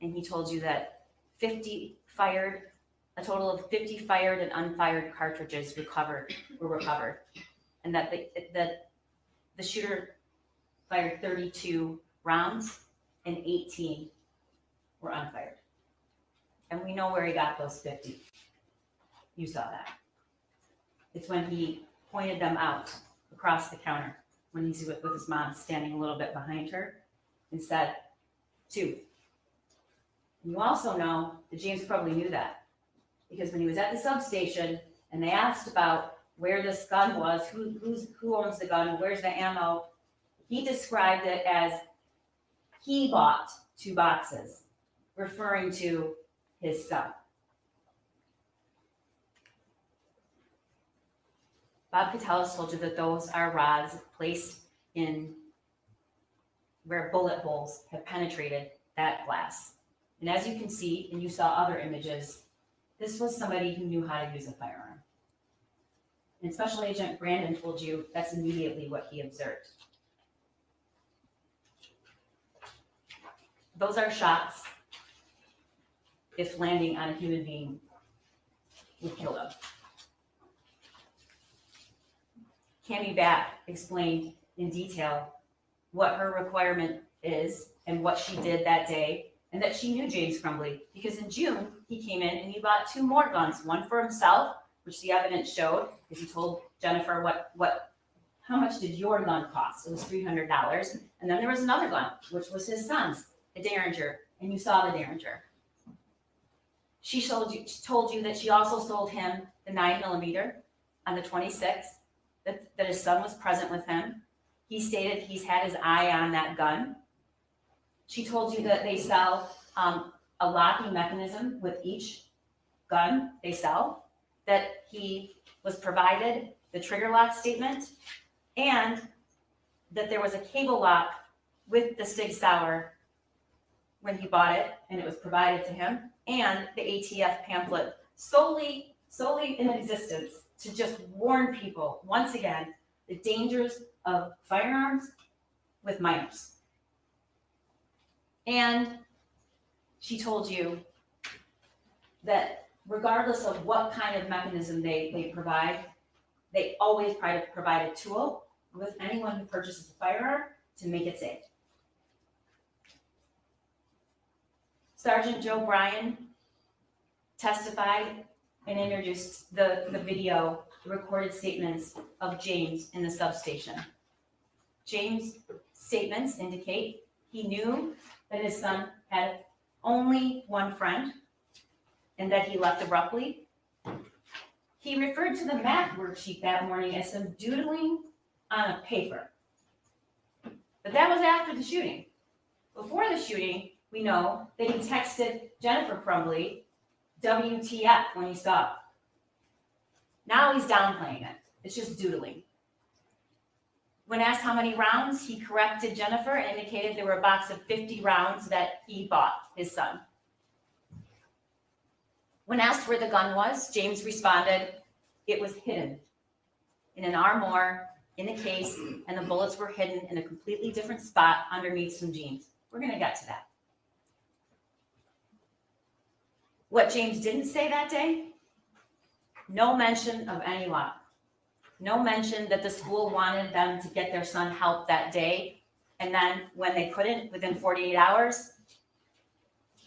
and he told you that a total of 50 fired and unfired cartridges were recovered, and that the shooter fired 32 rounds and 18 were unfired. And we know where he got those 50. You saw that. It's when he pointed them out across the counter when he's with his mom standing a little bit behind her and said, 2. And you also know that James probably knew that, because when he was at the substation and they asked about where this gun was, who owns the gun, where's the ammo, he described it as he bought 2 boxes, referring to his son. Bob Catellis told you that those are rods placed in where bullet holes have penetrated that glass. And as you can see, and you saw other images, this was somebody who knew how to use a firearm. And Special Agent Brandon told you that's immediately what he observed. Those are shots, if landing on a human being, would kill them. Cammie Batt explained in detail what her requirement is and what she did that day, and that she knew James Crumbley because in June he came in and he bought 2 more guns, one for himself, which the evidence showed, because he told Jennifer how much did your gun cost? It was $300, and then there was another gun, which was his son's, a Derringer, and you saw the Derringer. She told you that she also sold him the 9mm on the 26th, that his son was present with him. He stated he's had his eye on that gun. She told you that they sell a locking mechanism with each gun they sell, that he was provided the trigger lock statement, and that there was a cable lock with the Sig Sauer when he bought it, and it was provided to him, and the ATF pamphlet solely in existence to just warn people, once again, the dangers of firearms with minors. And she told you that regardless of what kind of mechanism they provide, they always provide a tool with anyone who purchases a firearm to make it safe. Sergeant Joe Bryan testified and introduced the video, the recorded statements of James in the substation. James' statements indicate he knew that his son had only one friend and that he left abruptly. He referred to the math worksheet that morning as some doodling on a paper. But that was after the shooting. Before the shooting, we know that he texted Jennifer Crumbley, WTF, when he saw it. Now he's downplaying it. It's just doodling. When asked how many rounds, he corrected Jennifer and indicated there were a box of 50 rounds that he bought his son. When asked where the gun was, James responded, it was hidden in an armoire in the case, and the bullets were hidden in a completely different spot underneath some jeans. We're going to get to that. What James didn't say that day, no mention of any lock. No mention that the school wanted them to get their son help that day, and then when they couldn't, within 48 hours.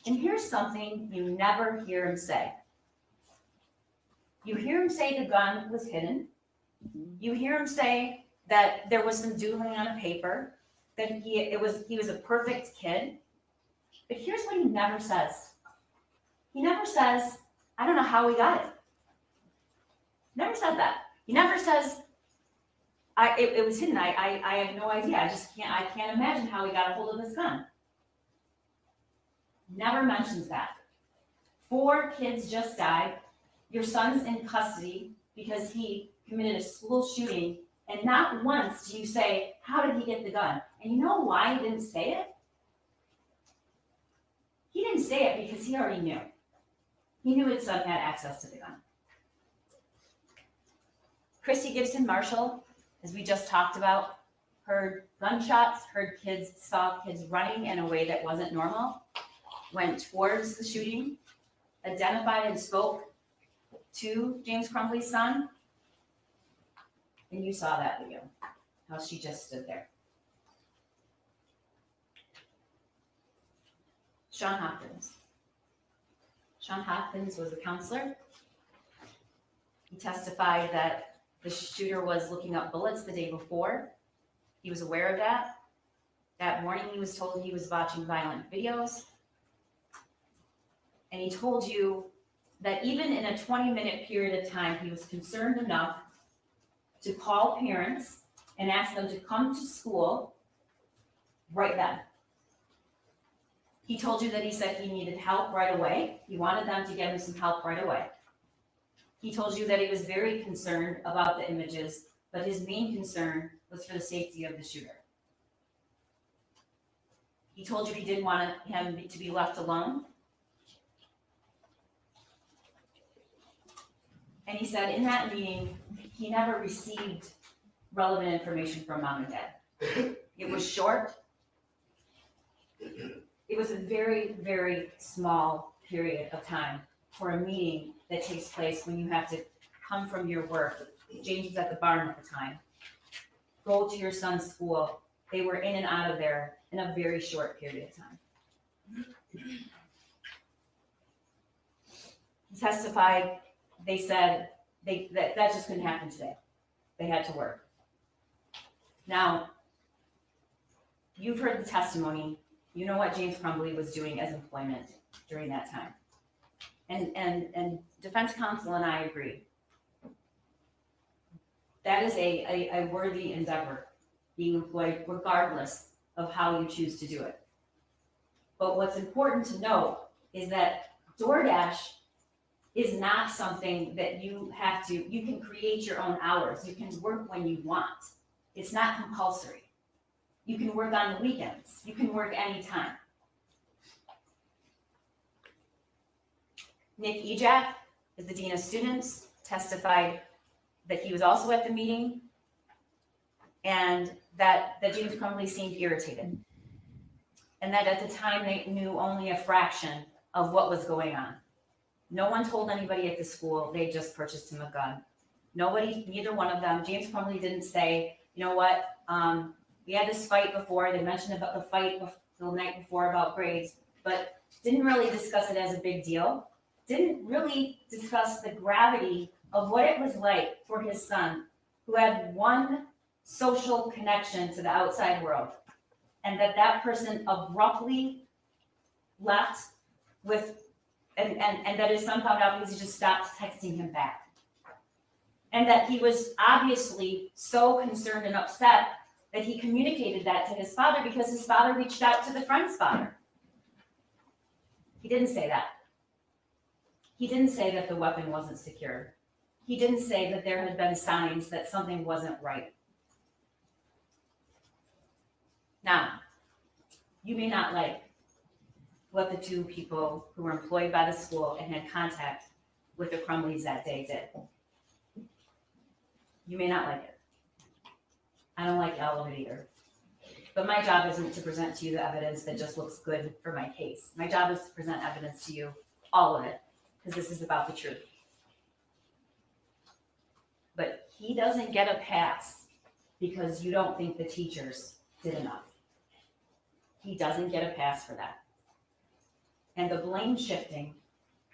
And here's something you never hear him say. You hear him say the gun was hidden. You hear him say that there was some doodling on a paper, that he was a perfect kid. But here's what he never says. He never says, I don't know how we got it. Never said that. He never says, it was hidden. I have no idea. I can't imagine how we got a hold of this gun. Never mentions that. 4 kids just died. Your son's in custody because he committed a school shooting, and not once do you say, how did he get the gun? And you know why he didn't say it? He didn't say it because he already knew. He knew his son had access to the gun. Christy Gibson Marshall, as we just talked about, heard gunshots, saw kids running in a way that wasn't normal. went towards the shooting, identified and spoke to James Crumbley's son, and you saw that video, how she just stood there. Sean Hopkins. Sean Hopkins was a counselor. He testified that the shooter was looking up bullets the day before. He was aware of that. That morning he was told he was watching violent videos. And he told you that even in a 20-minute period of time, he was concerned enough to call parents and ask them to come to school right then. He told you that he said he needed help right away. He wanted them to get him some help right away. He told you that he was very concerned about the images, but his main concern was for the safety of the shooter. He told you he didn't want him to be left alone. And he said in that meeting, he never received relevant information from mom and dad. It was short. It was a very, very small period of time for a meeting that takes place when you have to come from your work. James was at the barn at the time. Go to your son's school. They were in and out of there in a very short period of time. He testified, they said that just couldn't happen today. They had to work. Now, you've heard the testimony. You know what James Crumbley was doing as employment during that time. And defense counsel and I agree. That is a worthy endeavor, being employed regardless of how you choose to do it. But what's important to note is that DoorDash is not something that you can create your own hours. You can work when you want. It's not compulsory. You can work on the weekends. You can work anytime. Nick Ejak is the dean of students, testified that he was also at the meeting and that James Crumbley seemed irritated. And that at the time they knew only a fraction of what was going on. No one told anybody at the school. They just purchased him a gun. Neither one of them. James Crumbley didn't say, you know what, we had this fight before. They mentioned about the fight the night before about grades, but didn't really discuss it as a big deal. Didn't really discuss the gravity of what it was like for his son, who had one social connection to the outside world, and that person abruptly left and that his son found out because he just stopped texting him back. And that he was obviously so concerned and upset that he communicated that to his father because his father reached out to the friend's father. He didn't say that. He didn't say that the weapon wasn't secure. He didn't say that there had been signs that something wasn't right. Now, you may not like what the two people who were employed by the school and had contact with the Crumbleys that day did. You may not like it. I don't like all of it either. But my job isn't to present to you the evidence that just looks good for my case. My job is to present evidence to you, all of it, because this is about the truth. But he doesn't get a pass because you don't think the teachers did enough. He doesn't get a pass for that. And the blame shifting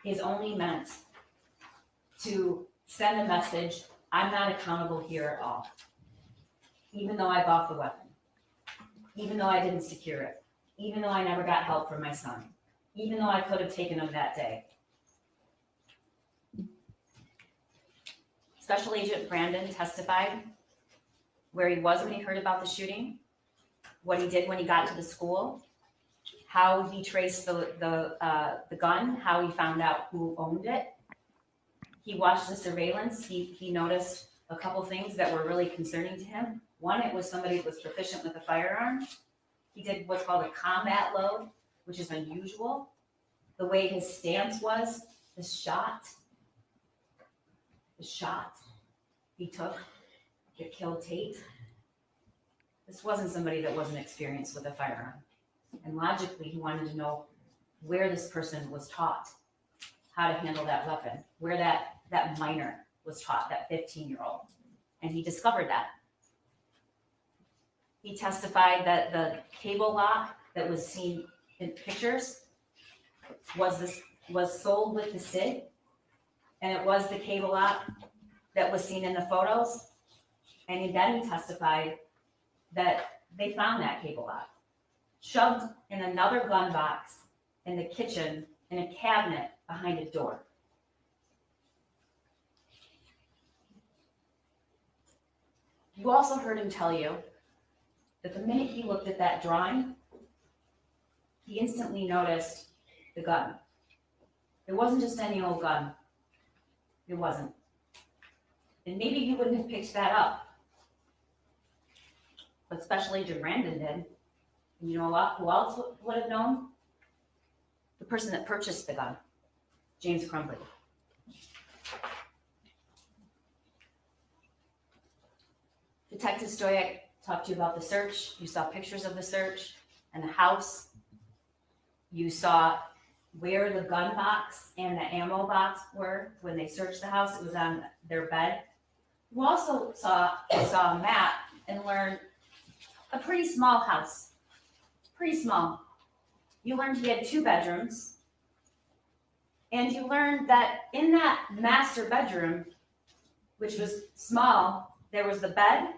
is only meant to send a message, I'm not accountable here at all. Even though I bought the weapon, even though I didn't secure it, even though I never got help from my son, even though I could have taken him that day. Special Agent Brandon testified where he was when he heard about the shooting, what he did when he got to the school, how he traced the gun, how he found out who owned it. He watched the surveillance. He noticed a couple things that were really concerning to him. One, it was somebody that was proficient with a firearm. He did what's called a combat load, which is unusual. The way his stance was, the shot he took that killed Tate. This wasn't somebody that wasn't experienced with a firearm. And logically, he wanted to know where this person was taught how to handle that weapon, where that minor was taught, that 15-year-old. And he discovered that. He testified that the cable lock that was seen in pictures was sold with the SIG, and it was the cable lock that was seen in the photos. And then he testified that they found that cable lock shoved in another gun box in the kitchen in a cabinet behind a door. You also heard him tell you that the minute he looked at that drawing, he instantly noticed the gun. It wasn't just any old gun. It wasn't. And maybe you wouldn't have picked that up. But Special Agent Brandon did. And you know who else would have known? The person that purchased the gun, James Crumbley. Detective Stoyak talked to you about the search. You saw pictures of the search and the house. You saw where the gun box and the ammo box were when they searched the house. It was on their bed. You also saw a map and learned a pretty small house. Pretty small. You learned he had 2 bedrooms. And you learned that in that master bedroom, which was small, there was the bed,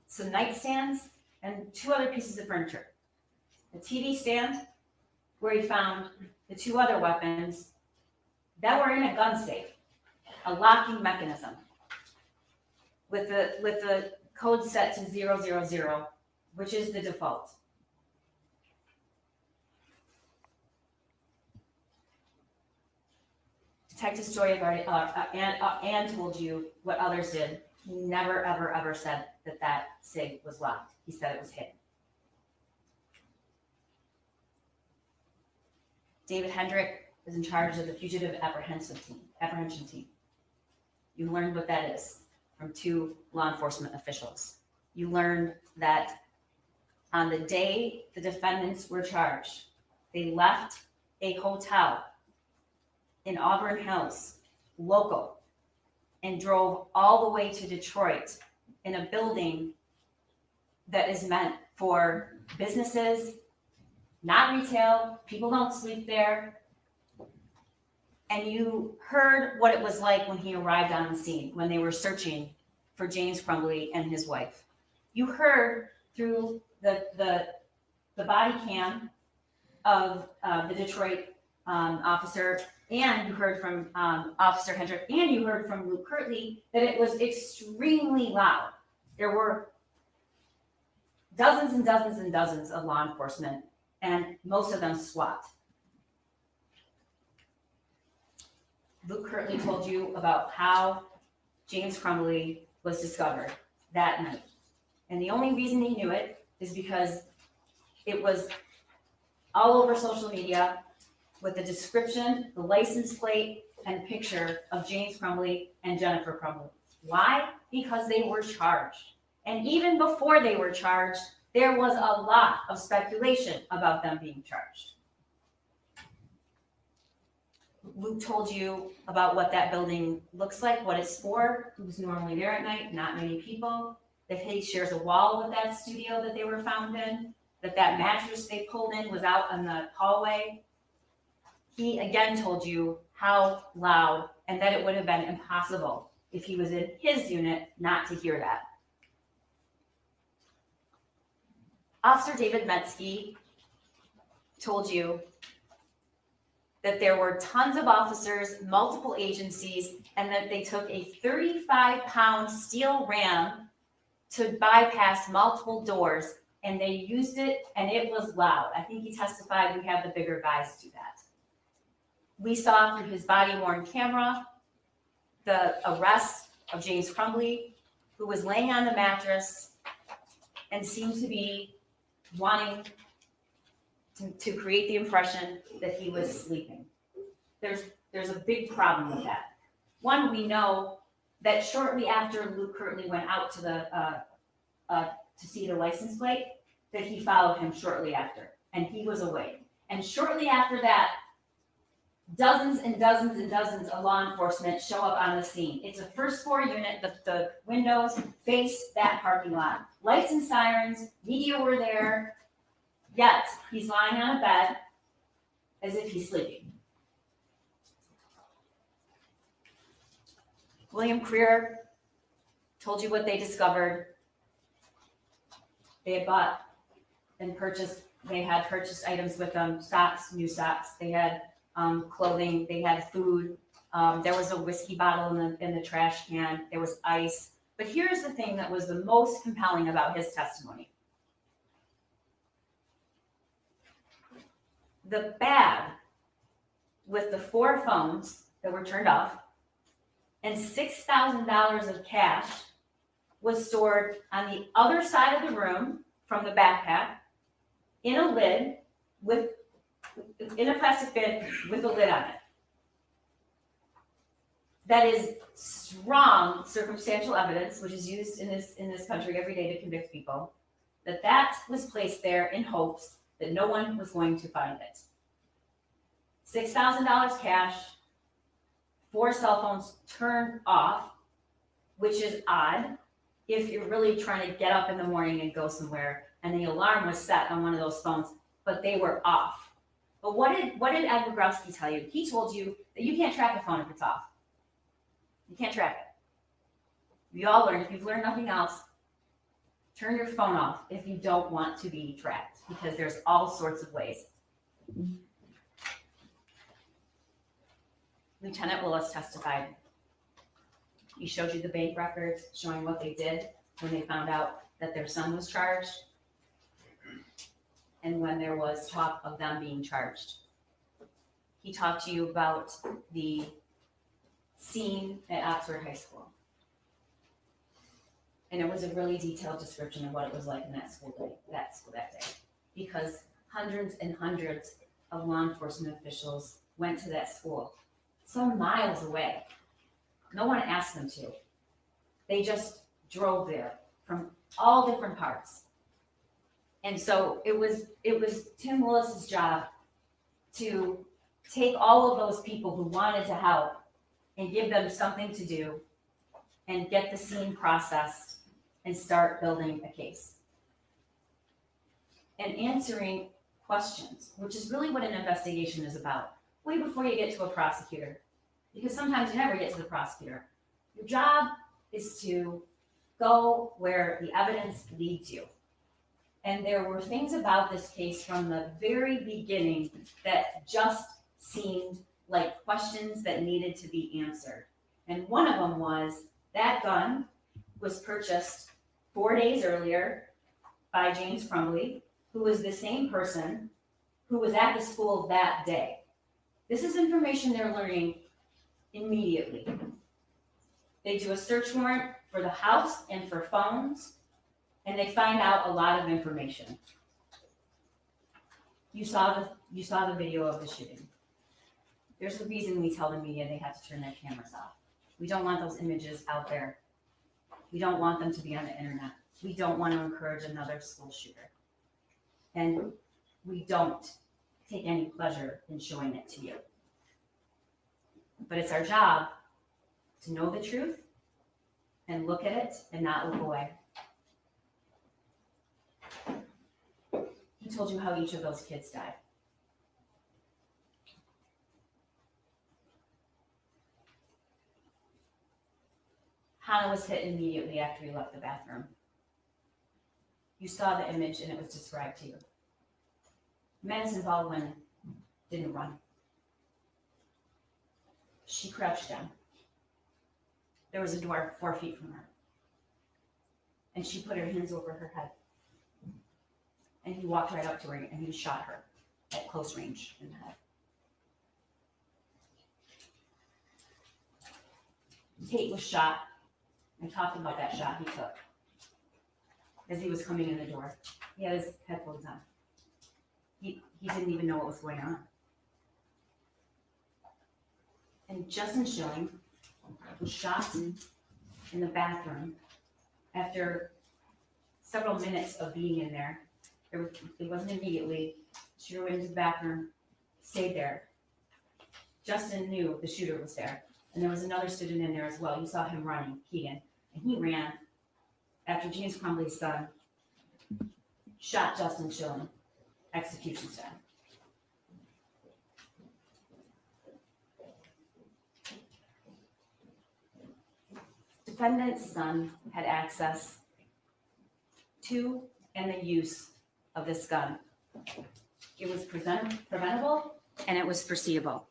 some nightstands, and 2 other pieces of furniture. A TV stand, where he found the 2 other weapons that were in a gun safe, a locking mechanism, with the code set to 000, which is the default. Detective Story and told you what others did. He never, ever, ever said that SIG was locked. He said it was hidden. David Hendrick is in charge of the Fugitive Apprehension Team. You learned what that is from 2 law enforcement officials. You learned that on the day the defendants were charged, they left a hotel in Auburn Hills, local, and drove all the way to Detroit in a building that is meant for businesses, not retail. People don't sleep there. And you heard what it was like when he arrived on the scene, when they were searching for James Crumbley and his wife. You heard through the body cam of the Detroit officer, and you heard from Officer Hendrick, and you heard from Luke Kirtley that it was extremely loud. There were dozens and dozens and dozens of law enforcement, and most of them SWAT. Luke Kirtley told you about how James Crumbley was discovered that night. And the only reason he knew it is because it was all over social media with the description, the license plate, and picture of James Crumbley and Jennifer Crumbley. Why? Because they were charged. And even before they were charged, there was a lot of speculation about them being charged. Luke told you about what that building looks like, what it's for, who's normally there at night, not many people, that he shares a wall with that studio that they were found in, that mattress they pulled in was out in the hallway. He again told you how loud and that it would have been impossible if he was in his unit not to hear that. Officer David Metzke told you that there were tons of officers, multiple agencies, and that they took a 35-pound steel ram to bypass multiple doors, and they used it, and it was loud. I think he testified we have the bigger guys do that. We saw through his body-worn camera the arrest of James Crumbley, who was laying on the mattress and seemed to be wanting to create the impression that he was sleeping. There's a big problem with that. One, we know that shortly after Luke Kirtley went out to see the license plate, that he followed him shortly after, and he was awake. And shortly after that, dozens and dozens and dozens of law enforcement show up on the scene. It's a first floor unit. The windows face that parking lot. Lights and sirens, media were there, yet he's lying on a bed as if he's sleeping. William Creer told you what they discovered. They had bought and purchased, they had purchased items with them, socks, new socks. They had clothing, they had food. There was a whiskey bottle in the trash can. There was ice. But here's the thing that was the most compelling about his testimony. The bag with the 4 phones that were turned off and $6,000 of cash was stored on the other side of the room from the backpack in a lid in a plastic bin with a lid on it. That is strong circumstantial evidence, which is used in this country every day to convict people, that was placed there in hopes that no one was going to find it. $6,000 cash, 4 cell phones turned off, which is odd if you're really trying to get up in the morning and go somewhere, and the alarm was set on one of those phones, but they were off. But what did Ed Wogrowski tell you? He told you that you can't track a phone if it's off. You can't track it. We all learned, if you've learned nothing else, turn your phone off if you don't want to be tracked, because there's all sorts of ways. Lieutenant Willis testified. He showed you the bank records showing what they did when they found out that their son was charged and when there was talk of them being charged. He talked to you about the scene at Oxford High School. And it was a really detailed description of what it was like in that school that day. Because hundreds and hundreds of law enforcement officials went to that school, some miles away. No one asked them to. They just drove there from all different parts. And so it was Tim Willis's job to take all of those people who wanted to help and give them something to do and get the scene processed and start building a case. And answering questions, which is really what an investigation is about, way before you get to a prosecutor. Because sometimes you never get to the prosecutor. Your job is to go where the evidence leads you. And there were things about this case from the very beginning that just seemed like questions that needed to be answered. And one of them was, that gun was purchased 4 days earlier by James Crumbley, who was the same person who was at the school that day. This is information they're learning immediately. They do a search warrant for the house and for phones, and they find out a lot of information. You saw the video of the shooting. There's the reason we tell the media they have to turn their cameras off. We don't want those images out there. We don't want them to be on the internet. We don't want to encourage another school shooter. And we don't take any pleasure in showing it to you. But it's our job to know the truth and look at it and not look away. He told you how each of those kids died. Hannah was hit immediately after he left the bathroom. You saw the image and it was described to you. Madison Baldwin didn't run. She crouched down. There was a door 4 feet from her. And she put her hands over her head. And he walked right up to her and he shot her at close range in the head. Tate was shot. I talked about that shot he took as he was coming in the door. He had his headphones on. He didn't even know what was going on. And Justin Schilling was shot in the bathroom after several minutes of being in there. It wasn't immediately. Shooter went into the bathroom, stayed there. Justin knew the shooter was there. And there was another student in there as well. You saw him running, Keegan. And he ran after James Crumbley's son shot Justin Schilling, execution style. Defendant's son had access to and the use of this gun. It was preventable and it was foreseeable.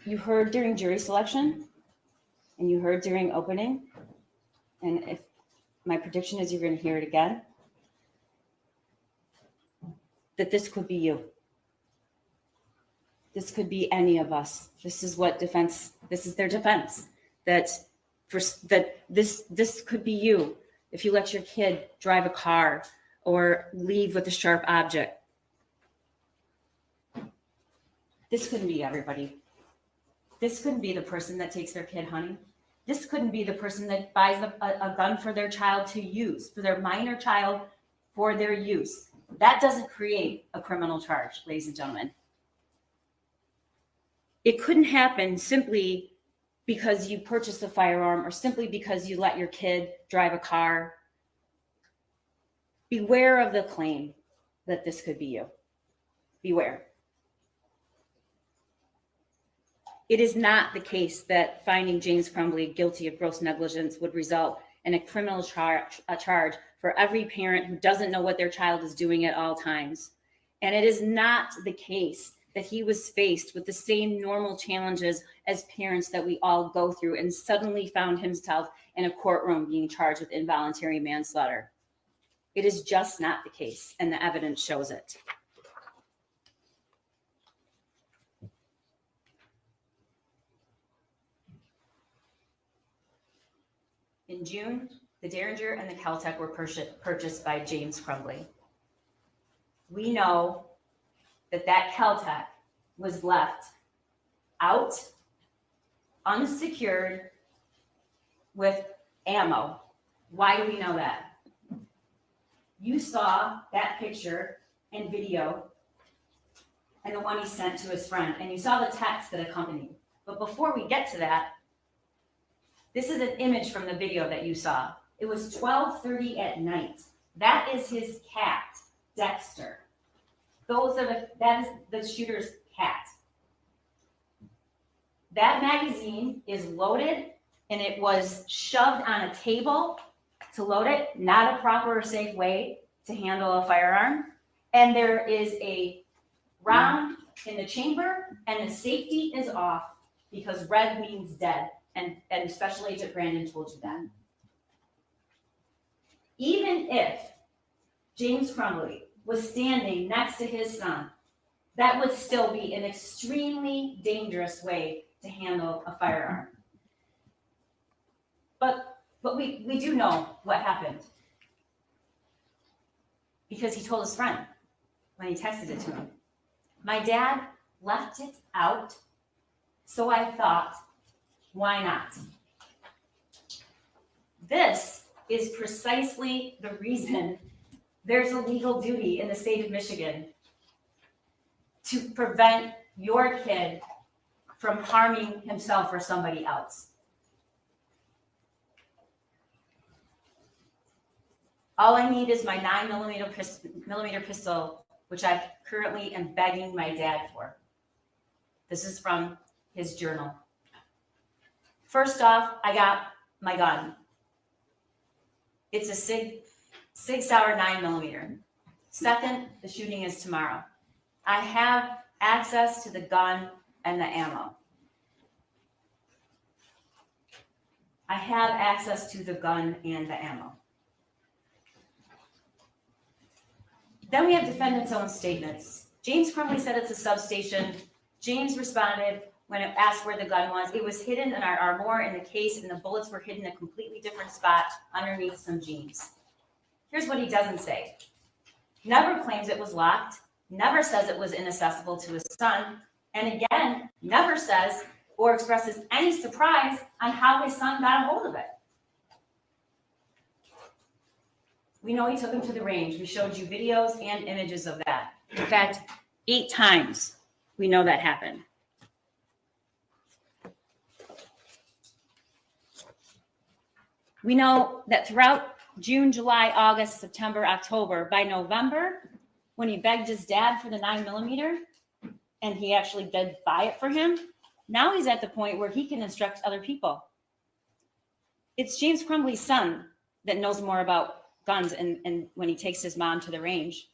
You heard during jury selection and you heard during opening, and if my prediction is you're going to hear it again, that this could be you. This could be any of us. This is what defense, this is their defense, that this could be you if you let your kid drive a car or leave with a sharp object. This couldn't be everybody. This couldn't be the person that takes their kid hunting. This couldn't be the person that buys a gun for their child to use, for their minor child, for their use. That doesn't create a criminal charge, ladies and gentlemen. It couldn't happen simply because you purchased a firearm or simply because you let your kid drive a car. Beware of the claim that this could be you. Beware. It is not the case that finding James Crumbley guilty of gross negligence would result in a criminal charge for every parent who doesn't know what their child is doing at all times. And it is not the case that he was faced with the same normal challenges as parents that we all go through and suddenly found himself in a courtroom being charged with involuntary manslaughter. It is just not the case, and the evidence shows it. In June, the Derringer and the Kel-Tec were purchased by James Crumbley. We know that Kel-Tec was left out, unsecured, with ammo. Why do we know that? You saw that picture and video and the one he sent to his friend, and you saw the text that accompanied. But before we get to that, this is an image from the video that you saw. It was 12:30 at night. That is his cat, Dexter. That is the shooter's cat. That magazine is loaded and it was shoved on a table to load it, not a proper or safe way to handle a firearm. And there is a round in the chamber and the safety is off because red means dead. And Special Agent Brandon told you that. Even if James Crumbley was standing next to his son, that would still be an extremely dangerous way to handle a firearm. But we do know what happened. Because he told his friend when he texted it to him. My dad left it out, so I thought, why not? This is precisely the reason there's a legal duty in the state of Michigan to prevent your kid from harming himself or somebody else. All I need is my 9mm pistol, which I currently am begging my dad for. This is from his journal. First off, I got my gun. It's a Sig Sauer 9mm. Second, the shooting is tomorrow. I have access to the gun and the ammo. I have access to the gun and the ammo. Then we have defendant's own statements. James Crumbley said it's a substation. James responded when it asked where the gun was. It was hidden in our armoire in the case, and the bullets were hidden in a completely different spot underneath some jeans. Here's what he doesn't say. Never claims it was locked, never says it was inaccessible to his son, And again, never says or expresses any surprise on how his son got a hold of it. We know he took him to the range. We showed you videos and images of that. In fact, 8 times we know that happened. We know that throughout June, July, August, September, October, by November, when he begged his dad for the 9mm, and he actually did buy it for him, now he's at the point where he can instruct other people. It's James Crumbley's son that knows more about guns and when he takes his mom to the range.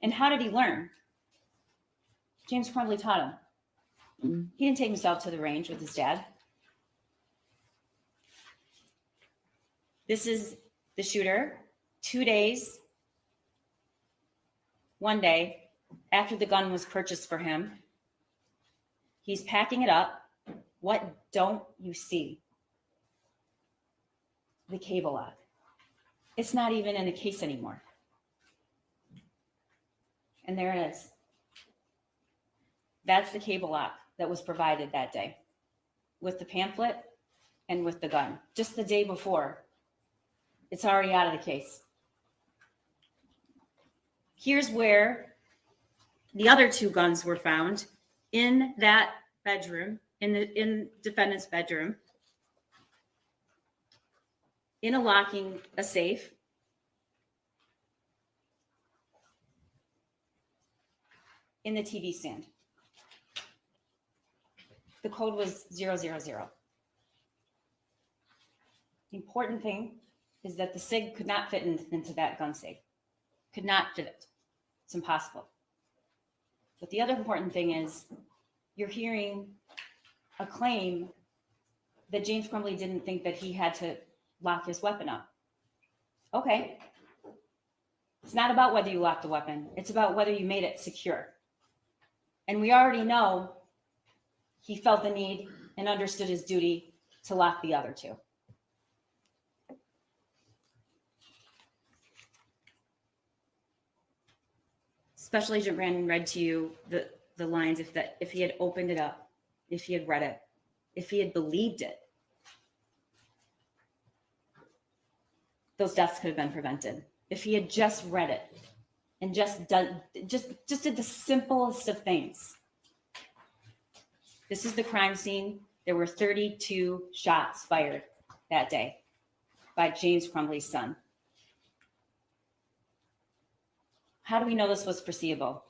And how did he learn? James Crumbley taught him. He didn't take himself to the range with his dad. This is the shooter 2 days, 1 day after the gun was purchased for him. He's packing it up. What don't you see? The cable lock. It's not even in a case anymore. And there it is. That's the cable lock that was provided that day with the pamphlet and with the gun. Just the day before. It's already out of the case. Here's where the other 2 guns were found in that bedroom, in defendant's bedroom, in a safe. In the TV stand. The code was 000. The important thing is that the SIG could not fit into that gun safe. Could not fit it. It's impossible. But the other important thing is you're hearing a claim that James Crumbley didn't think that he had to lock his weapon up. Okay. It's not about whether you locked the weapon. It's about whether you made it secure. And we already know he felt the need and understood his duty to lock the other 2. Special Agent Brandon read to you the lines, if he had opened it up, if he had read it, if he had believed it, those deaths could have been prevented. If he had just read it and just did the simplest of things. This is the crime scene. There were 32 shots fired that day by James Crumbley's son. How do we know this was foreseeable?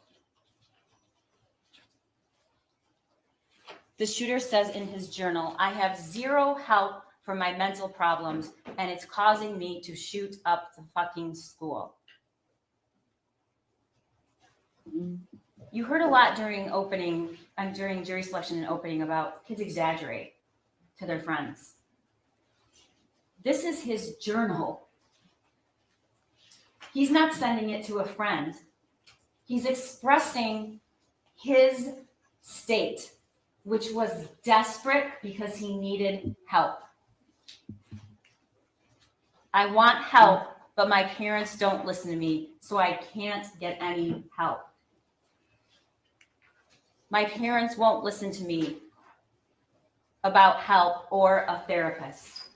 The shooter says in his journal, "I have zero help for my mental problems, and it's causing me to shoot up the fucking school." You heard a lot during jury selection and opening about kids exaggerate to their friends. This is his journal. He's not sending it to a friend. He's expressing his state, which was desperate because he needed help. I want help, but my parents don't listen to me, so I can't get any help. My parents won't listen to me about help or a therapist.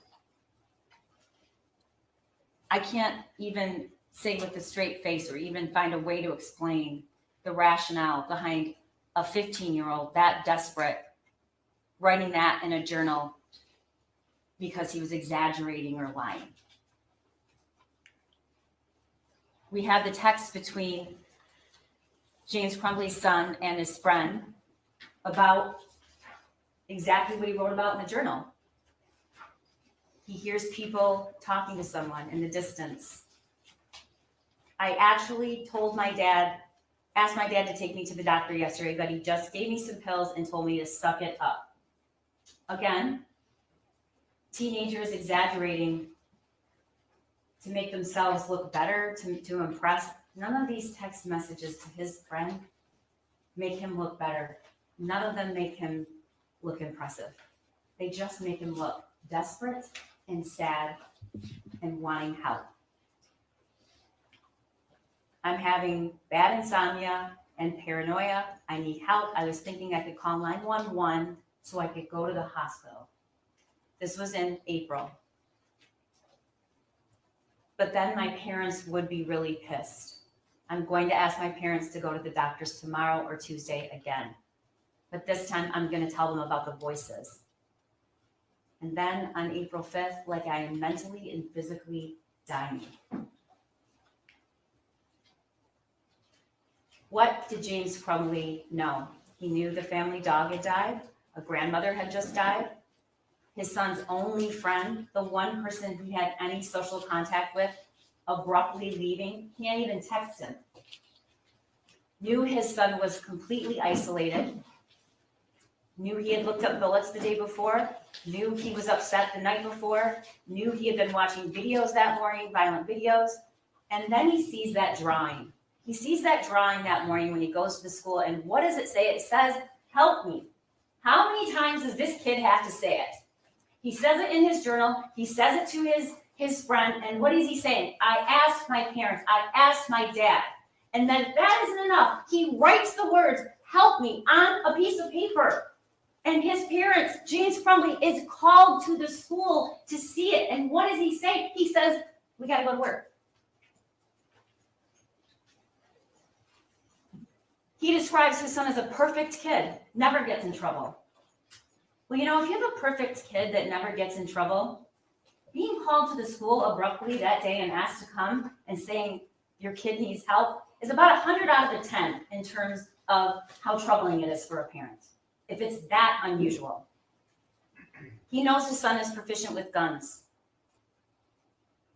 I can't even say with a straight face or even find a way to explain the rationale behind a 15-year-old that desperate writing that in a journal because he was exaggerating or lying. We have the text between James Crumbley's son and his friend about exactly what he wrote about in the journal. He hears people talking to someone in the distance. I actually asked my dad to take me to the doctor yesterday, but he just gave me some pills and told me to suck it up. Again, teenagers exaggerating to make themselves look better, to impress. None of these text messages to his friend make him look better. None of them make him look impressive. They just make him look desperate and sad and wanting help. I'm having bad insomnia. and paranoia. I need help. I was thinking I could call 911 so I could go to the hospital. This was in April. But then my parents would be really pissed. I'm going to ask my parents to go to the doctors tomorrow or Tuesday again. But this time I'm going to tell them about the voices. And then on April 5th, like I am mentally and physically dying. What did James Crumbley know? He knew the family dog had died. A grandmother had just died. His son's only friend, the one person he had any social contact with, abruptly leaving. Can't even text him. Knew his son was completely isolated. Knew he had looked up bullets the day before. Knew he was upset the night before. Knew he had been watching videos that morning, violent videos. And then he sees that drawing. He sees that drawing that morning when he goes to the school. And what does it say? It says, "Help me." How many times does this kid have to say it? He says it in his journal. He says it to his friend. And what is he saying? I asked my parents. I asked my dad. And then that isn't enough. He writes the words, "Help me," on a piece of paper. And his parents, James Crumbley, is called to the school to see it. And what does he say? He says, "We got to go to work." He describes his son as a perfect kid, never gets in trouble. Well, you know, if you have a perfect kid that never gets in trouble, being called to the school abruptly that day and asked to come and saying your kid needs help is about 100 out of the 10 in terms of how troubling it is for a parent, if it's that unusual. He knows his son is proficient with guns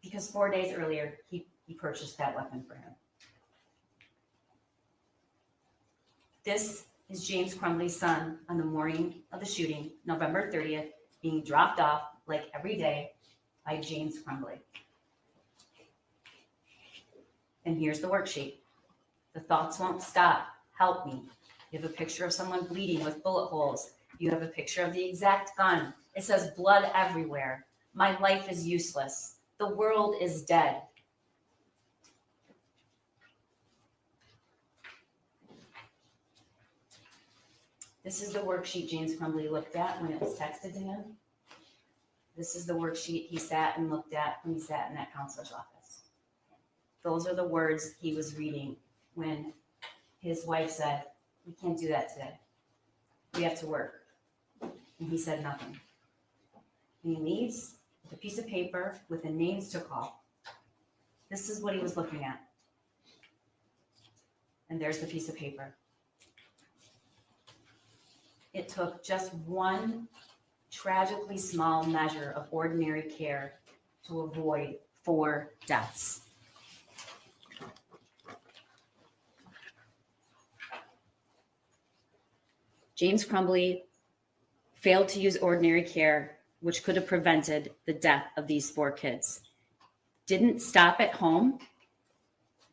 because 4 days earlier, he purchased that weapon for him. This is James Crumbley's son on the morning of the shooting, November 30th, being dropped off like every day by James Crumbley. And here's the worksheet. The thoughts won't stop. Help me. You have a picture of someone bleeding with bullet holes. You have a picture of the exact gun. It says blood everywhere. My life is useless. The world is dead. This is the worksheet James Crumbley looked at when it was texted to him. This is the worksheet he sat and looked at when he sat in that counselor's office. Those are the words he was reading when his wife said, "We can't do that today. We have to work." And he said nothing. And he leaves with a piece of paper with the names to call. This is what he was looking at. And there's the piece of paper. It took just one tragically small measure of ordinary care to avoid 4 deaths. James Crumbley failed to use ordinary care, which could have prevented the death of these 4 kids. Didn't stop at home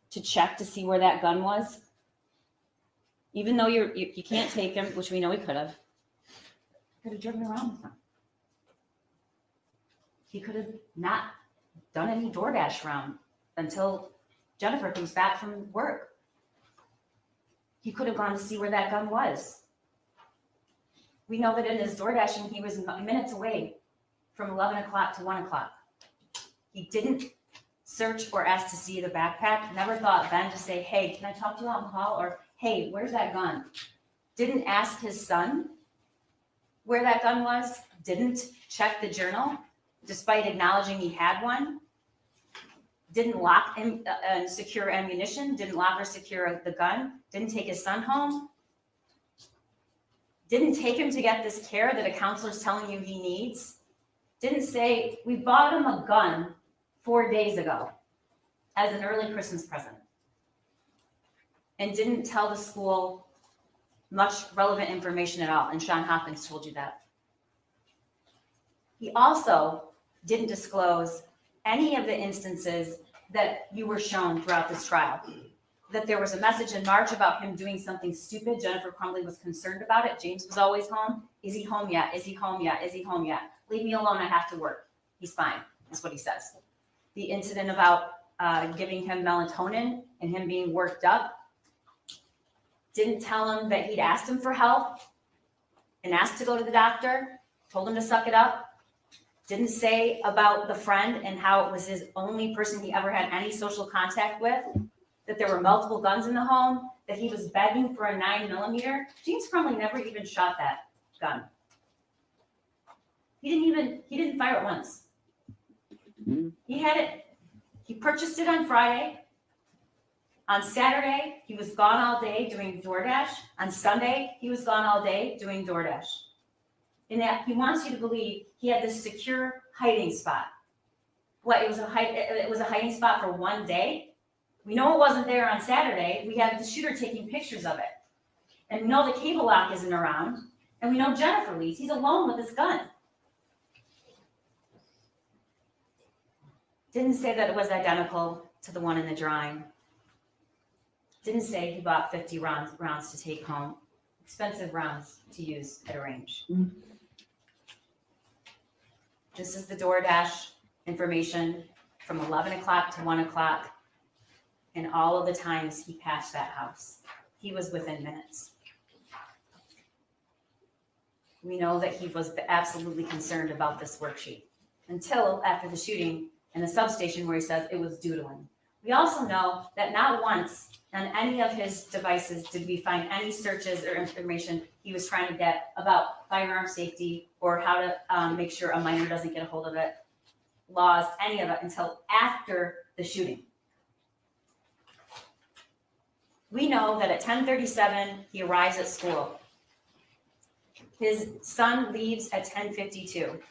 to check to see where that gun was. Even though you can't take him, which we know he could have driven around with him. He could have not done any DoorDash round until Jennifer comes back from work. He could have gone to see where that gun was. We know that in his DoorDashing, he was minutes away from 11 o'clock to 1 o'clock. He didn't search or ask to see the backpack. Never thought then to say, "Hey, can I talk to you out in the hall?" Or, "Hey, where's that gun?" Didn't ask his son where that gun was. Didn't check the journal, despite acknowledging he had one. Didn't lock and secure ammunition. Didn't lock or secure the gun. Didn't take his son home. Didn't take him to get this care that a counselor's telling you he needs. Didn't say, "We bought him a gun 4 days ago as an early Christmas present." And didn't tell the school much relevant information at all. And Sean Hopkins told you that. He also didn't disclose any of the instances that you were shown throughout this trial. That there was a message in March about him doing something stupid. Jennifer Crumbley was concerned about it. James was always home. Is he home yet? Is he home yet? Is he home yet? Leave me alone. I have to work. He's fine. That's what he says. The incident about giving him melatonin and him being worked up. didn't tell him that he'd asked him for help and asked to go to the doctor, told him to suck it up, didn't say about the friend and how it was his only person he ever had any social contact with, that there were multiple guns in the home, that he was begging for a 9mm. James Crumbley never even shot that gun. He didn't fire it once. He had it, he purchased it on Friday. On Saturday, he was gone all day doing DoorDash. On Sunday, he was gone all day doing DoorDash. In that he wants you to believe he had this secure hiding spot. What, it was a hiding spot for one day? We know it wasn't there on Saturday. We have the shooter taking pictures of it. And we know the cable lock isn't around. And we know Jennifer leaves. He's alone with his gun. Didn't say that it was identical to the one in the drawing. Didn't say he bought 50 rounds to take home. Expensive rounds to use at a range. This is the DoorDash information from 11 o'clock to 1 o'clock. And all of the times he passed that house. He was within minutes. We know that he was absolutely concerned about this worksheet until after the shooting in the substation where he says it was doodling. We also know that not once on any of his devices did we find any searches or information he was trying to get about firearm safety or how to make sure a minor doesn't get a hold of it, laws, any of it, until after the shooting. We know that at 10:37, he arrives at school. His son leaves at 10:52.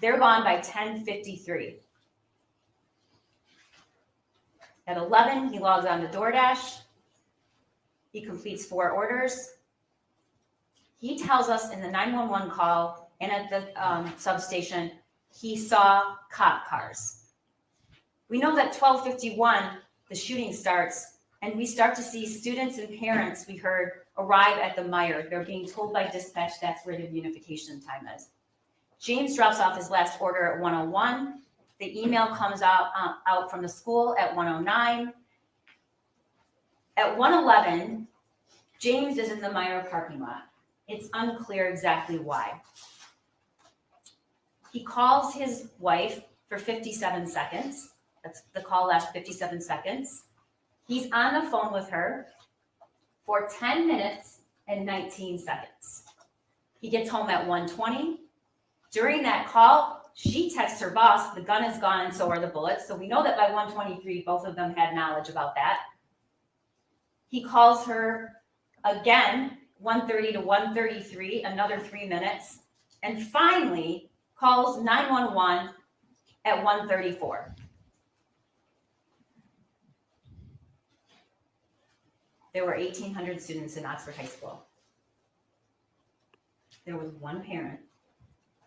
They're gone by 10:53. At 11, he logs on to DoorDash. He completes 4 orders. He tells us in the 911 call and at the substation, he saw cop cars. We know that 12:51, the shooting starts, and we start to see students and parents, we heard, arrive at the Meijer. They're being told by dispatch that's where the unification time is. James drops off his last order at 1:01. The email comes out from the school at 1:09. At 1:11, James is in the Meijer parking lot. It's unclear exactly why. He calls his wife for 57 seconds. That's the call lasts 57 seconds. He's on the phone with her for 10 minutes and 19 seconds. He gets home at 1:20. During that call, she texts her boss, the gun is gone and so are the bullets. So we know that by 1:23, both of them had knowledge about that. He calls her again, 1:30 to 1:33, another 3 minutes, and finally calls 911 at 1:34. There were 1,800 students in Oxford High School. There was one parent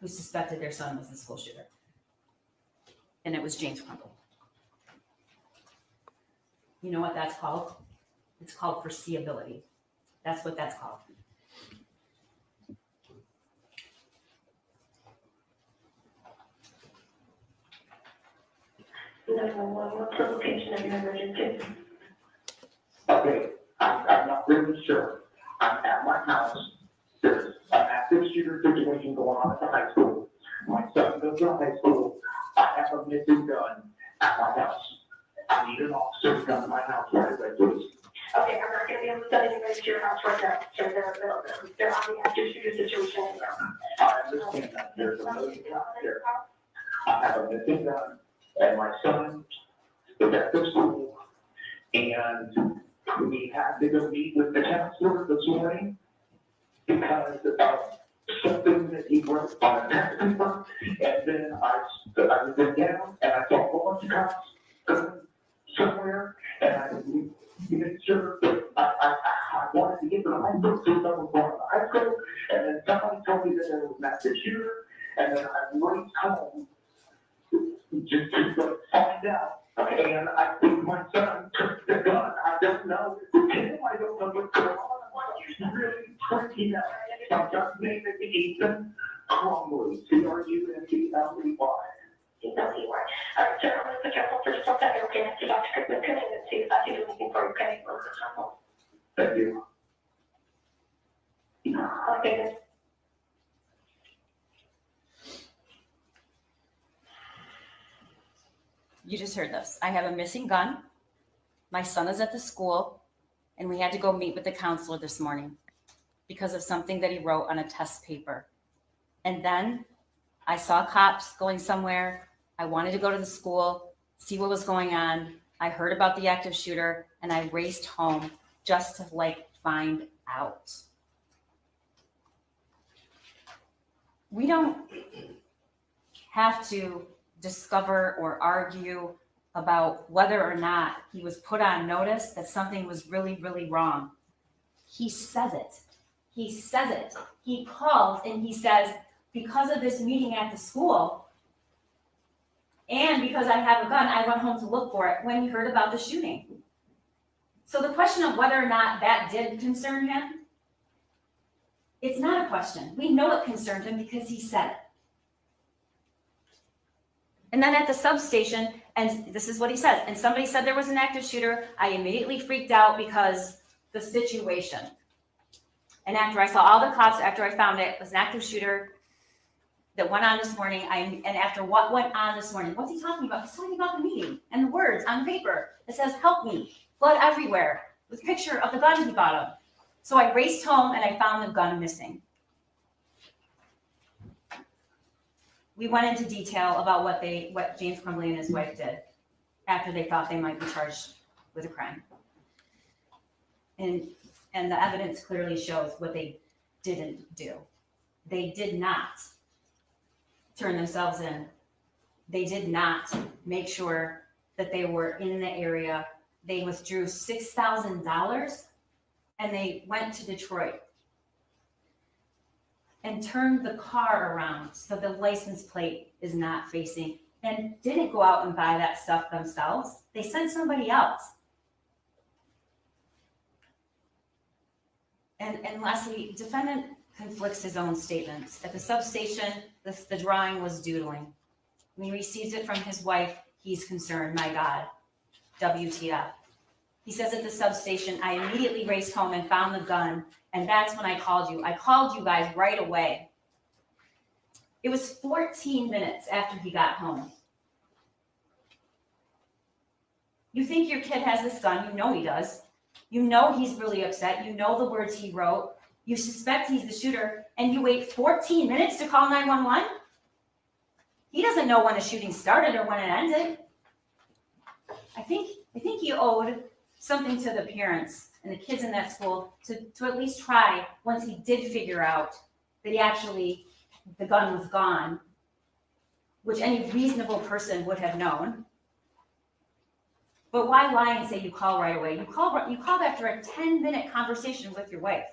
who suspected their son was the school shooter. And it was James Crumbley. You know what that's called? It's called foreseeability. That's what that's called. What's the location of your emergency? Okay, I'm not really sure. I'm at my house. There's an active shooter situation going on at the high school. My son goes to high school. I have a missing gun at my house. I need an officer to come to my house right away, please. Okay, I'm not gonna be able to send anybody to your house right now. So they're on the active shooter situation. I understand that. There's a million out there. I have a missing gun, and my son is at the school, and we had to go meet with the counselor this morning because of something that he wrote on a text paper, and then I was down, and I saw a whole bunch of cops going somewhere, and I made sure that I wanted to get to the high school, so someone was going to the high school, and then somebody told me that there was an active shooter, and then I raced home just to find out. And I think my son took the gun. I don't know. I don't know what's going on. I'm really freaking out. I just named it Ethan Crumbley. Crumbley. All right, sir, I'm gonna put you on hold for just 1 second, okay? So Dr. Cookman, come in and see if I can do anything for you, okay? Thank you. Okay, You just heard this. I have a missing gun. My son is at the school, and we had to go meet with the counselor this morning because of something that he wrote on a test paper. And then I saw cops going somewhere. I wanted to go to the school, see what was going on. I heard about the active shooter, and I raced home just to find out. We don't have to discover or argue about whether or not he was put on notice that something was really, really wrong. He says it. He says it. He calls and he says, because of this meeting at the school, and because I have a gun, I went home to look for it when he heard about the shooting. So the question of whether or not that did concern him, it's not a question. We know it concerned him because he said it. And then at the substation, and this is what he says, and somebody said there was an active shooter, I immediately freaked out because the situation. And after I saw all the cops, after I found it was an active shooter that went on this morning, and after what went on this morning, what's he talking about? He's talking about the meeting and the words on the paper. It says, help me, blood everywhere, with a picture of the gun he bought him. So I raced home and I found the gun missing. We went into detail about what James Crumbley and his wife did after they thought they might be charged with a crime. And the evidence clearly shows what they didn't do. They did not turn themselves in. They did not make sure that they were in the area. They withdrew $6,000 and they went to Detroit and turned the car around so the license plate is not facing, and didn't go out and buy that stuff themselves. They sent somebody else. And lastly, defendant conflicts his own statements. At the substation, the drawing was doodling. When he receives it from his wife, he's concerned, my God, WTF. He says at the substation, I immediately raced home and found the gun, and that's when I called you. I called you guys right away. It was 14 minutes after he got home. You think your kid has this gun, you know he does. You know he's really upset, you know the words he wrote, you suspect he's the shooter, and you wait 14 minutes to call 911? He doesn't know when a shooting started or when it ended. I think he owed something to the parents and the kids in that school to at least try, once he did figure out that the gun was gone, which any reasonable person would have known. But why lie and say you call right away? You called after a 10-minute conversation with your wife.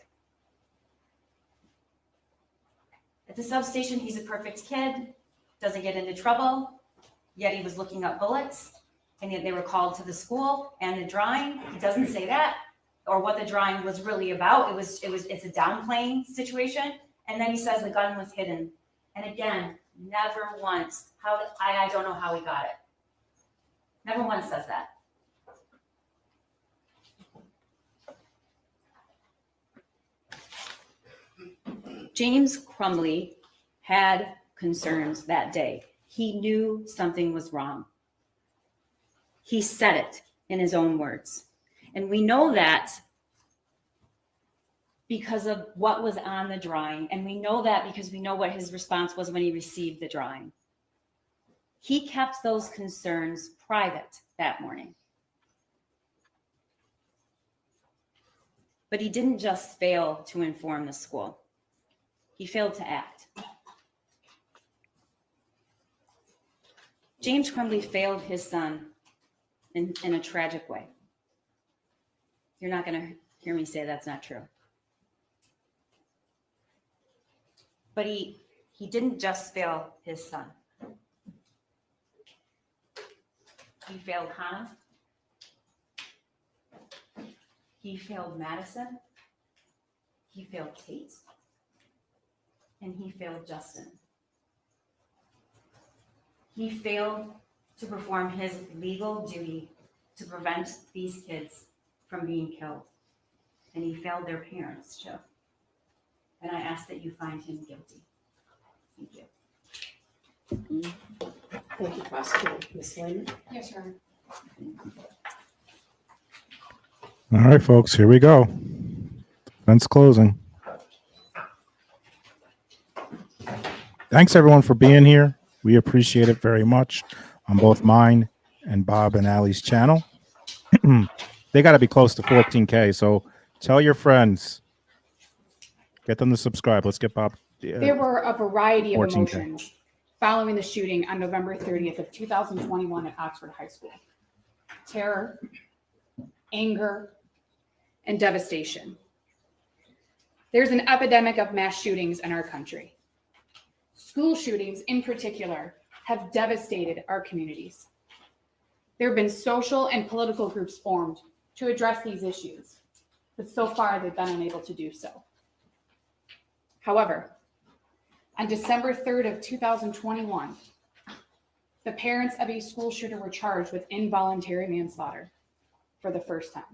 At the substation, he's a perfect kid, doesn't get into trouble, yet he was looking up bullets, and yet they were called to the school and the drawing. He doesn't say that, or what the drawing was really about. It's a downplaying situation. And then he says the gun was hidden. And again, never once, I don't know how he got it. Never once says that. James Crumbley had concerns that day. He knew something was wrong. He said it in his own words. And we know that because of what was on the drawing. And we know that because we know what his response was when he received the drawing. He kept those concerns private that morning. But he didn't just fail to inform the school. He failed to act. James Crumbley failed his son in a tragic way. You're not going to hear me say that's not true. But he didn't just fail his son. He failed Hannah. He failed Madison. He failed Tate. And he failed Justin. He failed to perform his legal duty to prevent these kids from being killed. and he failed their parents too. And I ask that you find him guilty. Thank you. Thank you, Prosecutor. Ms. Lehman? Yes, Your Honor. All right, folks, here we go. Defense closing. Thanks, everyone, for being here. We appreciate it very much on both mine and Bob and Allie's channel. They got to be close to 14K, so tell your friends. Get them to subscribe. Let's get Bob. There were a variety of 14K. emotions following the shooting on November 30th of 2021 at Oxford High School. Terror, anger, and devastation. There's an epidemic of mass shootings in our country. School shootings in particular have devastated our communities. There have been social and political groups formed to address these issues, but so far they've been unable to do so. However, on December 3rd of 2021, the parents of a school shooter were charged with involuntary manslaughter for the first time.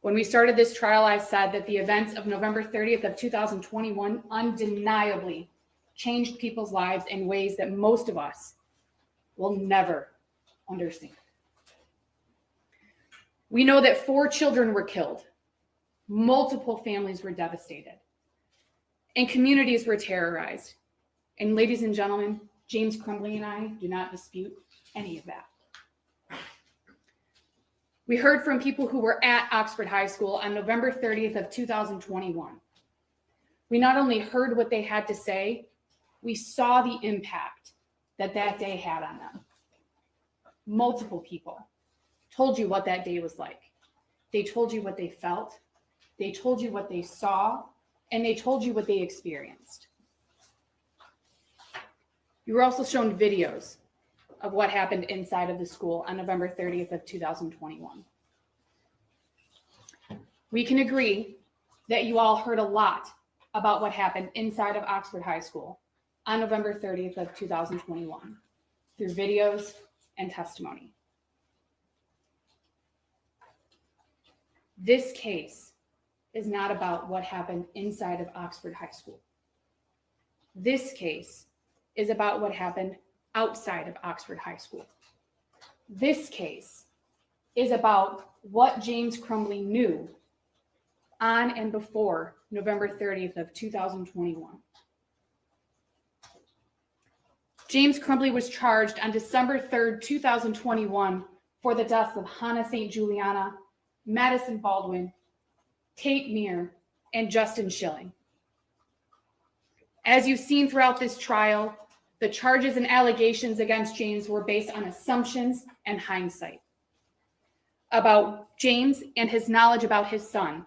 When we started this trial, I said that the events of November 30th of 2021 undeniably changed people's lives in ways that most of us will never understand. We know that 4 children were killed, multiple families were devastated, and communities were terrorized. And ladies and gentlemen, James Crumbley and I do not dispute any of that. We heard from people who were at Oxford High School on November 30th of 2021. We not only heard what they had to say, we saw the impact that that day had on them. Multiple people told you what that day was like. They told you what they felt. They told you what they saw, and they told you what they experienced. You were also shown videos of what happened inside of the school on November 30th of 2021. We can agree that you all heard a lot about what happened inside of Oxford High School on November 30th of 2021 through videos and testimony. This case is not about what happened inside of Oxford High School. This case is about what happened outside of Oxford High School. This case is about what James Crumbley knew on and before November 30th of 2021. James Crumbley was charged on December 3rd, 2021 for the deaths of Hannah St. Juliana, Madison Baldwin, Tate Meir, and Justin Schilling. As you've seen throughout this trial, the charges and allegations against James were based on assumptions and hindsight about James and his knowledge about his son,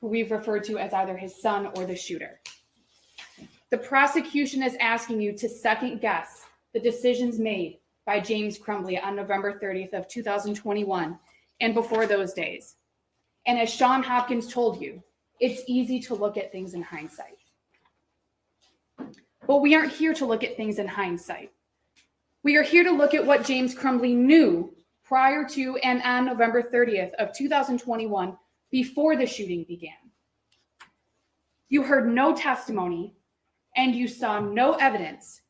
who we've referred to as either his son or the shooter. The prosecution is asking you to second guess the decisions made by James Crumbley on November 30th of 2021 and before those days. And as Sean Hopkins told you, it's easy to look at things in hindsight. But we aren't here to look at things in hindsight. We are here to look at what James Crumbley knew prior to and on November 30th of 2021 before the shooting began. You heard no testimony and you saw no evidence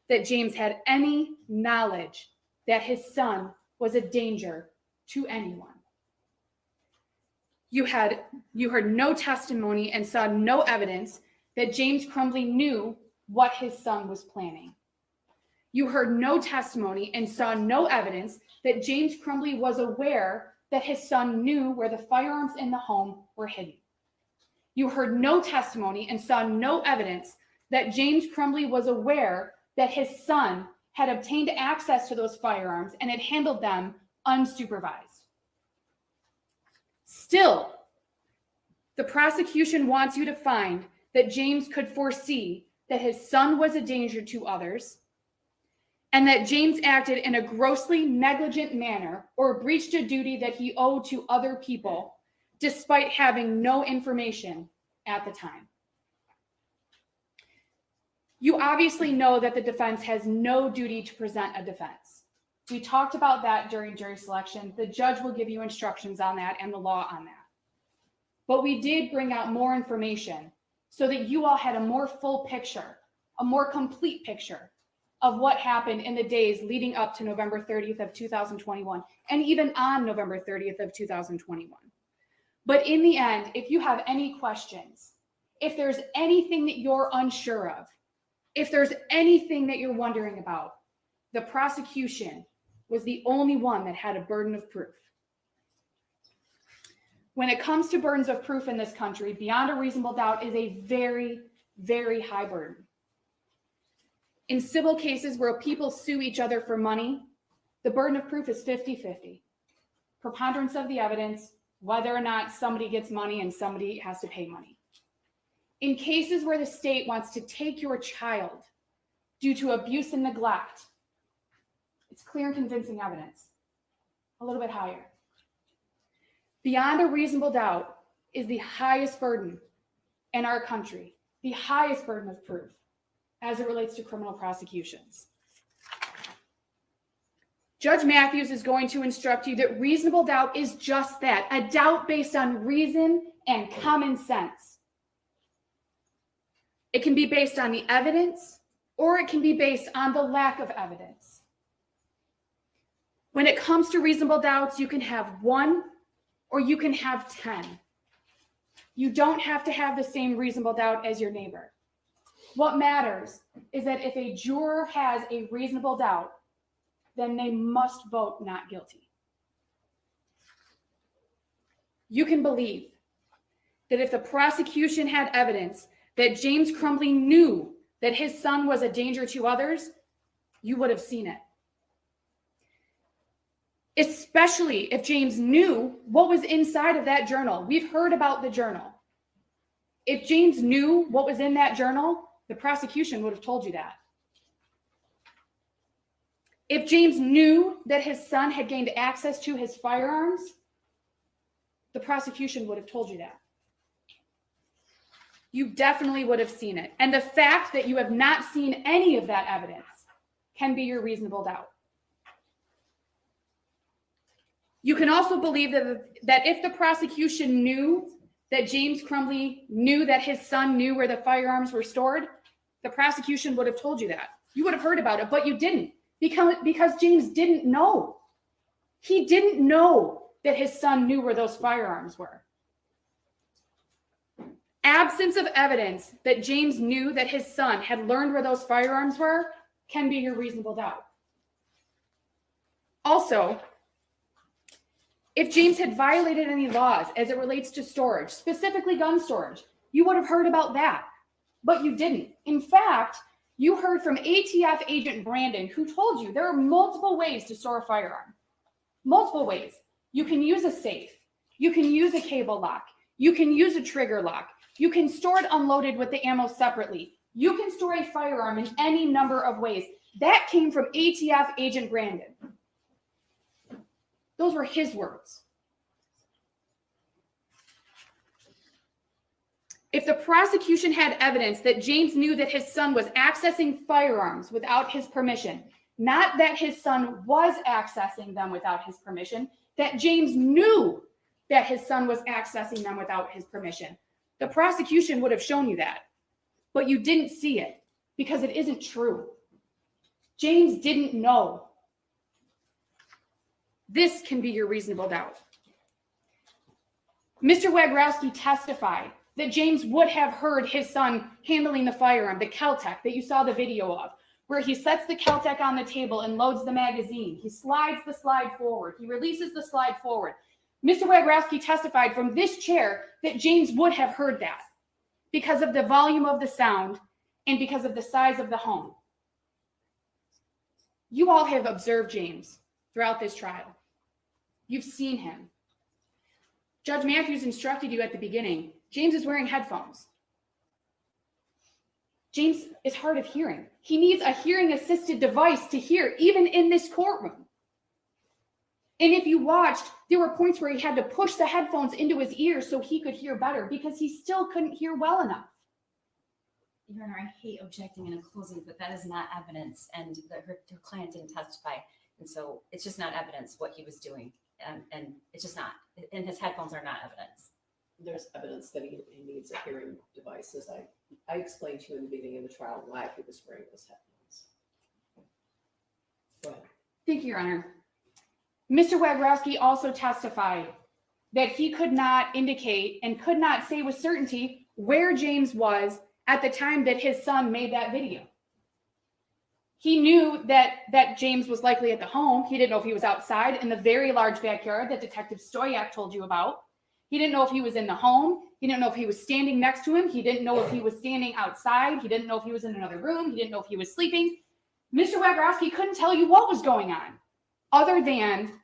that James had any knowledge that his son was a danger to anyone. You heard no testimony and saw no evidence that James Crumbley knew what his son was planning. You heard no testimony and saw no evidence that James Crumbley was aware that his son knew where the firearms in the home were hidden. You heard no testimony and saw no evidence that James Crumbley was aware that his son had obtained access to those firearms and had handled them unsupervised. Still, the prosecution wants you to find that James could foresee that his son was a danger to others and that James acted in a grossly negligent manner or breached a duty that he owed to other people despite having no information at the time. You obviously know that the defense has no duty to present a defense. We talked about that during jury selection. The judge will give you instructions on that and the law on that. But we did bring out more information so that you all had a more full picture, a more complete picture of what happened in the days leading up to November 30th of 2021, and even on November 30th of 2021. But in the end, if you have any questions, if there's anything that you're unsure of, if there's anything that you're wondering about, the prosecution was the only one that had a burden of proof. When it comes to burdens of proof in this country, beyond a reasonable doubt is a very, very high burden. In civil cases where people sue each other for money, the burden of proof is 50-50. Preponderance of the evidence, whether or not somebody gets money and somebody has to pay money. In cases where the state wants to take your child due to abuse and neglect, it's clear and convincing evidence, a little bit higher. Beyond a reasonable doubt is the highest burden in our country, the highest burden of proof as it relates to criminal prosecutions. Judge Matthews is going to instruct you that reasonable doubt is just that, a doubt based on reason and common sense. It can be based on the evidence, or it can be based on the lack of evidence. When it comes to reasonable doubts, you can have 1 or you can have 10. You don't have to have the same reasonable doubt as your neighbor. What matters is that if a juror has a reasonable doubt, then they must vote not guilty. You can believe that if the prosecution had evidence that James Crumbley knew that his son was a danger to others, you would have seen it. Especially if James knew what was inside of that journal. We've heard about the journal. If James knew what was in that journal, the prosecution would have told you that. If James knew that his son had gained access to his firearms, the prosecution would have told you that. You definitely would have seen it. And the fact that you have not seen any of that evidence can be your reasonable doubt. You can also believe that if the prosecution knew that James Crumbley knew that his son knew where the firearms were stored, the prosecution would have told you that. You would have heard about it, but you didn't, because James didn't know. He didn't know that his son knew where those firearms were. Absence of evidence that James knew that his son had learned where those firearms were can be your reasonable doubt. Also, if James had violated any laws as it relates to storage, specifically gun storage, you would have heard about that, but you didn't. In fact, you heard from ATF agent Brandon, who told you there are multiple ways to store a firearm. Multiple ways. You can use a safe. You can use a cable lock. You can use a trigger lock. You can store it unloaded with the ammo separately. You can store a firearm in any number of ways. That came from ATF agent Brandon. Those were his words. If the prosecution had evidence that James knew that his son was accessing firearms without his permission, not that his son was accessing them without his permission, that James knew that his son was accessing them without his permission, the prosecution would have shown you that. But you didn't see it because it isn't true. James didn't know. This can be your reasonable doubt. Mr. Wagrowski testified that James would have heard his son handling the firearm, the Kel-Tec that you saw the video of, where he sets the Kel-Tec on the table and loads the magazine. He slides the slide forward. He releases the slide forward. Mr. Wagrowski testified from this chair that James would have heard that because of the volume of the sound and because of the size of the home. You all have observed James throughout this trial. You've seen him. Judge Matthews instructed you at the beginning, James is wearing headphones. James is hard of hearing. He needs a hearing-assisted device to hear, even in this courtroom. And if you watched, there were points where he had to push the headphones into his ears so he could hear better because he still couldn't hear well enough. Your Honor, I hate objecting in a closing, but that is not evidence, and her client didn't testify. And so it's just not evidence what he was doing. And it's just not, and his headphones are not evidence. There's evidence that he needs a hearing device, as I explained to you in the beginning of the trial why he was wearing those headphones. Go ahead. Thank you, Your Honor. Mr. Wagrowski also testified that he could not indicate and could not say with certainty where James was at the time that his son made that video. He knew that James was likely at the home. He didn't know if he was outside in the very large backyard that Detective Stoyak told you about. He didn't know if he was in the home. He didn't know if he was standing next to him. He didn't know if he was standing outside. He didn't know if he was in another room. He didn't know if he was sleeping. Mr. Wagrowski couldn't tell you what was going on other than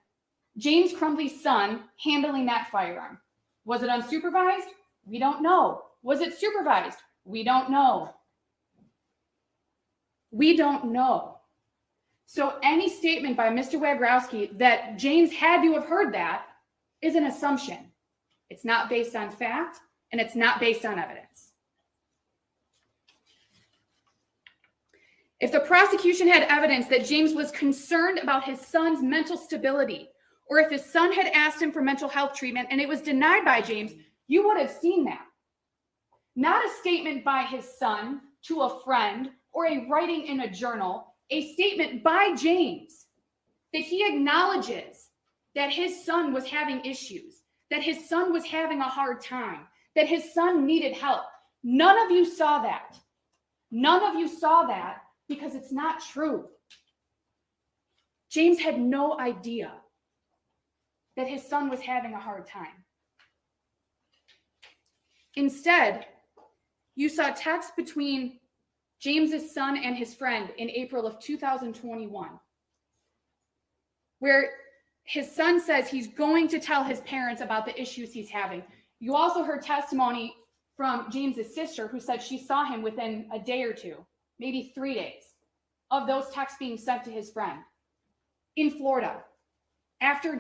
James Crumbley's son handling that firearm. Was it unsupervised? We don't know. Was it supervised? We don't know. We don't know. So any statement by Mr. Wagrowski that James had to have heard that is an assumption. It's not based on fact, and it's not based on evidence. If the prosecution had evidence that James was concerned about his son's mental stability, or if his son had asked him for mental health treatment and it was denied by James, you would have seen that. Not a statement by his son to a friend or a writing in a journal, a statement by James that he acknowledges that his son was having issues, that his son was having a hard time, that his son needed help. None of you saw that. None of you saw that because it's not true. James had no idea that his son was having a hard time. Instead, you saw text between James's son and his friend in April of 2021, where his son says he's going to tell his parents about the issues he's having. You also heard testimony from James's sister, who said she saw him within a day or two, maybe 3 days, of those texts being sent to his friend in Florida after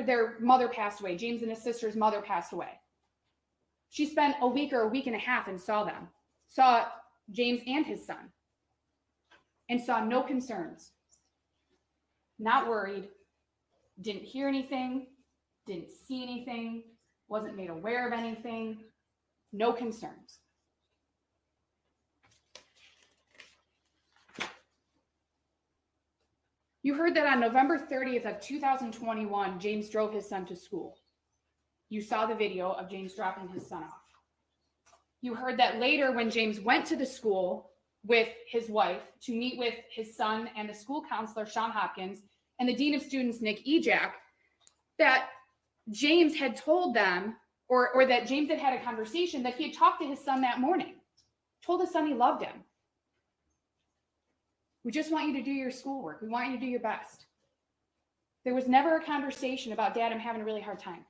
their mother passed away. James and his sister's mother passed away. She spent a week or a week and a half and saw James and his son, and saw no concerns, not worried, didn't hear anything, didn't see anything, wasn't made aware of anything, no concerns. You heard that on November 30th of 2021, James drove his son to school. You saw the video of James dropping his son off. You heard that later when James went to the school with his wife to meet with his son and the school counselor, Sean Hopkins, and the dean of students, Nick Ejak, that James had told them, or that James had had a conversation that he had talked to his son that morning, told his son he loved him. We just want you to do your schoolwork. We want you to do your best. There was never a conversation about, Dad, I'm having a really hard time.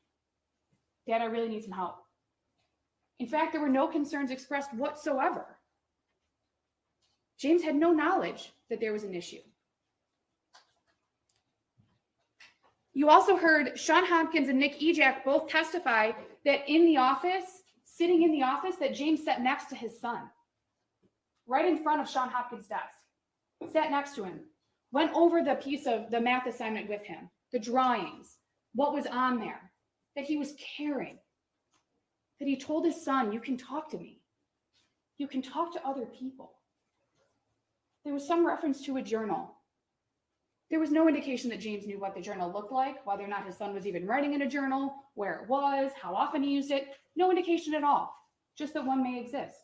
Dad, I really need some help. In fact, there were no concerns expressed whatsoever. James had no knowledge that there was an issue. You also heard Sean Hopkins and Nick Ejak both testify that in the office, sitting in the office, that James sat next to his son, right in front of Sean Hopkins' desk, sat next to him, went over the piece of the math assignment with him, the drawings, what was on there, that he was caring, that he told his son, you can talk to me. You can talk to other people. There was some reference to a journal. There was no indication that James knew what the journal looked like, whether or not his son was even writing in a journal, where it was, how often he used it. No indication at all, just that one may exist.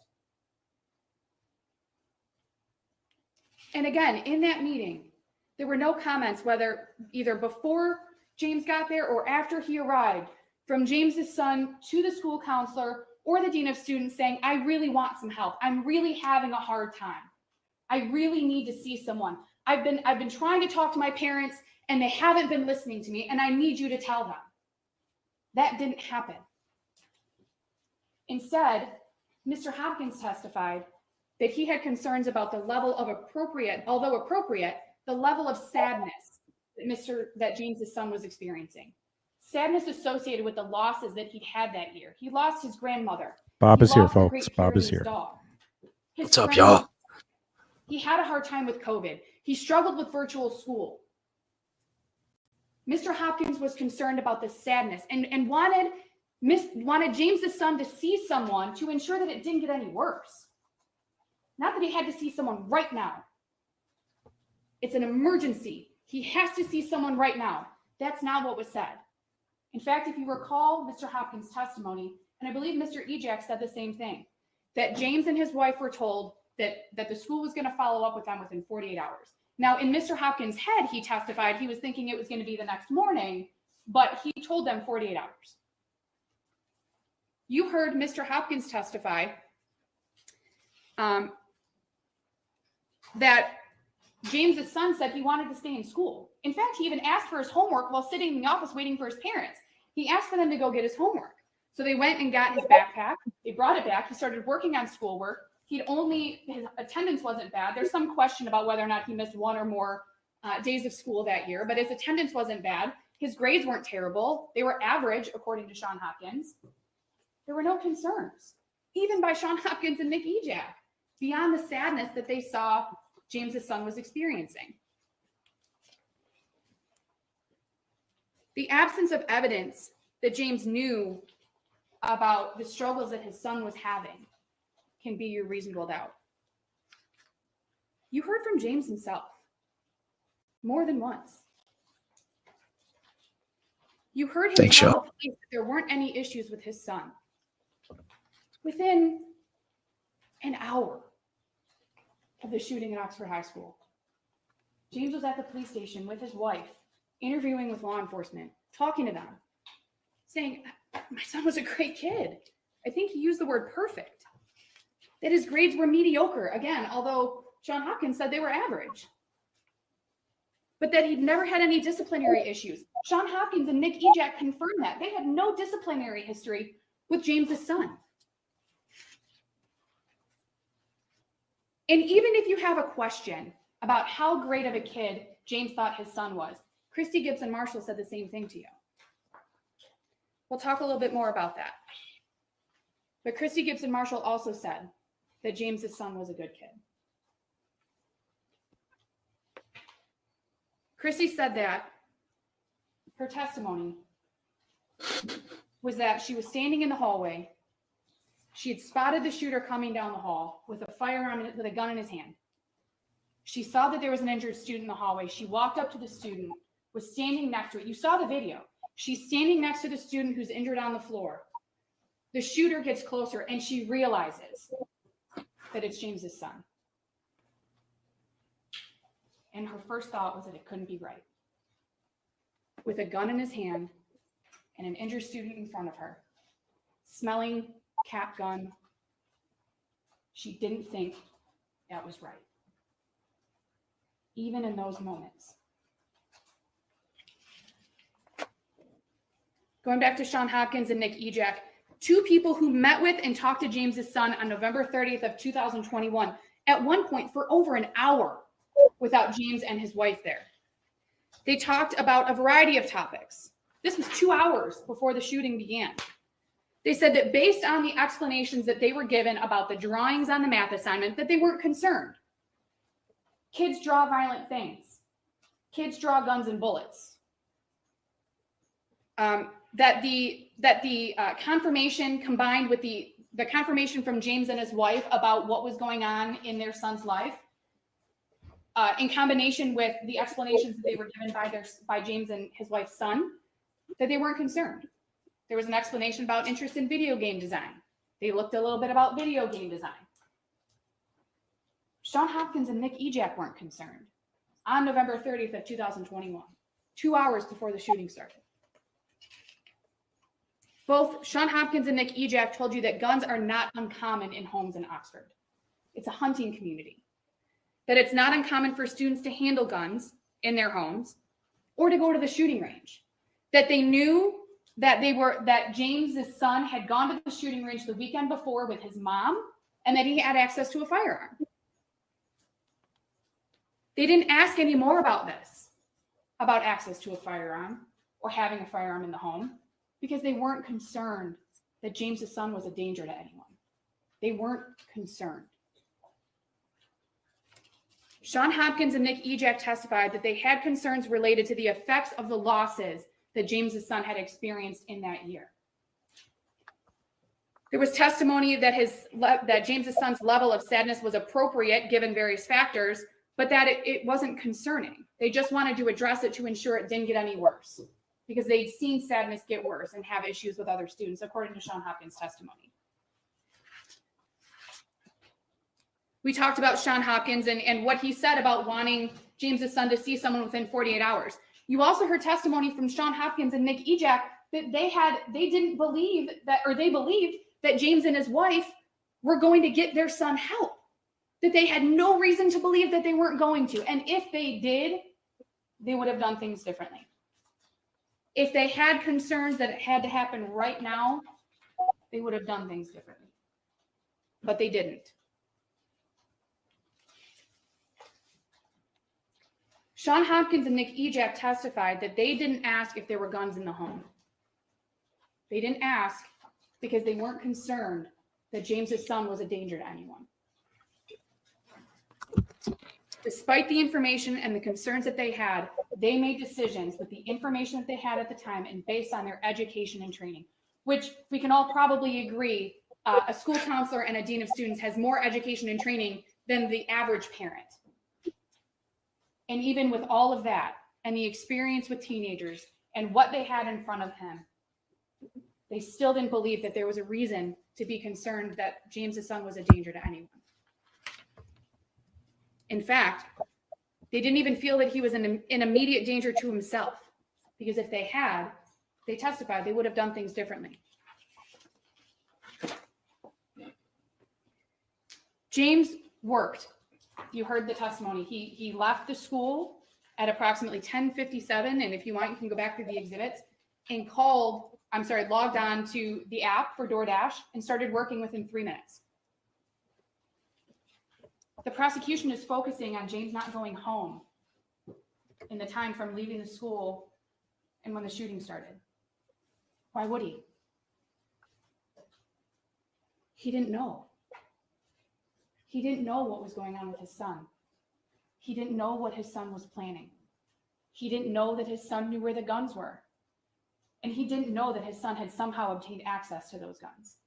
And again, in that meeting, there were no comments, whether either before James got there or after he arrived, from James's son to the school counselor or the dean of students saying, I really want some help. I'm really having a hard time. I really need to see someone. I've been trying to talk to my parents and they haven't been listening to me, and I need you to tell them. That didn't happen. Instead, Mr. Hopkins testified that he had concerns about the level of although appropriate, the level of sadness that James's son was experiencing. Sadness associated with the losses that he'd had that year. He lost his grandmother. Bob is here, lost the folks. great Bob is Pyrenees here. dog. What's up, y'all? He had a hard time with COVID. He struggled with virtual school. Mr. Hopkins was concerned about the sadness and wanted James's son to see someone to ensure that it didn't get any worse. Not that he had to see someone right now. It's an emergency. He has to see someone right now. That's not what was said. In fact, if you recall Mr. Hopkins' testimony, and I believe Mr. Ejak said the same thing, that James and his wife were told that the school was going to follow up with them within 48 hours. Now, in Mr. Hopkins' head, he testified he was thinking it was going to be the next morning, but he told them 48 hours. You heard Mr. Hopkins testify that James's son said he wanted to stay in school. In fact, he even asked for his homework while sitting in the office waiting for his parents. He asked for them to go get his homework. So they went and got his backpack. They brought it back. He started working on schoolwork. His attendance wasn't bad. There's some question about whether or not he missed one or more days of school that year, but his attendance wasn't bad. His grades weren't terrible. They were average, according to Sean Hopkins. There were no concerns, even by Sean Hopkins and Nick Ejak, beyond the sadness that they saw James's son was experiencing. The absence of evidence that James knew about the struggles that his son was having can be your reasonable doubt. You heard from James himself more than once. You heard him tell the police that there weren't any issues with his son. Within an hour of the shooting at Oxford High School, James was at the police station with his wife, interviewing with law enforcement, talking to them, saying, my son was a great kid. I think he used the word perfect. That his grades were mediocre, again, although Sean Hopkins said they were average. But that he'd never had any disciplinary issues. Sean Hopkins and Nick Ejak confirmed that. They had no disciplinary history with James's son. And even if you have a question about how great of a kid James thought his son was, Christy Gibson Marshall said the same thing to you. We'll talk a little bit more about that. But Christy Gibson Marshall also said that James's son was a good kid. Christy said that her testimony was that she was standing in the hallway. She had spotted the shooter coming down the hall with a gun in his hand. She saw that there was an injured student in the hallway. She walked up to the student, was standing next to it. You saw the video. She's standing next to the student who's injured on the floor. The shooter gets closer and she realizes that it's James's son. And her first thought was that it couldn't be right. With a gun in his hand and an injured student in front of her, smelling cap gun, she didn't think that was right. Even in those moments. Going back to Sean Hopkins and Nick Ejak, two people who met with and talked to James's son on November 30th of 2021, at one point for over an hour without James and his wife there. They talked about a variety of topics. This was 2 hours before the shooting began. They said that based on the explanations that they were given about the drawings on the math assignment, that they weren't concerned. Kids draw violent things. Kids draw guns and bullets. That the confirmation combined with the confirmation from James and his wife about what was going on in their son's life, in combination with the explanations that they were given by James and his wife's son, that they weren't concerned. There was an explanation about interest in video game design. They looked a little bit about video game design. Sean Hopkins and Nick Ejak weren't concerned on November 30th of 2021, 2 hours before the shooting started. Both Sean Hopkins and Nick Ejak told you that guns are not uncommon in homes in Oxford. It's a hunting community. That it's not uncommon for students to handle guns in their homes or to go to the shooting range. That they knew that James's son had gone to the shooting range the weekend before with his mom and that he had access to a firearm. They didn't ask any more about this, about access to a firearm or having a firearm in the home, because they weren't concerned that James's son was a danger to anyone. They weren't concerned. Sean Hopkins and Nick Ejak testified that they had concerns related to the effects of the losses that James's son had experienced in that year. There was testimony that James's son's level of sadness was appropriate given various factors, but that it wasn't concerning. They just wanted to address it to ensure it didn't get any worse, because they'd seen sadness get worse and have issues with other students, according to Sean Hopkins' testimony. We talked about Sean Hopkins and what he said about wanting James's son to see someone within 48 hours. You also heard testimony from Sean Hopkins and Nick Ejak that they believed that James and his wife were going to get their son help, that they had no reason to believe that they weren't going to. And if they did, they would have done things differently. If they had concerns that it had to happen right now, they would have done things differently. But they didn't. Sean Hopkins and Nick Ejak testified that they didn't ask if there were guns in the home. They didn't ask because they weren't concerned that James's son was a danger to anyone. Despite the information and the concerns that they had, they made decisions with the information that they had at the time and based on their education and training, which we can all probably agree, a school counselor and a dean of students has more education and training than the average parent. And even with all of that and the experience with teenagers and what they had in front of him, they still didn't believe that there was a reason to be concerned that James's son was a danger to anyone. In fact, they didn't even feel that he was in immediate danger to himself, because if they had, they testified they would have done things differently. James worked. You heard the testimony. He left the school at approximately 10:57, and if you want, you can go back through the exhibits, and logged on to the app for DoorDash and started working within 3 minutes. The prosecution is focusing on James not going home in the time from leaving the school and when the shooting started. Why would he? He didn't know. He didn't know what was going on with his son. He didn't know what his son was planning. He didn't know that his son knew where the guns were. And he didn't know that his son had somehow obtained access to those guns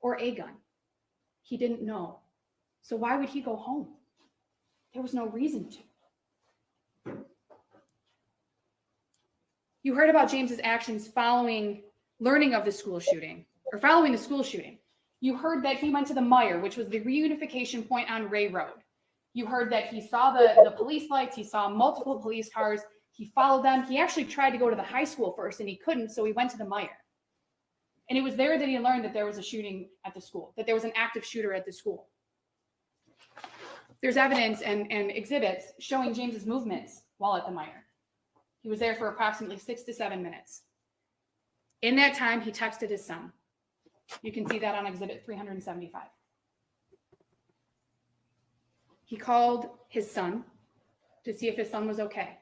or a gun. He didn't know. So why would he go home? There was no reason to. You heard about James's actions following learning of the school shooting, or following the school shooting. You heard that he went to the Meijer, which was the reunification point on Ray Road. You heard that he saw the police lights. He saw multiple police cars. He followed them. He actually tried to go to the high school first, and he couldn't, so he went to the Meijer. And it was there that he learned that there was a shooting at the school, that there was an active shooter at the school. There's evidence and exhibits showing James's movements while at the Meijer. He was there for approximately 6 to 7 minutes. In that time, he texted his son. You can see that on exhibit 375. He called his son to see if his son was okay.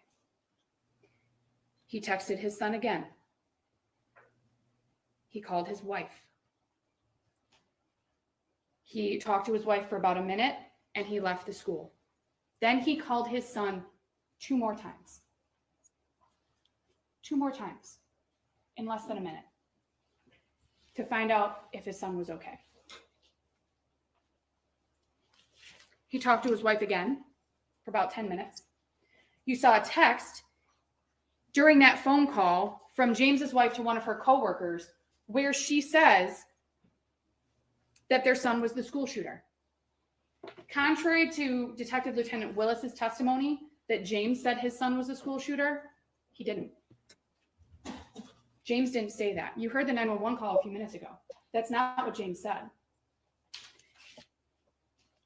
He texted his son again. He called his wife. He talked to his wife for about a minute, and he left the school. Then he called his son 2 more times. 2 more times in less than a minute to find out if his son was okay. He talked to his wife again for about 10 minutes. You saw a text during that phone call from James's wife to one of her coworkers where she says that their son was the school shooter. Contrary to Detective Lieutenant Willis's testimony that James said his son was the school shooter, he didn't. James didn't say that. You heard the 911 call a few minutes ago. That's not what James said.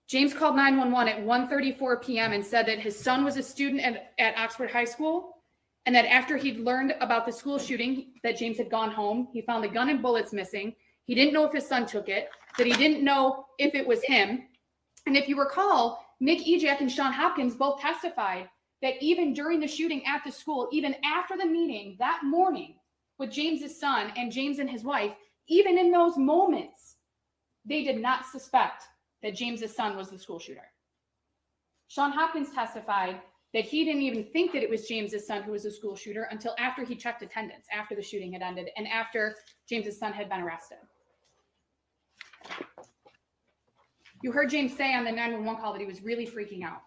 James called 911 at 1:34 p.m. and said that his son was a student at Oxford High School, and that after he'd learned about the school shooting, that James had gone home. He found the gun and bullets missing. He didn't know if his son took it, that he didn't know if it was him. And if you recall, Nick Ejak and Sean Hopkins both testified that even during the shooting at the school, even after the meeting that morning with James's son and James and his wife, even in those moments, they did not suspect that James's son was the school shooter. Sean Hopkins testified that he didn't even think that it was James's son who was the school shooter until after he checked attendance, after the shooting had ended, and after James's son had been arrested. You heard James say on the 911 call that he was really freaking out.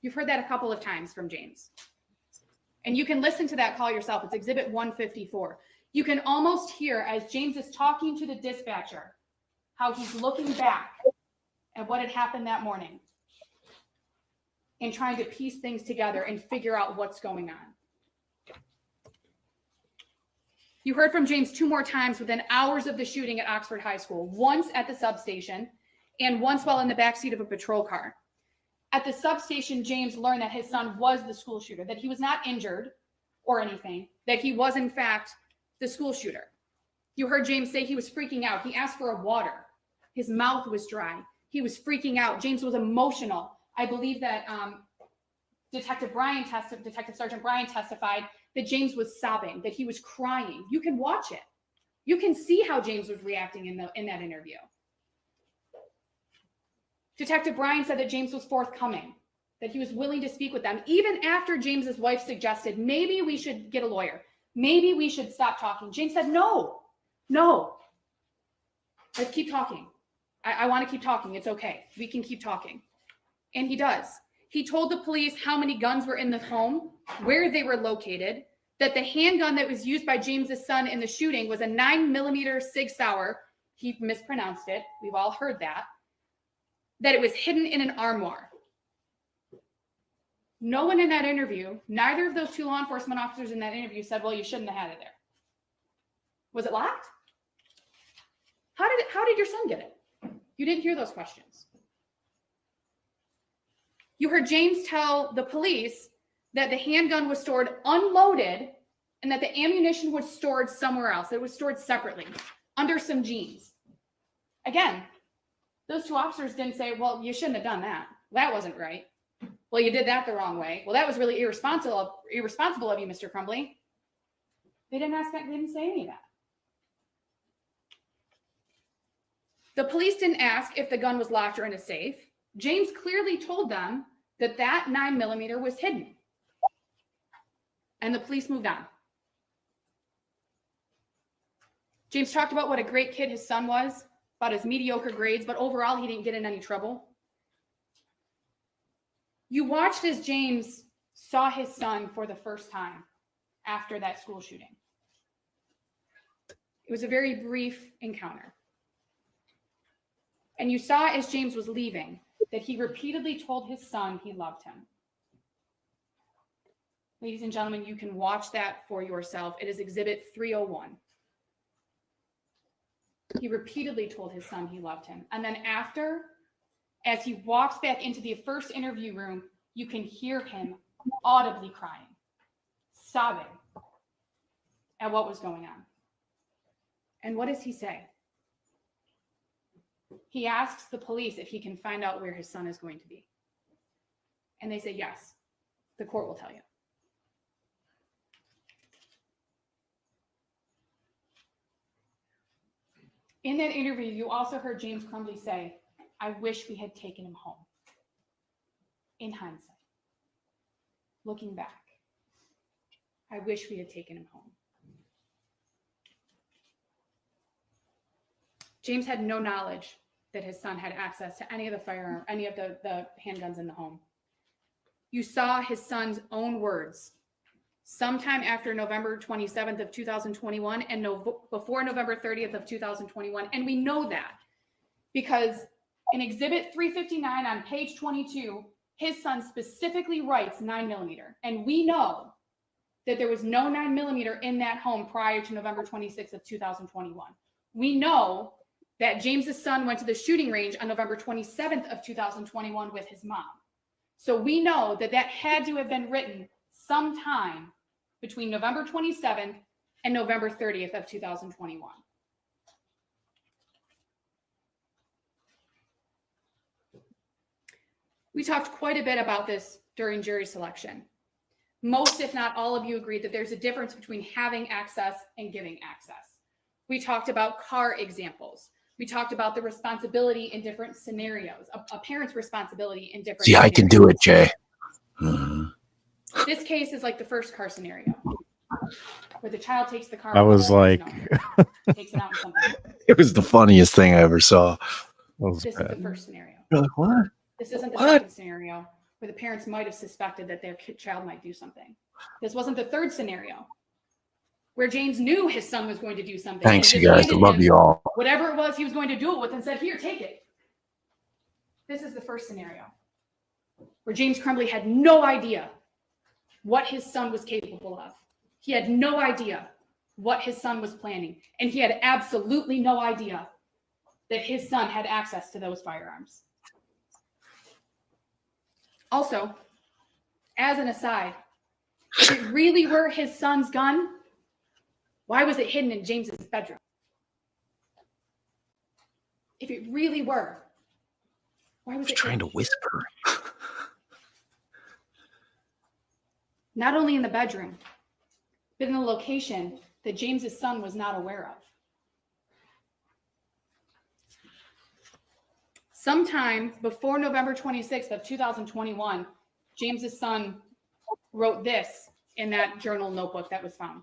You've heard that a couple of times from James. And you can listen to that call yourself. It's Exhibit 154. You can almost hear, as James is talking to the dispatcher, how he's looking back at what had happened that morning and trying to piece things together and figure out what's going on. You heard from James 2 more times within hours of the shooting at Oxford High School, once at the substation and once while in the backseat of a patrol car. At the substation, James learned that his son was the school shooter, that he was not injured or anything, that he was in fact the school shooter. You heard James say he was freaking out. He asked for a water. His mouth was dry. He was freaking out. James was emotional. I believe that Detective Sergeant Bryan testified that James was sobbing, that he was crying. You can watch it. You can see how James was reacting in that interview. Detective Bryan said that James was forthcoming, that he was willing to speak with them, even after James's wife suggested, maybe we should get a lawyer. Maybe we should stop talking. James said, no. Let's keep talking. I want to keep talking. It's okay. We can keep talking. And he does. He told the police how many guns were in the home, where they were located, that the handgun that was used by James's son in the shooting was a 9mm Sig Sauer. He mispronounced it. We've all heard that. That it was hidden in an armoire. No one in that interview, neither of those 2 law enforcement officers in that interview said, well, you shouldn't have had it there. Was it locked? How did your son get it? You didn't hear those questions. You heard James tell the police that the handgun was stored unloaded and that the ammunition was stored somewhere else. It was stored separately under some jeans. Again, those 2 officers didn't say, well, you shouldn't have done that. That wasn't right. Well, you did that the wrong way. Well, that was really irresponsible of you, Mr. Crumbley. They didn't say any of that. The police didn't ask if the gun was locked or in a safe. James clearly told them that that 9mm was hidden. And the police moved on. James talked about what a great kid his son was, about his mediocre grades, but overall he didn't get in any trouble. You watched as James saw his son for the first time after that school shooting. It was a very brief encounter. And you saw as James was leaving that he repeatedly told his son he loved him. Ladies and gentlemen, you can watch that for yourself. It is Exhibit 301. He repeatedly told his son he loved him. And then after, as he walks back into the first interview room, you can hear him audibly crying, sobbing at what was going on. And what does he say? He asks the police if he can find out where his son is going to be. And they say, yes, the court will tell you. In that interview, you also heard James Crumbley say, I wish we had taken him home. In hindsight, looking back, I wish we had taken him home. James had no knowledge that his son had access to any of the firearm, any of the handguns in the home. You saw his son's own words sometime after November 27th of 2021 and before November 30th of 2021. And we know that because in Exhibit 359 on page 22, his son specifically writes 9mm. And we know that there was no 9mm in that home prior to November 26th of 2021. We know that James's son went to the shooting range on November 27th of 2021 with his mom. So we know that that had to have been written sometime between November 27th and November 30th of 2021. We talked quite a bit about this during jury selection. Most, if not all of you, agreed that there's a difference between having access and giving access. We talked about car examples. We talked about the responsibility in different scenarios, a parent's responsibility in different See, I can do it, scenarios. Jay. Mhm. This case is like the first car scenario, where the child takes the car. I was like, takes it out in something. It was the funniest thing I ever saw. that was This is the bad. first scenario. You're like, what? This isn't the What? second scenario where the parents might have suspected that their child might do something. This wasn't the third scenario where James knew his son was going to do something. Thanks, and you guys. I handed love him you all. whatever it was he was going to do it with and said, here, take it. This is the first scenario where James Crumbley had no idea what his son was capable of. He had no idea what his son was planning. And he had absolutely no idea that his son had access to those firearms. Also, as an aside, if it really were his son's gun, why was it hidden in James's bedroom? If it really were, why was I was it trying to hidden? whisper. Not only in the bedroom, but in a location that James's son was not aware of. Sometime before November 26th of 2021, James's son wrote this in that journal notebook that was found.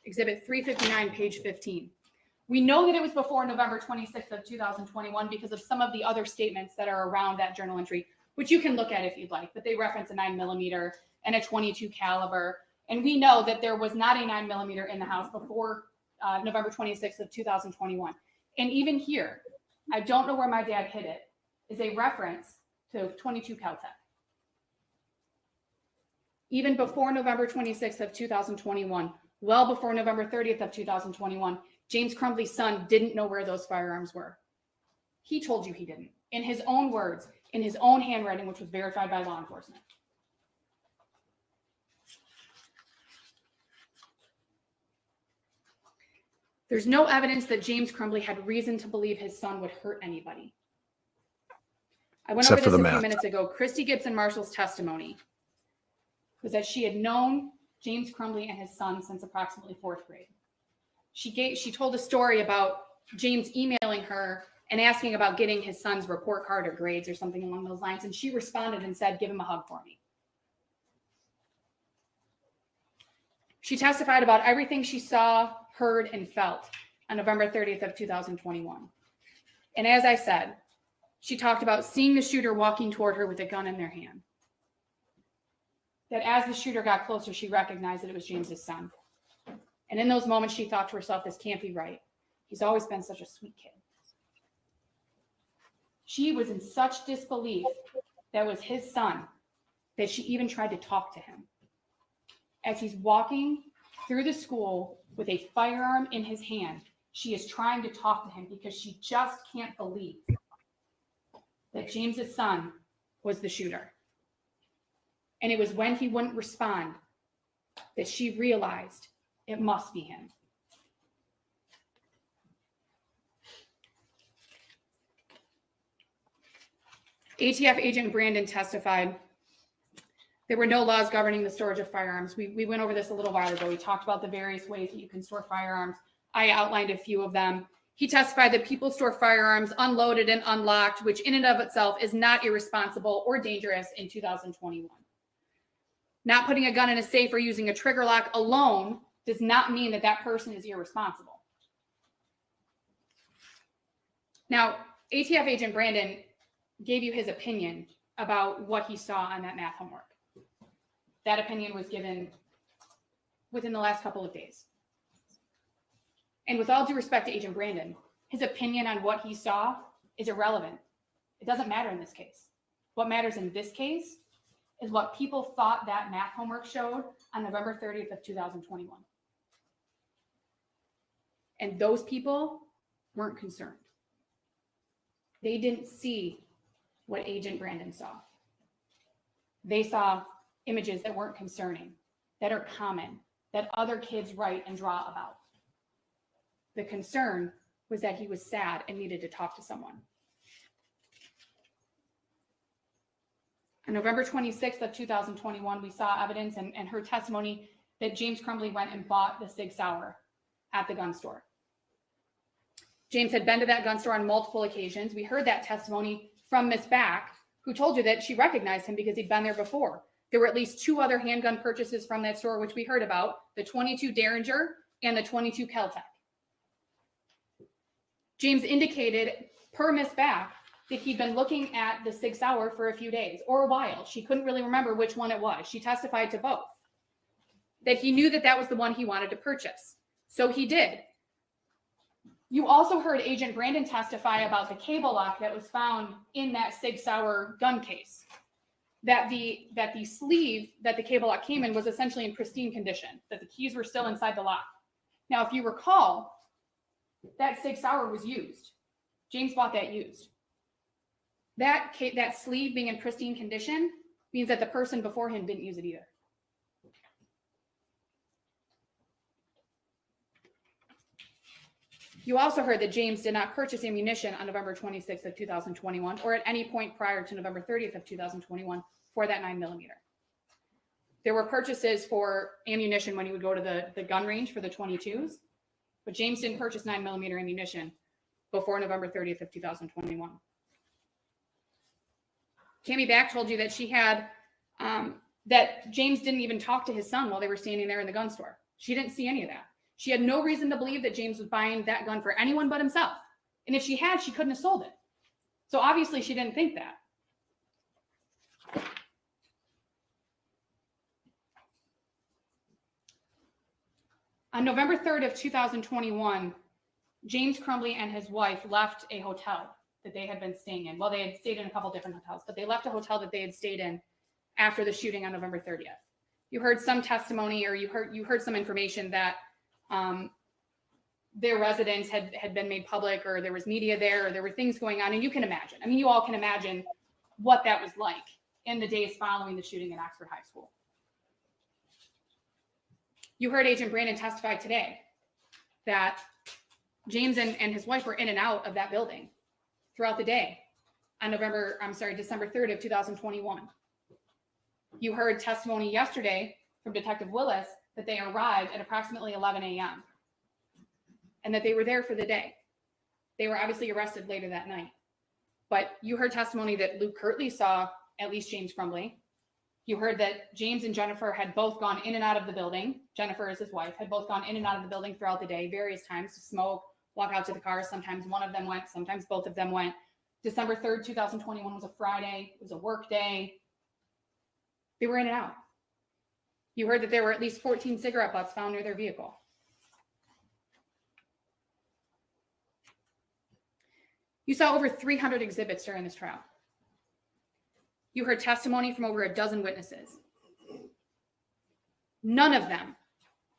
Exhibit 359, page 15. We know that it was before November 26th of 2021 because of some of the other statements that are around that journal entry, which you can look at if you'd like, but they reference a 9mm and a .22 caliber. And we know that there was not a 9mm in the house before November 26th of 2021. And even here, I don't know where my dad hid it, is a reference to .22 Caltech. Even before November 26th of 2021, well before November 30th of 2021, James Crumbley's son didn't know where those firearms were. He told you he didn't, in his own words, in his own handwriting, which was verified by law enforcement. There's no evidence that James Crumbley had reason to believe his son would hurt anybody. I went Except over for this the a few math. minutes ago. Christy Gibson Marshall's testimony was that she had known James Crumbley and his son since approximately 4th grade. She told a story about James emailing her and asking about getting his son's report card or grades or something along those lines. And she responded and said, give him a hug for me. She testified about everything she saw, heard, and felt on November 30th of 2021. And as I said, she talked about seeing the shooter walking toward her with a gun in their hand. That as the shooter got closer, she recognized that it was James's son. And in those moments, she thought to herself, this can't be right. He's always been such a sweet kid. She was in such disbelief that was his son that she even tried to talk to him. As he's walking through the school with a firearm in his hand, she is trying to talk to him because she just can't believe that James's son was the shooter. And it was when he wouldn't respond that she realized it must be him. ATF agent Brandon testified there were no laws governing the storage of firearms. We went over this a little while ago. We talked about the various ways that you can store firearms. I outlined a few of them. He testified that people store firearms unloaded and unlocked, which in and of itself is not irresponsible or dangerous in 2021. Not putting a gun in a safe or using a trigger lock alone does not mean that that person is irresponsible. Now, ATF agent Brandon gave you his opinion about what he saw on that math homework. That opinion was given within the last couple of days. And with all due respect to Agent Brandon, his opinion on what he saw is irrelevant. It doesn't matter in this case. What matters in this case is what people thought that math homework showed on November 30th of 2021. And those people weren't concerned. They didn't see what Agent Brandon saw. They saw images that weren't concerning, that are common, that other kids write and draw about. The concern was that he was sad and needed to talk to someone. On November 26th of 2021, we saw evidence and her testimony that James Crumbley went and bought the Sig Sauer at the gun store. James had been to that gun store on multiple occasions. We heard that testimony from Miss Back, who told you that she recognized him because he'd been there before. There were at least 2 other handgun purchases from that store, which we heard about, the 22 Derringer and the 22 Keltec. James indicated, per Miss Back, that he'd been looking at the Sig Sauer for a few days or a while. She couldn't really remember which one it was. She testified to both. That he knew that that was the one he wanted to purchase. So he did. You also heard Agent Brandon testify about the cable lock that was found in that Sig Sauer gun case. That the sleeve that the cable lock came in was essentially in pristine condition, that the keys were still inside the lock. Now, if you recall, that Sig Sauer was used. James bought that used. That sleeve being in pristine condition means that the person before him didn't use it either. You also heard that James did not purchase ammunition on November 26th of 2021 or at any point prior to November 30th of 2021 for that 9mm. There were purchases for ammunition when he would go to the gun range for the 22s, but James didn't purchase 9mm ammunition before November 30th of 2021. Tammy Back told you that she had, that James didn't even talk to his son while they were standing there in the gun store. She didn't see any of that. She had no reason to believe that James was buying that gun for anyone but himself. And if she had, she couldn't have sold it. So obviously she didn't think that. On November 3rd of 2021, James Crumbley and his wife left a hotel that they had been staying in. Well, they had stayed in a couple different hotels, but they left a hotel that they had stayed in after the shooting on November 30th. You heard some testimony, or you heard some information that their residence had been made public, or there was media there, or there were things going on. And you can imagine, I mean, you all can imagine what that was like in the days following the shooting at Oxford High School. You heard Agent Brandon testify today that James and his wife were in and out of that building throughout the day on December 3rd of 2021. You heard testimony yesterday from Detective Willis that they arrived at approximately 11 a.m. and that they were there for the day. They were obviously arrested later that night. But you heard testimony that Luke Kirtley saw at least James Crumbley. You heard that James and Jennifer had both gone in and out of the building. Jennifer is his wife, had both gone in and out of the building throughout the day, various times to smoke, walk out to the car. Sometimes one of them went, sometimes both of them went. December 3rd, 2021 was a Friday. It was a work day. They were in and out. You heard that there were at least 14 cigarette butts found near their vehicle. You saw over 300 exhibits during this trial. You heard testimony from over a dozen witnesses. None of them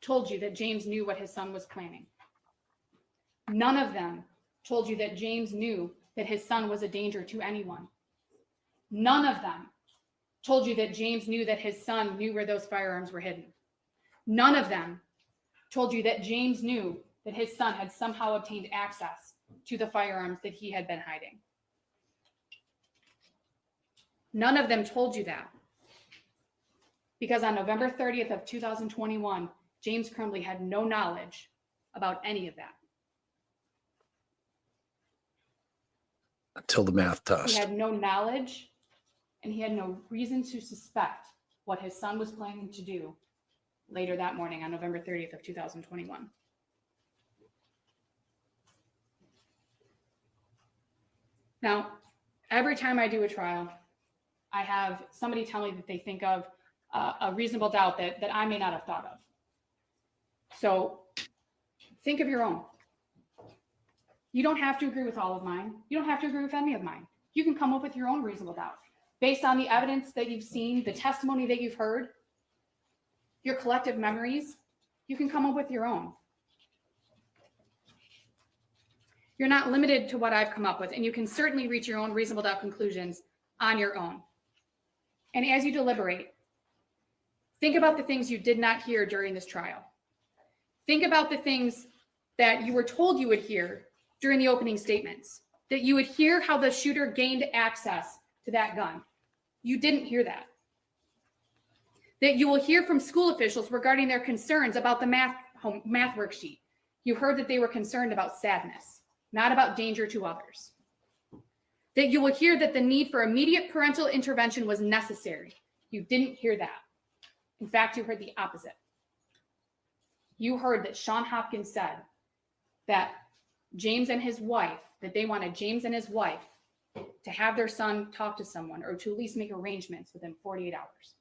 told you that James knew what his son was planning. None of them told you that James knew that his son was a danger to anyone. None of them told you that James knew that his son knew where those firearms were hidden. None of them told you that James knew that his son had somehow obtained access to the firearms that he had been hiding. None of them told you that. Because on November 30th of 2021, James Crumbley had no knowledge about any of that. Until the math He test. had no knowledge, and he had no reason to suspect what his son was planning to do later that morning on November 30th of 2021. Now, every time I do a trial, I have somebody tell me that they think of a reasonable doubt that I may not have thought of. So think of your own. You don't have to agree with all of mine. You don't have to agree with any of mine. You can come up with your own reasonable doubt based on the evidence that you've seen, the testimony that you've heard, your collective memories. You can come up with your own. You're not limited to what I've come up with, and you can certainly reach your own reasonable doubt conclusions on your own. And as you deliberate, think about the things you did not hear during this trial. Think about the things that you were told you would hear during the opening statements, that you would hear how the shooter gained access to that gun. You didn't hear that. That you will hear from school officials regarding their concerns about the math worksheet. You heard that they were concerned about sadness, not about danger to others. That you will hear that the need for immediate parental intervention was necessary. You didn't hear that. In fact, you heard the opposite. You heard that Sean Hopkins said that James and his wife, that they wanted James and his wife to have their son talk to someone or to at least make arrangements within 48 hours.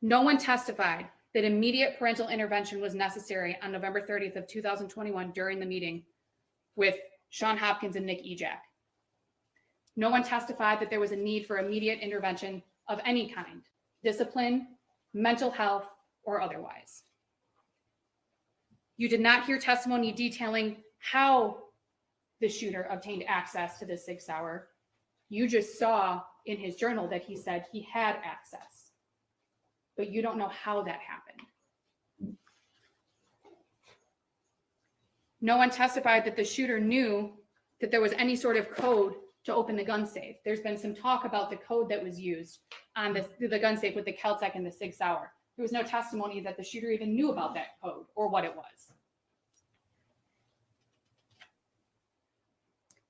No one testified that immediate parental intervention was necessary on November 30th of 2021 during the meeting with Sean Hopkins and Nick Ejak. No one testified that there was a need for immediate intervention of any kind, discipline, mental health, or otherwise. You did not hear testimony detailing how the shooter obtained access to the 6 hour. You just saw in his journal that he said he had access, but you don't know how that happened. No one testified that the shooter knew that there was any sort of code to open the gun safe. There's been some talk about the code that was used on the gun safe with the Keltec and the 6 hour. There was no testimony that the shooter even knew about that code or what it was.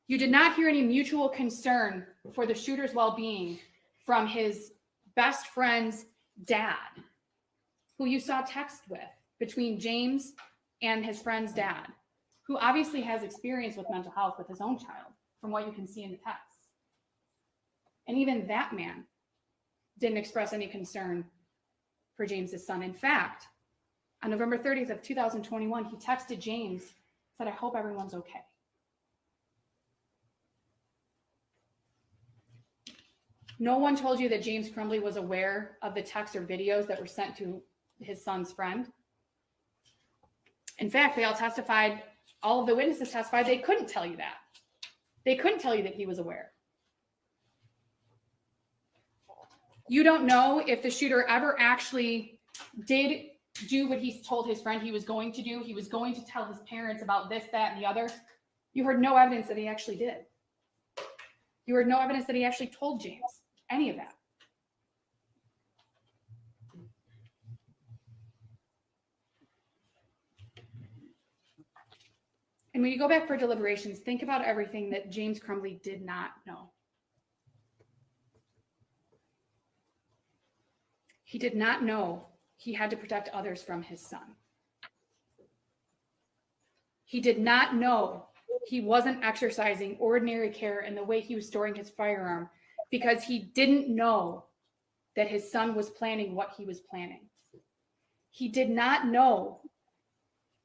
You did not hear any mutual concern for the shooter's well-being from his best friend's dad, who you saw text with between James and his friend's dad, who obviously has experience with mental health with his own child, from what you can see in the texts. And even that man didn't express any concern for James's son. In fact, on November 30th of 2021, he texted James, said, "I hope everyone's okay." No one told you that James Crumbley was aware of the texts or videos that were sent to his son's friend. In fact, they all testified, all of the witnesses testified they couldn't tell you that. They couldn't tell you that he was aware. You don't know if the shooter ever actually did do what he told his friend he was going to do. He was going to tell his parents about this, that, and the other. You heard no evidence that he actually did. You heard no evidence that he actually told James any of that. And when you go back for deliberations, think about everything that James Crumbley did not know. He did not know he had to protect others from his son. He did not know he wasn't exercising ordinary care in the way he was storing his firearm because he didn't know that his son was planning what he was planning. He did not know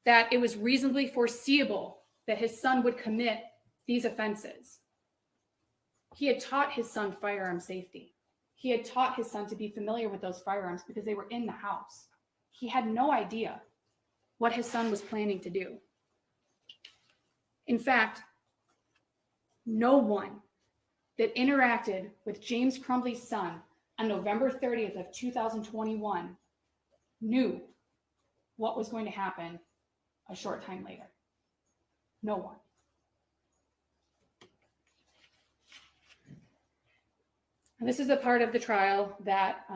that it was reasonably foreseeable that his son would commit these offenses. He had taught his son firearm safety. He had taught his son to be familiar with those firearms because they were in the house. He had no idea what his son was planning to do. In fact, no one that interacted with James Crumbley's son on November 30th of 2021 knew what was going to happen a short time later. No one. And this is the part of the trial that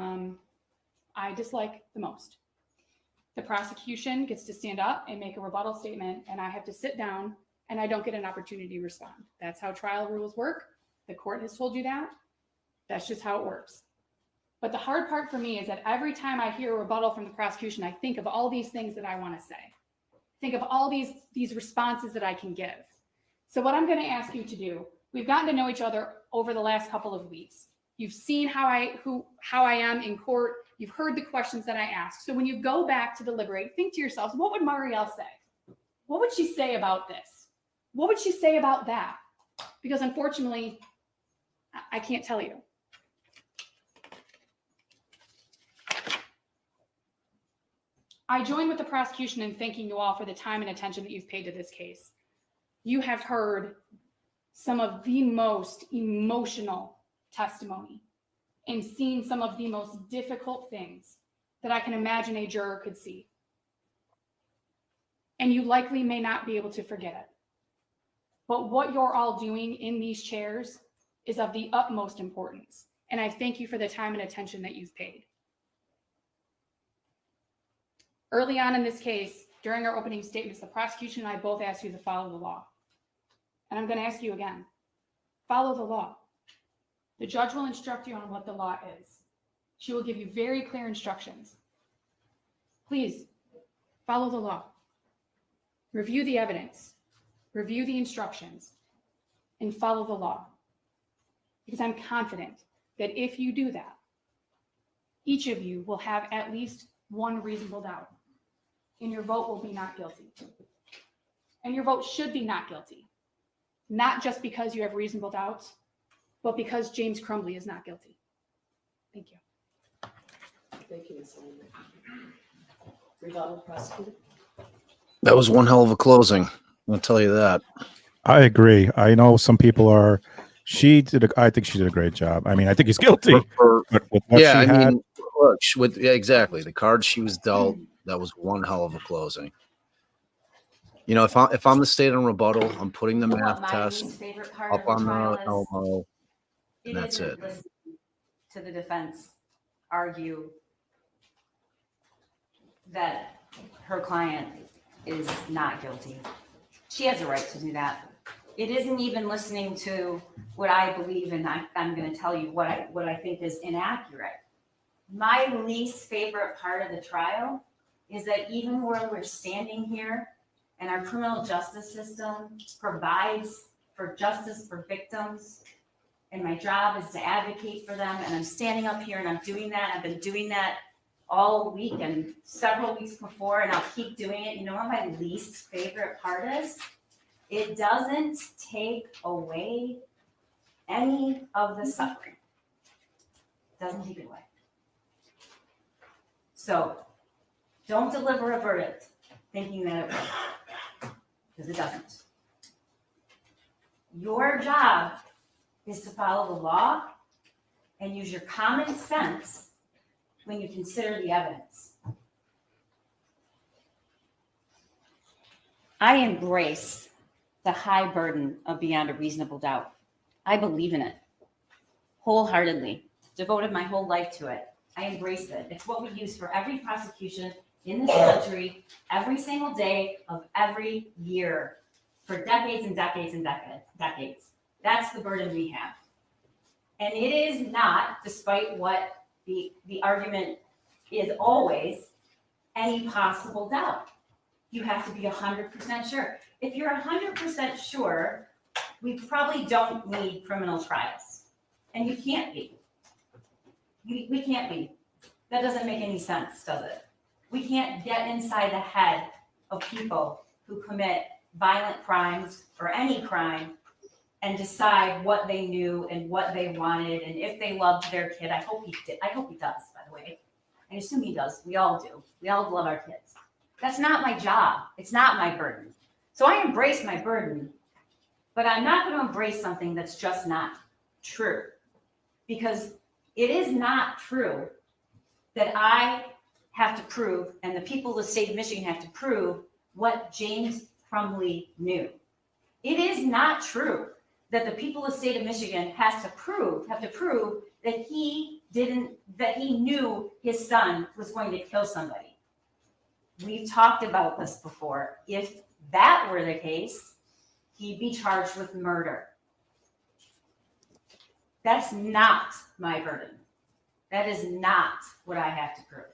I dislike the most. The prosecution gets to stand up and make a rebuttal statement, and I have to sit down and I don't get an opportunity to respond. That's how trial rules work. The court has told you that. That's just how it works. But the hard part for me is that every time I hear a rebuttal from the prosecution, I think of all these things that I want to say. Think of all these responses that I can give. So what I'm going to ask you to do, we've gotten to know each other over the last couple of weeks. You've seen how I am in court. You've heard the questions that I ask. So when you go back to deliberate, think to yourselves, what would Marielle say? What would she say about this? What would she say about that? Because unfortunately, I can't tell you. I join with the prosecution in thanking you all for the time and attention that you've paid to this case. You have heard some of the most emotional testimony and seen some of the most difficult things that I can imagine a juror could see. And you likely may not be able to forget it. But what you're all doing in these chairs is of the utmost importance. And I thank you for the time and attention that you've paid. Early on in this case, During our opening statements, the prosecution and I both asked you to follow the law. And I'm going to ask you again, follow the law. The judge will instruct you on what the law is. She will give you very clear instructions. Please follow the law. Review the evidence, review the instructions, and follow the law. Because I'm confident that if you do that, each of you will have at least one reasonable doubt, and your vote will be not guilty. And your vote should be not guilty, not just because you have reasonable doubts, but because James Crumbley is not guilty. Thank you. Thank you, Ms. Lehman. Rebuttal, prosecutor? That was one hell of a closing. I'll tell you that. I agree. I know some people are. I think she did a great job. I mean, I think he's guilty. But with what Yeah, she I had, mean, look, exactly the cards she was dealt. That was one hell of a closing. You know, if I'm the state on rebuttal, I'm putting the You know math what my test least favorite part up of the on trial the is? elbow, and It that's isn't it. listening to the defense argue that her client is not guilty. She has a right to do that. It isn't even listening to what I believe, and I'm going to tell you what I think is inaccurate. My least favorite part of the trial is that even where we're standing here and our criminal justice system provides for justice for victims, and my job is to advocate for them, and I'm standing up here and I'm doing that. I've been doing that all week and several weeks before, and I'll keep doing it. You know what my least favorite part is? It doesn't take away any of the suffering. It doesn't take it away. So don't deliver a verdict thinking that it will, because it doesn't. Your job is to follow the law and use your common sense when you consider the evidence. I embrace the high burden of beyond a reasonable doubt. I believe in it wholeheartedly, devoted my whole life to it. I embrace it. It's what we use for every prosecution in this country every single day of every year for decades and decades and decades. That's the burden we have. And it is not, despite what the argument is always, any possible doubt. You have to be 100% sure. If you're 100% sure, we probably don't need criminal trials. And you can't be. We can't be. That doesn't make any sense, does it? We can't get inside the head of people who commit violent crimes or any crime and decide what they knew and what they wanted and if they loved their kid. I hope he did. I hope he does, by the way. I assume he does. We all do. We all love our kids. That's not my job. It's not my burden. So I embrace my burden, but I'm not going to embrace something that's just not true, because it is not true that I have to prove, and the people of the state of Michigan have to prove, what James Crumbley knew. It is not true that the people of the state of Michigan have to prove that he knew his son was going to kill somebody. We've talked about this before. If that were the case, he'd be charged with murder. That's not my burden. That is not what I have to prove.